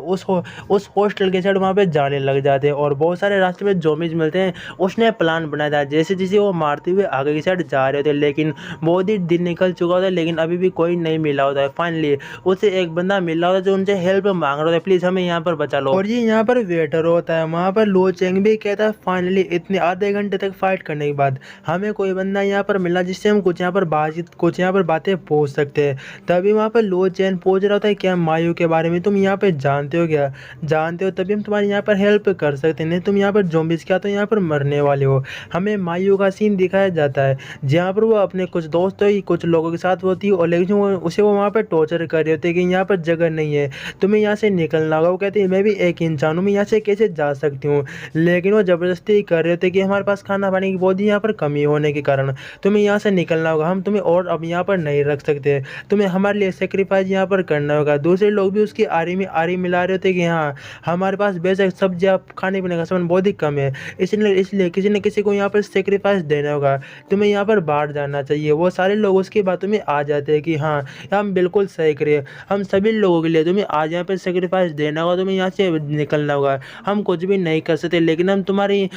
उस हॉस्टल के साइड वहाँ पे जाने लग जाते हैं और बहुत सारे रास्ते में ज़ॉम्बीज़ मिलते हैं। उसने प्लान बनाया था जैसे जैसे वो मारते हुए आगे की साइड जा रहे थे, लेकिन बहुत ही दिन निकल चुका होता है, लेकिन अभी भी कोई नहीं मिला होता है। फाइनली उसे एक बंदा मिल रहा होता है जो उनसे हेल्प मांग रहा होता है, प्लीज़ हमें यहाँ पर बचा लो। और ये यहाँ पर वेटर होता है, वहाँ पर लो चेंग भी कहता है फाइनली इतने आधे घंटे तक फाइट करने के बाद हमें कोई बंदा यहाँ पर मिला जिससे हम कुछ यहाँ पर बातें पूछ सकते हैं। तभी वहाँ पर लो चैन पूछ रहा होता है क्या मायू के बारे में तुम यहाँ पे जानते हो क्या? जानते हो तभी हम तुम्हारी यहाँ पर हेल्प कर सकते हैं, नहीं तुम यहाँ पर ज़ॉम्बीज़ क्या तो यहाँ पर मरने वाले हो। हमें मायू का सीन दिखाया जाता है जहाँ पर वो अपने कुछ दोस्तों ही कुछ लोगों के साथ होती है, और लेकिन वो वहाँ पर टॉर्चर कर रहे होते हैं कि यहाँ पर जगह नहीं है, तुम्हें यहाँ से निकलना होगा। वो कहते हैं मैं भी एक इंसान हूँ, मैं यहाँ से कैसे जा सकती हूँ, लेकिन वो ज़बरदस्ती कर रहे होते कि हमारे पास खाना पानी की बहुत ही यहाँ पर कमी होने के कारण तुम्हें यहाँ से निकलना होगा, हम तुम्हें और अब यहाँ पर नहीं रख सकते, तुम्हें हमारे लिए सेक्रीफाइस यहाँ पर करना होगा। दूसरे लोग भी उसकी आरी मिला रहे होते कि हाँ हमारे पास बेशक सब्जियाँ खाने पीने का सामान बहुत ही कम है, इसलिए किसी न किसी को यहाँ पर सेक्रीफाइस देना होगा, तुम्हें यहाँ पर बाहर जाना चाहिए। वो सारे लोग उसकी बातों में आ जाते हैं कि हाँ हम बिल्कुल सही करें, हम सभी लोगों के लिए तुम्हें आज यहाँ पर सेक्रीफाइस देना होगा, तुम्हें यहाँ से निकलना होगा, हम कुछ भी नहीं कर सकते, लेकिन हम तुम्हारे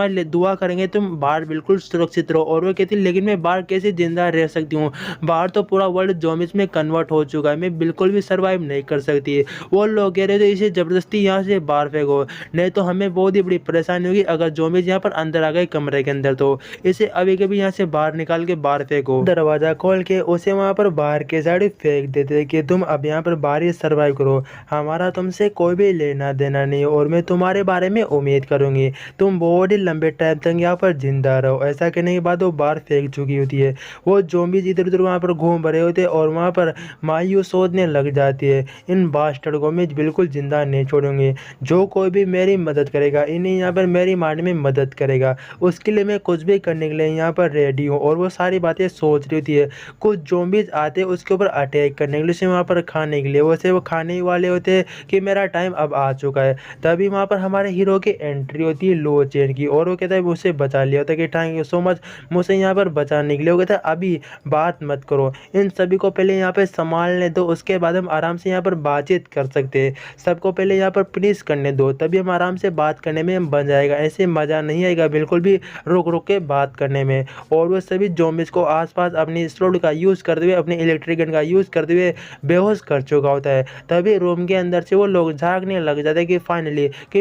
लिए दुआ करेंगे तुम बाहर बिल्कुल सुरक्षित रहो। और वो कहती लेकिन मैं बाहर कैसे जिंदा रह सकती हूँ, बाहर तो पूरा वर्ल्ड ज़ॉम्बीज़ में कन्वर्ट हो चुका है, मैं बिल्कुल भी सर्वाइव नहीं कर सकती। वो लोग कह रहे थे इसे ज़बरदस्ती यहाँ से बाहर फेंको, नहीं तो हमें बहुत ही बड़ी परेशानी होगी अगर ज़ॉम्बीज़ यहाँ पर अंदर आ गए कमरे के अंदर, तो इसे अभी कभी यहाँ से बाहर निकाल के बाहर फेंको। दरवाज़ा खोल के उसे वहाँ पर बाहर के साइड फेंक देते कि तुम अब यहाँ पर बाहर ही सर्वाइव करो, हमारा तुमसे कोई भी लेना देना नहीं, और मैं तुम्हारे बारे में उम्मीद करूँगी तुम बहुत ही लंबे टाइम तक यहाँ पर जिंदा रहो। ऐसा कहने के बाद वो बाहर फेंक चुकी होती है। वो ज़ॉम्बीज़ इधर उधर वहाँ पर घूम रहे होते और वहाँ पर मायूस सोचने लग जाती है इन बास्टर्ड को मैं बिल्कुल ज़िंदा नहीं छोड़ूंगी, जो कोई भी मेरी मदद करेगा इन्हें यहाँ पर मेरी मारने में मदद करेगा उसके लिए मैं कुछ भी करने के लिए यहाँ पर रेडी हूँ। और वो सारी बातें सोच रही होती है। कुछ ज़ॉम्बीज़ आते उसके ऊपर अटैक करने के लिए, उसे वहाँ पर खाने के लिए, वैसे वो खाने ही वाले होते हैं कि मेरा टाइम अब आ चुका है। तभी वहाँ पर हमारे हीरो की एंट्री होती है लो चेन की, और वो कहता है मुझसे बचा लिया होता है कि थैंक यू सो मच मुझसे यहाँ पर बचाने के लिए। वो कहता है अभी बात मत करो, इन सभी को पहले यहाँ पर संभालने दो, उसके बाद हम आराम से यहाँ पर बातचीत कर सकते हैं। सबको पहले यहाँ पर फिनिश करने दो, तभी हम आराम से बात करने में बन जाएगा, ऐसे मज़ा नहीं आएगा बिल्कुल भी रुक रुक के बात करने में। और वो सभी ज़ॉम्बीज़ को आसपास अपनी स्लोड का यूज़ करते हुए, अपने इलेक्ट्रिक गन का यूज़ करते हुए बेहोश कर चुका होता है। तभी रूम के अंदर से वो लोग झाँकने लग जाते हैं कि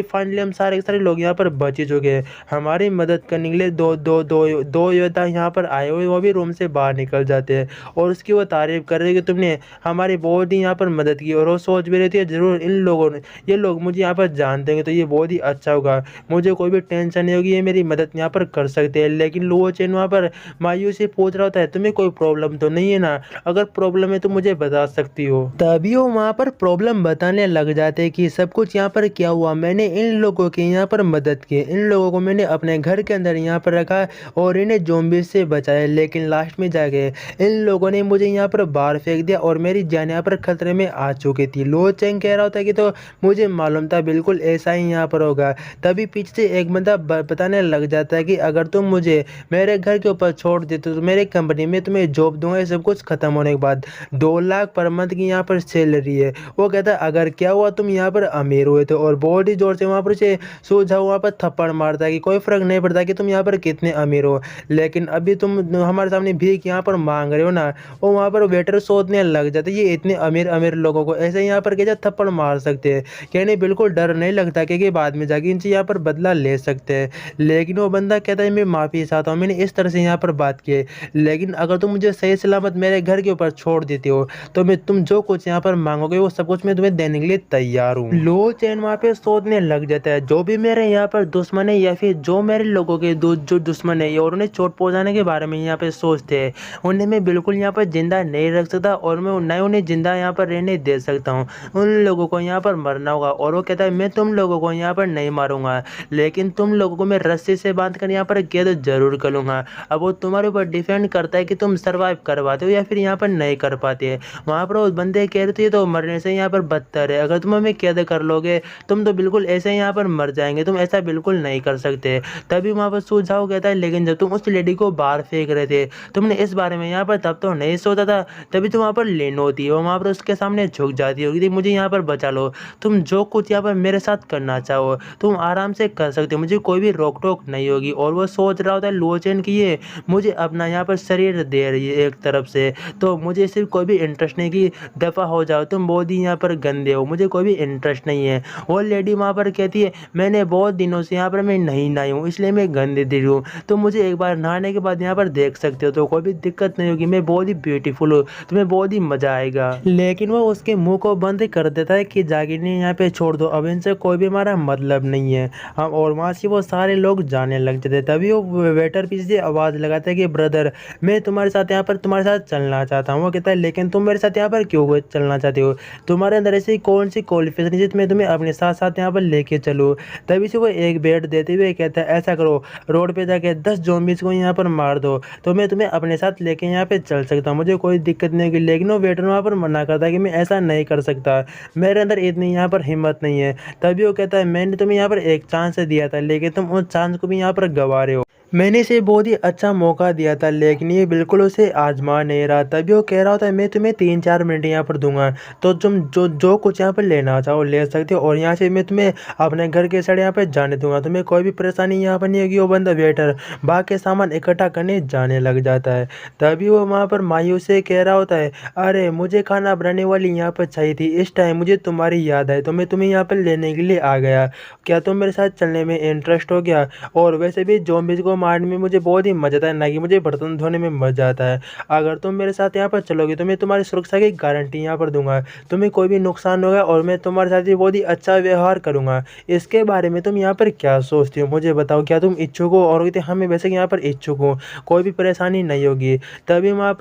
फाइनली हम सारे के सारे लोग यहाँ पर बच ही चुके हैं। हमारी मदद करने के लिए दो योद्धा यहाँ पर आए हुए, वो भी रूम से बाहर निकल जाते हैं और उसकी वो तारीफ कर रहे हैं कि तुमने हमारी बहुत ही यहाँ पर मदद की। और वो सोच भी रहती है ज़रूर इन लोगों ने, ये लोग मुझे यहाँ पर जानते हैं तो ये बहुत ही अच्छा होगा, मुझे कोई भी टेंशन नहीं होगी, ये मेरी मदद यहाँ पर कर सकते हैं। लेकिन लो चेन वहाँ पर मायूस से पूछ रहा होता है तुम्हें कोई प्रॉब्लम तो नहीं है ना, अगर प्रॉब्लम है तो मुझे बता सकती हो। तभी वो वहाँ पर प्रॉब्लम बताने लग जाते हैं कि सब कुछ यहाँ पर क्या हुआ, मैंने इन लोगों की यहाँ पर मदद की, इन लोगों को मैंने अपने घर के अंदर यहाँ पर रखा और इन्हें ज़ॉम्बीज़ से बचाया, लेकिन लास्ट में जाके इन लोगों ने मुझे यहाँ पर बाहर फेंक दिया और मेरी जान यहाँ पर खतरे में आ चुकी थी। लो चेंग कह रहा होता है कि तो मुझे मालूम था बिल्कुल ऐसा ही यहाँ पर होगा। तभी पीछे से एक बंदा बताने लग जाता है कि अगर तुम मुझे मेरे घर के ऊपर छोड़ देते तो मेरे कंपनी में तुम्हें जॉब दूंगा, ये सब कुछ खत्म होने के बाद 2 लाख पर मंथ की यहाँ पर सैलरी है। वो कहता है अगर क्या हुआ तुम यहाँ पर अमीर हुए थे, और बहुत ही जोर से वहाँ पर उसे सूझा वहाँ पर थप्पड़ मारता है कि कोई फर्क नहीं पड़ता कि तुम यहाँ पर कितने अमीर हो, लेकिन अभी तुम हमारे सामने भीख यहाँ पर मांग रहे हो ना। और वहाँ पर वेटर सोचने लग जाते ये इतने अमीर अमीर लोगों को ऐसे यहाँ पर कैसे थप्पड़ मार सकते हैं, कहने बिल्कुल डर नहीं लगता क्योंकि बाद में जाके इनसे यहाँ पर बदला ले सकते हैं। लेकिन वो बंदा कहता है मैं माफ़ी चाहता हूँ, मैंने इस तरह से यहाँ पर बात की है, लेकिन अगर तुम मुझे सही सलामत मेरे घर के ऊपर छोड़ देते हो तो मैं तुम जो कुछ यहाँ पर मांगोगे वो सब कुछ मैं तुम्हें देने के लिए तैयार हूँ। लो चैन वहाँ पे सोचने लग जाता है जो भी मेरे यहाँ पर दुश्मन है या फिर जो मेरे लोगों के जो दुश्मन है और उन्हें चोट पहुँचाने के बारे में यहाँ पे सोचते हैं, उन्हें मैं बिल्कुल यहाँ पर जिंदा नहीं रख सकता और मैं न उन्हें जिंदा यहाँ पर रहने दे सकता हूँ। उन लोगों को यहाँ पर मरना होगा। और वो कहता है मैं तुम लोगों को यहाँ पर नहीं मारूंगा, लेकिन तुम लोगों को मैं रस्सी से बांध कर यहाँ पर कैद जरूर करूँगा। अब वो तुम्हारे ऊपर डिपेंड करता है कि तुम सर्वाइव कर पाते हो या फिर यहाँ पर नहीं कर पाते। वहाँ पर उस बंदे कह रहे थे तो मरने से यहाँ पर बदतर है, अगर तुम हमें कैद कर लोगे तुम तो बिल्कुल ऐसे यहाँ पर मर जाएंगे, तुम ऐसा बिल्कुल नहीं कर सकते। तभी वहाँ पर सुझाव कहता है लेकिन जब तुम उस लेडी को बाहर फेंक रहे थे तुमने इस बारे में यहाँ पर तब तो नहीं सोचा था। तभी तो वहाँ पर लेन होती है, वो वहाँ पर उसके सामने झुक जाती होगी मुझे यहाँ पर बचा लो, तुम जो कुछ यहाँ पर मेरे साथ करना चाहो तुम आराम से कर सकते हो, मुझे कोई भी रोक टोक नहीं होगी। और वो सोच रहा होता है लोचेन की ये मुझे अपना यहाँ पर शरीर दे रही है एक तरफ से, तो मुझे सिर्फ कोई भी इंटरेस्ट नहीं कि दफ़ा हो जाओ, तुम बहुत ही यहाँ पर गंदे हो, मुझे कोई भी इंटरेस्ट नहीं है। वो लेडी वहाँ पर कहती है मैंने बहुत दिनों से यहाँ पर मैं नहीं नहाई हूँ इसलिए मैं गंदी दिख रही हूँ, तो मुझे एक बार नहाने के बाद यहाँ पर देख सकते हो तो कोई भी दिक्कत नहीं होगी, मैं बहुत ही ब्यूटीफुल हूँ, तुम्हें बहुत ही मज़ा आएगा। लेकिन वो उसके मुंह को बंद कर देता है कि जागिनी यहाँ पे छोड़ दो, अब इनसे कोई भी हमारा मतलब नहीं है हम। और वहाँ से वो सारे लोग जाने लग जाते हैं। तभी वो वेटर पीछे से आवाज़ लगाता है कि ब्रदर मैं तुम्हारे साथ यहाँ पर तुम्हारे साथ चलना चाहता हूँ। वो कहता है लेकिन तुम मेरे साथ यहाँ पर क्यों चलना चाहते हो, तुम्हारे अंदर ऐसी कौन सी क्वालिफिकेशन है मैं तुम्हें अपने साथ साथ यहाँ पर लेके चलूँ। तभी से वो एक बेड देते हुए कहता है ऐसा करो रोड पे जाके 10 ज़ॉम्बीज़ को यहाँ पर मार दो तो मैं तुम्हें अपने साथ लेके यहाँ पे चल सकता हूँ, मुझे कोई दिक्कत नहीं होगी। लेकिन वो वेटर वहाँ पर मना करता है कि मैं ऐसा नहीं कर सकता, मेरे अंदर इतनी यहाँ पर हिम्मत नहीं है। तभी वो कहता है मैंने तुम्हें यहाँ पर एक चांस दिया था लेकिन तुम उस चांस को भी यहाँ पर गंवा रहे हो, मैंने इसे बहुत ही अच्छा मौका दिया था लेकिन ये बिल्कुल उसे आजमा नहीं रहा। तभी वो कह रहा होता है मैं तुम्हें 3-4 मिनट यहाँ पर दूंगा तो तुम जो कुछ यहाँ पर लेना चाहो ले सकते हो और यहाँ से मैं तुम्हें अपने घर के साइड यहाँ पर जाने दूंगा, तुम्हें कोई भी परेशानी यहाँ पर नहीं होगी। वो बंदा वेटर बाकी सामान इकट्ठा करने जाने लग जाता है। तभी वो वहाँ पर मायूस से कह रहा होता है अरे मुझे खाना बनाने वाली यहाँ पर चाहिए थी, इस टाइम मुझे तुम्हारी याद आई तो मैं तुम्हें यहाँ पर लेने के लिए आ गया, क्या तुम मेरे साथ चलने में इंटरेस्ट हो गया। और वैसे भी ज़ॉम्बीज़ को मारने में मुझे बहुत ही मज़ा आता है, ना कि मुझे बर्तन धोने में मज़ा आता है। अगर तुम मेरे साथ यहाँ पर चलोगे तो मैं तुम्हारी सुरक्षा की गारंटी यहाँ पर दूंगा, तुम्हें कोई भी नुकसान होगा और मैं तुम्हारे साथ ही बहुत ही अच्छा व्यवहार करूँगा। इसके बारे में तुम यहाँ पर क्या सोचती हो मुझे बताओ, क्या तुम इच्छुक हो। और हाँ मैं वैसे यहाँ पर इच्छुक हूँ, कोई भी परेशानी नहीं होगी। तभी वहाँ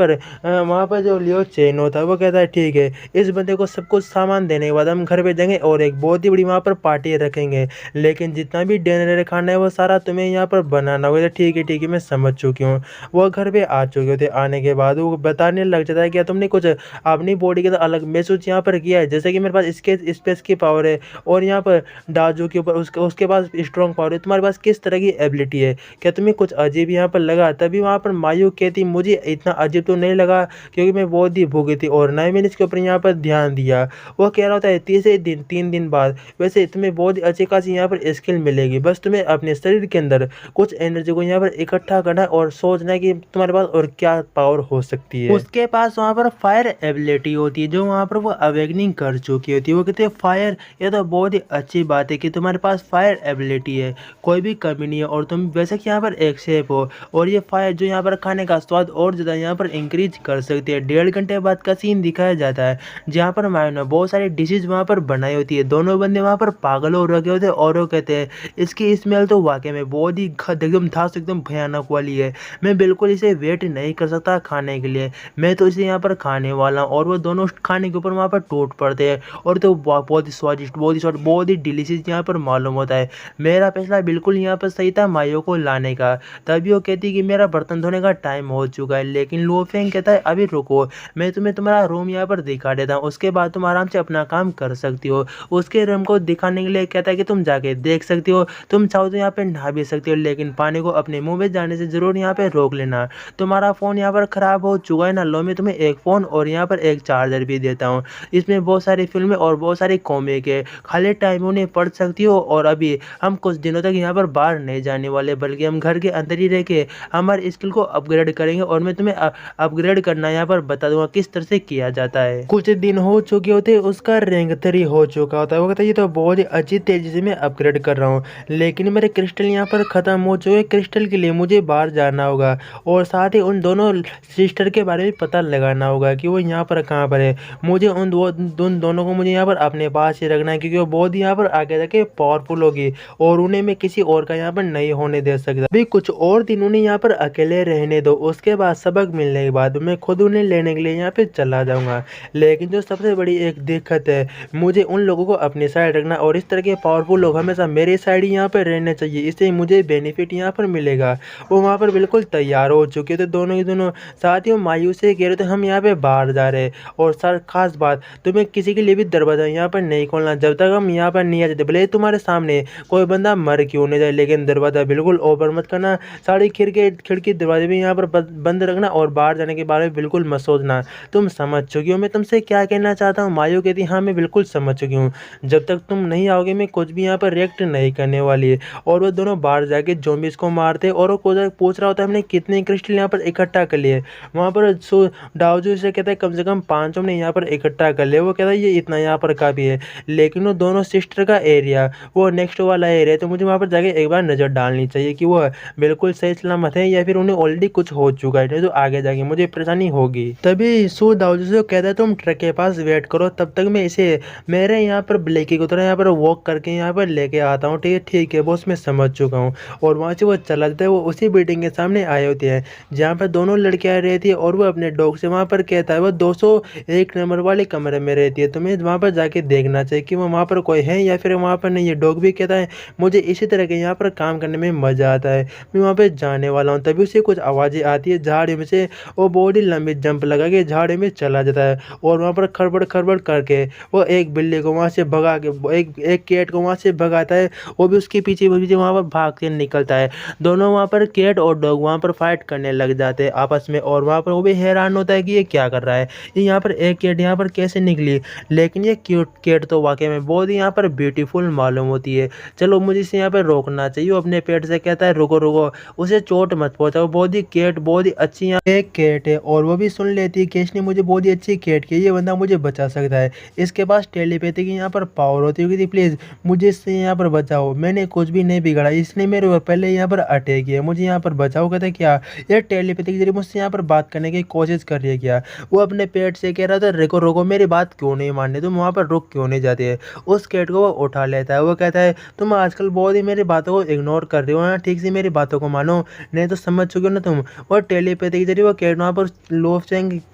पर जो लियो चेन होता है वो कहता है ठीक है इस बंदे को सब कुछ सामान देने के बाद हम घर पे जाएंगे और एक बहुत ही बड़ी वहाँ पर पार्टी रखेंगे, लेकिन जितना भी डिनर खाना है वो सारा तुम्हें यहाँ पर बनाना होगा। ठीक है मैं समझ चुकी हूँ। वो घर पे आ चुके थे, आने के बाद वो बताने लग जाता है क्या तुमने कुछ अपनी बॉडी के अलग महसूस यहाँ पर किया है, जैसे कि मेरे पास इसके स्पेस की पावर है और यहाँ पर दाजू के ऊपर उसके पास स्ट्रॉन्ग पावर है, तुम्हारे पास किस तरह की एबिलिटी है, क्या तुम्हें कुछ अजीब यहाँ पर लगा। तभी वहाँ पर मायू कहती मुझे इतना अजीब तो नहीं लगा क्योंकि मैं बहुत ही भूखी थी और ना ही मैंने इसके ऊपर यहाँ पर ध्यान दिया। वो कह रहा होता है 3 दिन बाद वैसे तुम्हें बहुत ही अच्छी खासी यहाँ पर स्किल मिलेगी, बस तुम्हें अपने शरीर के अंदर कुछ एनर्जी को यहाँ पर इकट्ठा करना है और सोचना है कि तुम्हारे पास और क्या पावर हो सकती है। उसके पास वहाँ पर फायर एबिलिटी होती है जो वहाँ पर वो अवेकनिंग कर चुकी होती है। वो कहते हैं फायर, ये तो बहुत ही अच्छी बात है कि तुम्हारे पास फायर एबिलिटी है, कोई भी कमी नहीं है और तुम वैसे कि यहाँ पर एक शेफ हो और ये फायर जो यहाँ पर खाने का स्वाद और ज़्यादा यहाँ पर इंक्रीज कर सकती है। 1.5 घंटे बाद का सीन दिखाया जाता है जहाँ पर मायू ने बहुत सारी डिशेज वहाँ पर बनाई होती है, दोनों बंदे वहाँ पर पागल हो रखे होते हैं और वो कहते हैं इसकी स्मेल तो वाकई में बहुत ही एकदम था आवाज़ एकदम भयानक वाली है। मैं बिल्कुल इसे वेट नहीं कर सकता खाने के लिए। मैं तो इसे यहाँ पर खाने वाला हूँ और वो दोनों खाने के ऊपर वहाँ पर टूट पड़ते हैं और तो बहुत ही स्वादिष्ट, बहुत ही डिलीशियस यहाँ पर मालूम होता है। मेरा फैसला बिल्कुल यहाँ पर सही था माइयों को लाने का। तभी वो कहती कि मेरा बर्तन धोने का टाइम हो चुका है, लेकिन लो फेंग कहता है अभी रुको, मैं तुम्हें तुम्हारा रूम यहाँ पर दिखा देता हूँ, उसके बाद तुम आराम से अपना काम कर सकती हो। उसके रूम को दिखाने के लिए कहता है कि तुम जाके देख सकती हो, तुम चाहो तो यहाँ पे नहा भी सकती हो, लेकिन पानी को अपने मुंह में जाने से जरूर यहाँ पे रोक लेना। तुम्हारा फ़ोन यहाँ पर ख़राब हो चुका है ना, लो मैं तुम्हें एक फ़ोन और यहाँ पर एक चार्जर भी देता हूँ। इसमें बहुत सारी फिल्में और बहुत सारी कॉमिक है, खाली टाइम उन्हें पढ़ सकती हो। और अभी हम कुछ दिनों तक यहाँ पर बाहर नहीं जाने वाले, बल्कि हम घर के अंदर ही रह के हमारे स्किल को अपग्रेड करेंगे और मैं तुम्हें अपग्रेड करना यहाँ पर बता दूंगा किस तरह से किया जाता है। कुछ दिन हो चुके होते उसका रैंक 3 हो चुका होता है। वो कहता है ये तो बहुत ही अच्छी तेजी से मैं अपग्रेड कर रहा हूँ, लेकिन मेरे क्रिस्टल यहाँ पर ख़त्म हो चुके हैं। क्रिस्टल के लिए मुझे बाहर जाना होगा और साथ ही उन दोनों सिस्टर के बारे में पता लगाना होगा कि वो यहाँ पर कहाँ पर है। मुझे उन दोनों को मुझे यहाँ पर अपने पास ही रखना है, क्योंकि वो बहुत यहाँ पर आगे जाके पावरफुल होगी और उन्हें मैं किसी और का यहाँ पर नहीं होने दे सकता। अभी कुछ और दिन उन्हें यहाँ पर अकेले रहने दो, उसके बाद सबक मिलने के बाद मैं खुद उन्हें लेने के लिए यहाँ पे चला जाऊँगा। लेकिन जो सबसे बड़ी एक दिक्कत है, मुझे उन लोगों को अपनी साइड रखना और इस तरह के पावरफुल लोग हमेशा मेरे साइड ही यहाँ पर रहने चाहिए, इससे मुझे बेनिफिट यहाँ पर मिलेगा। वो वहाँ पर बिल्कुल तैयार हो चुके थे दोनों ही दोनों। साथियों मायूस से कह रहे थे हम यहाँ पे बाहर जा रहे हैं, और सर खास बात तुम्हें किसी के लिए भी दरवाज़ा यहाँ पर नहीं खोलना जब तक हम यहाँ पर नहीं आ जाते, भले तुम्हारे सामने कोई बंदा मर क्यों नहीं जाए, लेकिन दरवाज़ा बिल्कुल ओपन मत करना। सारी खिड़की दरवाजे भी यहाँ पर बंद रखना और बाहर जाने के बारे में बिल्कुल मत सोचना। तुम समझ चुकी हो मैं तुमसे क्या कहना चाहता हूँ? मायू कहती हाँ मैं बिल्कुल समझ चुकी हूँ, जब तक तुम नहीं आओगे मैं कुछ भी यहाँ पर रिएक्ट नहीं करने वाली है। और वो दोनों बाहर जाके ज़ॉम्बीज़ को मारते और वो पूछ रहा होता है हमने कितने क्रिस्टल यहाँ पर इकट्ठा कर लिए। वहाँ पर डाओजू से कहता है कम से कम 5 हमने यहाँ पर इकट्ठा कर लिया। वो कहता है ये इतना यहाँ पर काफ़ी है, लेकिन वो दोनों सिस्टर का एरिया वो नेक्स्ट वाला एरिया, तो मुझे वहाँ पर जाके एक बार नज़र डालनी चाहिए कि वो बिल्कुल सही सलामत है या फिर उन्हें ऑलरेडी कुछ हो चुका है, नहीं तो आगे जाके मुझे परेशानी होगी। तभी सो दाऊद से कहता है तुम ट्रक के पास वेट करो, तब तक मैं इसे मेरे यहाँ पर ब्लेकी को तरह यहाँ पर वॉक करके यहाँ पर लेके आता हूँ। ठीक है बॉस मैं समझ चुका हूँ। और वहाँ से वो चला जाता है। वो उसी बिल्डिंग के सामने आए होते हैं जहाँ पर दोनों लड़कियाँ रहती है और वो अपने डॉग से वहाँ पर कहता है वो 201 नंबर वाले कमरे में रहती है, तुम्हें वहाँ पर जाके देखना चाहिए कि वो वहाँ पर कोई है या फिर वहाँ पर नहीं है। डॉग भी कहता है मुझे इसी तरह के यहाँ पर काम करने में मज़ा आता है, मैं वहाँ पर जाने वाला हूँ। तभी उसे कुछ आवाज़ें आती है झाड़ी में से, वो बहुत ही लंबी जंप लगा के झाड़ी में चला जाता है और वहाँ पर खड़बड़ खड़बड़ करके वो एक बिल्ली को वहाँ से भगा के एक कैट को वहाँ से भगाता है, वो भी उसके पीछे वहाँ पर भाग के निकलता है। दोनों वहाँ पर कैट और डॉग वहाँ पर फाइट करने लग जाते हैं आपस में, और वहाँ पर वो भी हैरान होता है कि ये क्या कर रहा है, ये यहाँ पर एक कैट यहाँ पर कैसे निकली। लेकिन ये क्यूट कैट तो वाकई में बहुत ही यहाँ पर ब्यूटीफुल मालूम होती है। चलो मुझे इसे यहाँ पर रोकना चाहिए। अपने पेट से कहता है रुको रुको, उसे चोट मत पहुँचाओ, बहुत ही कैट बहुत ही अच्छी यहाँ एक कैट है। और वो भी सुन लेती है कि इसने मुझे बहुत ही अच्छी कैट की, ये बंदा मुझे बचा सकता है, इसके पास टेलीपैथी की यहाँ पर पावर होती है, प्लीज़ मुझे इससे यहाँ पर बचाओ, मैंने कुछ भी नहीं बिगाड़ा, इसने मेरे ऊपर पहले यहाँ पर अटैक किया, मुझे यहाँ पर बचाओ। कहता है क्या ये टेलीपैथी के जरिए मुझसे यहाँ पर बात करने की कोशिश कर रही है क्या? वो अपने पेट से कह रहा था रुको रुको, मेरी बात क्यों नहीं माननी, तुम वहाँ पर रुक क्यों नहीं जाते है। उस कैट को वो उठा लेता है। वो कहता है तुम आजकल बहुत ही मेरी बातों को इग्नोर कर रहे हो ना, ठीक से मेरी बातों को मानो, नहीं तो समझ चुके हो ना तुम। और टेलीपैथी के जरिए वो कैट वहाँ पर लोफ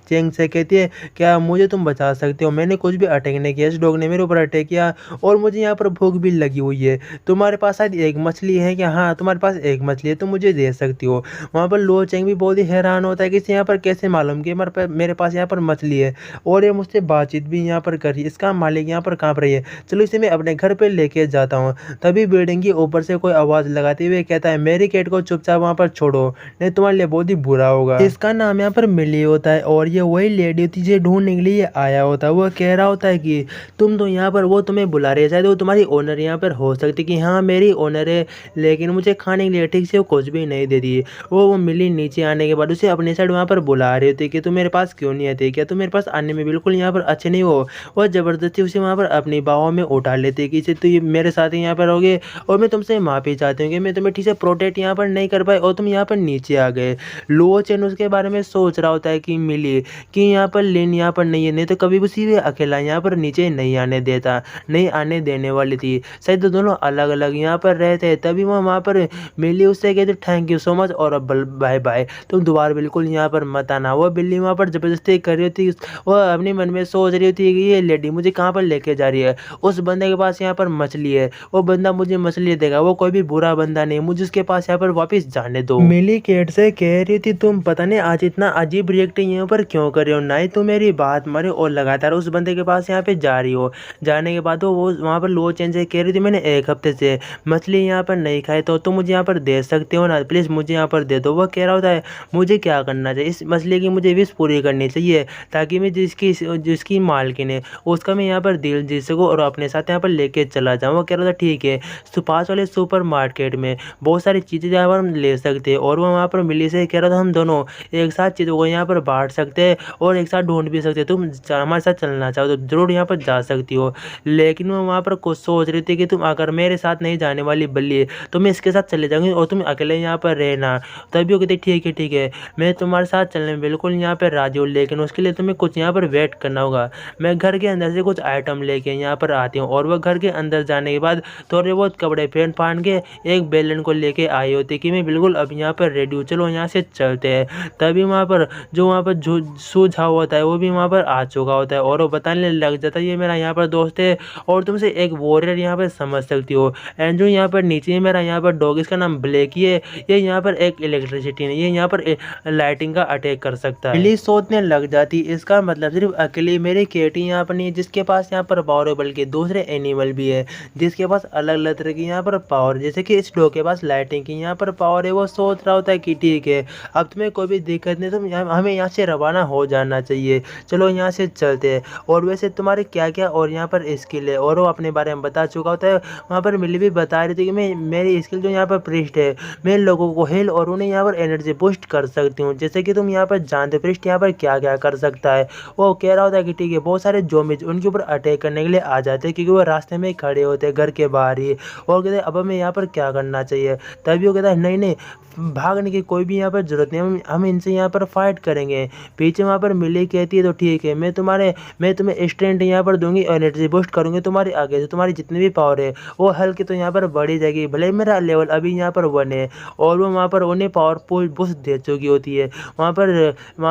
चेंग से कहती है क्या मुझे तुम बचा सकते हो, मैंने कुछ भी अटैक नहीं किया, इस डॉग ने मेरे ऊपर अटैक किया और मुझे यहाँ पर भूख भी लगी हुई है, तुम्हारे पास शायद एक मछली है क्या? हाँ तुम्हारे पास एक मछली है, तुम मुझे दे सकती हो। वहाँ पर लो चेंग भी बहुत ही हैरान होता है कि इसे यहाँ पर कैसे मालूम कि मेरे पास यहाँ पर मछली है और ये मुझसे बातचीत भी यहाँ पर कर रही है, इसका मालिक यहाँ पर काँप रही है, चलो इसे मैं अपने घर पर लेके जाता हूँ। तभी बिल्डिंग के ऊपर से कोई आवाज़ लगाते हुए कहता है मेरी कैट को चुपचाप वहाँ पर छोड़ो, नहीं तुम्हारे लिए बहुत ही बुरा होगा। इसका नाम यहाँ पर मिली होता है और ये वही लेडी होती है जो ढूंढने के लिए आया होता है। वो कह रहा होता है कि तुम तो यहाँ पर, वो तुम्हें बुला रही है, शायद वो तुम्हारी ओनर यहाँ पर हो सकती है कि हाँ मेरी ओनर है, लेकिन मुझे खाने के लिए ठीक से वो कुछ भी नहीं दे रही है। वो मिली नीचे आने के बाद उसे अपने साइड वहाँ पर बुला रही होती कि तुम मेरे पास क्यों नहीं आती, क्या तुम मेरे पास आने में बिल्कुल यहाँ पर अच्छे नहीं हो। वह ज़बरदस्ती उसे वहाँ पर अपनी बाहों में उठा लेते कि तो ये मेरे साथ ही यहाँ पर रहोगे और मैं तुमसे माफ़ी चाहती हूँ कि मैं तुम्हें ठीक से प्रोटेक्ट यहाँ पर नहीं कर पाई और तुम यहाँ पर नीचे आ गए। लो चैन उसके बारे में सोच रहा होता है कि मिली कि यहाँ पर लेन यहाँ पर नहीं है, नहीं तो कभी उसी भी अकेला यहाँ पर नीचे नहीं आने देता, नहीं आने देने वाली थी। शायद तो दोनों अलग अलग यहाँ पर रहते हैं। तभी वहाँ पर मिली उससे कहती थैंक यू सो मच और अब बाय बाय, तुम दोबारा बिल्कुल यहाँ पर मत आना। वो बिल्ली वहाँ पर ज़बरदस्ती कर रही होती, वो अपने मन में सोच रही होती है कि ये लेडी मुझे कहाँ पर लेके जा रही है। उस बंदे के पास यहाँ पर मछली है, वो बंदा मुझे मछली देगा, वो कोई भी बुरा बंदा नहीं, मुझे उसके पास यहाँ पर वापस जाने दो। मिली कैट से कह रही थी तुम पता नहीं आज इतना अजीब रिएक्ट यहाँ पर क्यों कर रहे हो, ना ही तुम मेरी बात मारे और लगातार उस बंदे के पास यहाँ पे जा रही हो। जाने के बाद वो वहाँ पर लो चैन से कह रही थी मैंने 1 हफ्ते से मछली यहाँ पर नहीं खाई, तो तुम मुझे यहाँ पर दे सकते हो ना, प्लीज़ मुझे यहाँ पर दे दो। वो कह रहा होता है मुझे क्या करना चाहिए, इस मछली की मुझे विश पूरी करनी चाहिए ताकि मैं जिसकी जिसकी मालकिन है उसका मैं यहाँ पर दिल जीत सकूँ और अपने साथ यहाँ पर लेके चला जाऊँ। वो कह रहा था ठीक है, पास वाले सुपर मार्केट में बहुत सारी चीज़ें यहाँ पर हम ले सकते हैं। और वो वहाँ पर मिली से कह रहा था हम दोनों एक साथ चीज़ों को यहाँ पर बांट सकते हैं और एक साथ ढूंढ भी सकते हैं, तुम हमारे साथ चलना चाहो तो ज़रूर यहाँ पर जा सकती हो। लेकिन वो वहाँ पर कुछ सोच रही थी कि तुम अगर मेरे साथ नहीं जाने वाली बल्ली तो मैं इसके साथ चले जाऊँगी और तुम अकेले यहाँ पर रहना। तभी वो कहती ठीक है मैं तुम्हारे साथ चलने में बिल्कुल यहाँ पर राजी हूँ, लेकिन उसके लिए तुम्हें कुछ यहाँ पर वेट करना होगा। मैं घर के अंदर से कुछ आइटम लेके यहाँ पर आती हूँ। और वह घर के अंदर जाने के बाद थोड़े बहुत कपड़े पहन फान के एक बेलन को लेके आई होती कि मैं बिल्कुल अब यहाँ पर रेडी हूँ, चलो यहाँ से चलते हैं। तभी वहाँ पर जो वहाँ पर सुझाव होता है वो भी वहाँ पर आ चुका होता है और वो बताने लग जाता है ये मेरा यहाँ पर दोस्त है और तुमसे एक वॉरियर यहाँ पर समझ सकती हो। एंड्रू यहाँ पर नीचे मेरा यहाँ पर डॉग, इसका नाम ब्लैक ही है, ये यहाँ पर एक इलेक्ट्रिसिटी नहीं, ये यहाँ पर लाइटिंग का अटैक कर सकता है। बिल्ली सोचने लग जाती इसका मतलब सिर्फ अकेली मेरी केटी यहाँ पर नहीं, जिसके पास यहाँ पर पावर है बल्कि दूसरे एनिमल भी है जिसके पास अलग अलग तरह की यहाँ पर पावर, जैसे कि इस डॉग के पास लाइटिंग की यहाँ पर पावर है। वो सोच रहा होता है कि ठीक है अब तुम्हें कोई भी दिक्कत नहीं, तुम हमें यहाँ से रवाना हो जाना चाहिए, चलो यहाँ से चलते हैं। और वैसे तुम्हारे क्या क्या और यहाँ पर स्किल है और वो अपने बारे में बता चुका होता है। वहाँ पर मिली भी बता रही थी कि मेरी स्किल जो यहाँ पर प्रिस्ट है, मैं लोगों को हेल और उन्हें यहाँ पर एनर्जी बूस्ट कर सकती हूँ, जैसे कि तुम यहाँ पर जानते प्रिस्ट यहाँ पर क्या क्या कर सकता है। वो कह रहा होता है कि ठीक है बहुत सारे ज़ॉम्बीज़ उनके ऊपर अटैक करने के लिए आ जाते हैं क्योंकि वो रास्ते में खड़े होते हैं घर के बाहर ही। और कहते हैं अब हमें यहाँ पर क्या करना चाहिए। तभी वो कहता है नहीं भागने की कोई भी यहाँ पर ज़रूरत नहीं, हम इनसे यहाँ पर फाइट करेंगे। पीछे वहाँ पर मिली कहती है तो ठीक है मैं तुम्हें स्ट्रेंथ यहाँ पर दूंगी, एनर्जी बूस्ट करूँगी तुम्हारी आगे से, तुम्हारी जितनी भी पावर है वो हल्की तो यहाँ पर बढ़ी जाएगी। भले मेरा लेवल अभी यहाँ पर 1 है और वो वहाँ पर उन्हें पावरफुल बूस्ट दे चुकी होती है। वहाँ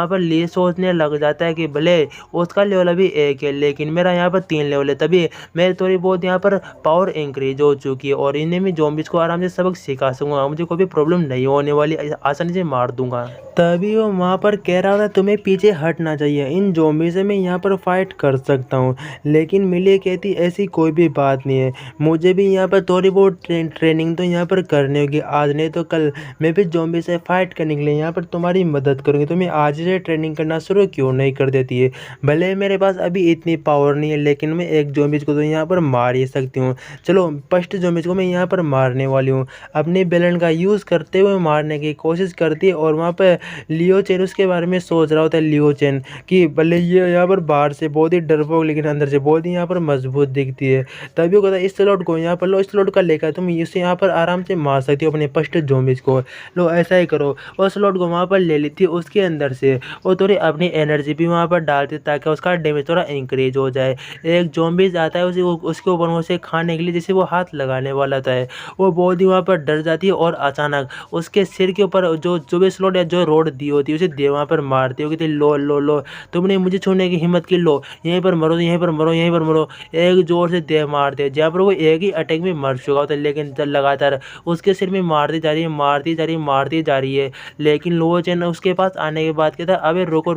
पर ली सोचने लग जाता है कि भले उसका लेवल अभी 1 है लेकिन मेरा यहाँ पर 3 लेवल है, तभी मेरी थोड़ी बहुत यहाँ पर पावर इंक्रीज हो चुकी है और इन्हें मैं ज़ॉम्बीज़ को आराम से सबक सिखा सकूँगा, मुझे कोई भी प्रॉब्लम नहीं होने वाली, आसानी से मार दूंगा। तभी वो वहाँ पर कह रहा था तुम्हें पीछे हटना चाहिए, इन ज़ॉम्बी से मैं यहाँ पर फाइट कर सकता हूँ। लेकिन मिली कहती ऐसी कोई भी बात नहीं है, मुझे भी यहाँ पर थोड़ी बहुत ट्रेनिंग तो यहाँ पर करनी होगी, आज नहीं तो कल मैं भी ज़ॉम्बी से फाइट करने के लिए यहाँ पर तुम्हारी मदद करूँगी, तुम्हें आज से ट्रेनिंग करना शुरू क्यों नहीं कर देती है। भले मेरे पास अभी इतनी पावर नहीं है लेकिन मैं एक ज़ॉम्बीज़ को तो यहाँ पर मार ही सकती हूँ, चलो फर्स्ट ज़ॉम्बीज़ को मैं यहाँ पर मारने वाली हूँ। अपने बेलन का यूज़ करते हुए मारने की कोशिश करती है और वहाँ पर लियो चेन उसके बारे में सोच रहा होता है, लियो चेन कि भले ये यहाँ पर बाहर से बहुत ही डरपोक लेकिन अंदर से बहुत ही यहाँ पर मजबूत दिखती है। तभी वो कहता है इस स्लॉट को यहाँ पर लो, इस स्लॉट का लेकर तुम इसे यहाँ पर आराम से मार सकती हो अपने फर्स्ट ज़ॉम्बीज़ को, लो ऐसा ही करो। और स्लॉट को वहाँ पर ले ली थी, उसके अंदर से वो थोड़ी अपनी एनर्जी भी वहाँ पर डालती ताकि उसका डैमेज थोड़ा इंक्रीज हो जाए। एक ज़ॉम्बीज़ आता है उसके ऊपर उसे खाने के लिए, जैसे वो हाथ लगाने वाला था, वो बहुत ही वहाँ पर डर जाती है और अचानक उसके सिर के ऊपर जो भी स्लॉट या जो रोड दी होती है उसे वहाँ पर मारती हो कि लो लो लो तुमने मुझे छूने की हिम्मत की, लो यहीं पर मरो यहीं पर मरो यहीं पर मरो। एक जोर से दे मारते जहाँ पर वो एक ही अटैक में मर चुका होता है लेकिन लगातार उसके सिर में मारती जा रही है मारती जा रही है। लेकिन लो चैन उसके पास आने के बाद कहता अबे रुको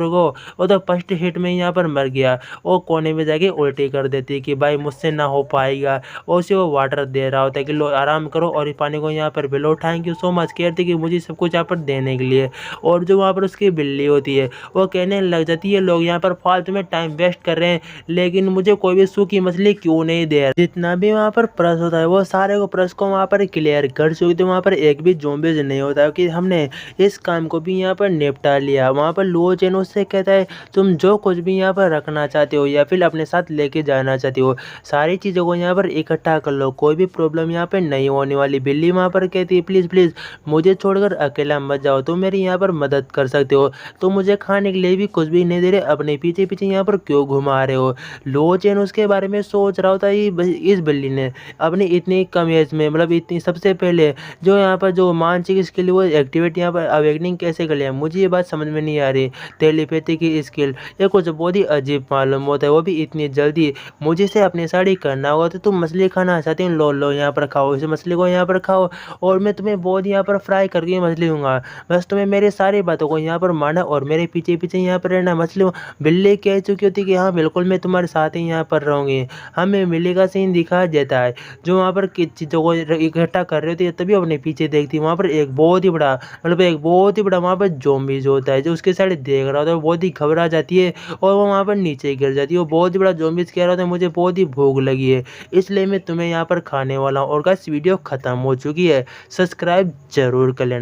वो तो फर्स्ट हिट में यहाँ पर मर गया। वो कोने में जाके उल्टी कर देती है कि भाई मुझसे ना हो पाएगा, और उसे वो वाटर दे रहा होता है कि लो आराम करो और इस पानी को यहाँ पर pillow, thank you so much कहती कि मुझे सब कुछ यहाँ पर देने के लिए। और जो वहाँ पर उसकी बिल्ली होती है वो कहने लग जाती है लोग यहाँ पर फालतू में टाइम वेस्ट कर रहे हैं लेकिन मुझे कोई भी सूखी मछली क्यों नहीं दे रहा। जितना भी वहाँ पर प्रश्न होता है वो सारे को प्रश्न को वहाँ पर क्लियर कर चुके थे, वहाँ पर एक भी ज़ॉम्बीज़ नहीं होता है कि हमने इस काम को भी यहाँ पर निपटा लिया। वहाँ पर लो चैन उससे कहता है तुम जो कुछ भी यहाँ पर रखना चाहते हो या फिर अपने साथ लेके जाना चाहते हो सारी चीज़ों को यहाँ पर इकट्ठा कर लो, कोई भी प्रॉब्लम यहाँ पर नहीं होने वाली। बिल्ली वहाँ पर कहती है प्लीज़ मुझे छोड़कर अकेला मत जाओ, तुम मेरी यहाँ पर मदद कर सकते हो, तो मुझे खाने के लिए भी कुछ भी नहीं दे रहे, अपने पीछे यहाँ पर क्यों घुमा रहे हो। लो चैन उसके बारे में सोच रहा होता है इस बिल्ली ने अपनी इतनी कम एज में मतलब इतनी सबसे पहले जो यहाँ पर जो मानसिक स्किल वो एक्टिवेट यहाँ पर अवेकनिंग कैसे कर लिया, मुझे ये बात समझ में नहीं आ रही। टेलीपैथी की स्किल ये कुछ बहुत ही अजीब मालूम होता है, वो भी इतनी जल्दी। मुझे से अपने साथ ही करना होगा। तो तुम मछली खाना चाहते हो, लो लो यहाँ पर खाओ, इस मछली को यहाँ पर खाओ और मैं तुम्हें बहुत यहाँ पर फ्राई करके मछली दूंगा। बस तुम्हें मेरे सारी बातों को यहाँ पर माना और मेरे पीछे पीछे यहाँ पर रहना। मछली बिल्ली कह चुकी होती कि हाँ बिल्कुल मैं तुम्हारे साथ ही यहाँ पर रहूँगी। हमें बिल्ली का सीन दिखाया जाता है जो वहाँ पर किस चीज़ों को इकट्ठा कर रही होती है, तभी अपने पीछे देखती है। वहाँ पर एक बहुत ही बड़ा मतलब एक बहुत ही बड़ा वहाँ पर ज़ॉम्बीज़ होता है जो उसके साइड देख रहा होता है, वो बहुत ही घबरा जाती है और वो वहाँ पर नीचे गिर जाती है। वो बहुत ही बड़ा ज़ॉम्बीज़ कह रहा होता है मुझे बहुत ही भूख लगी है, इसलिए मैं तुम्हें यहाँ पर खाने वाला हूँ। और गाइस वीडियो ख़त्म हो चुकी है, सब्सक्राइब ज़रूर कर लेना।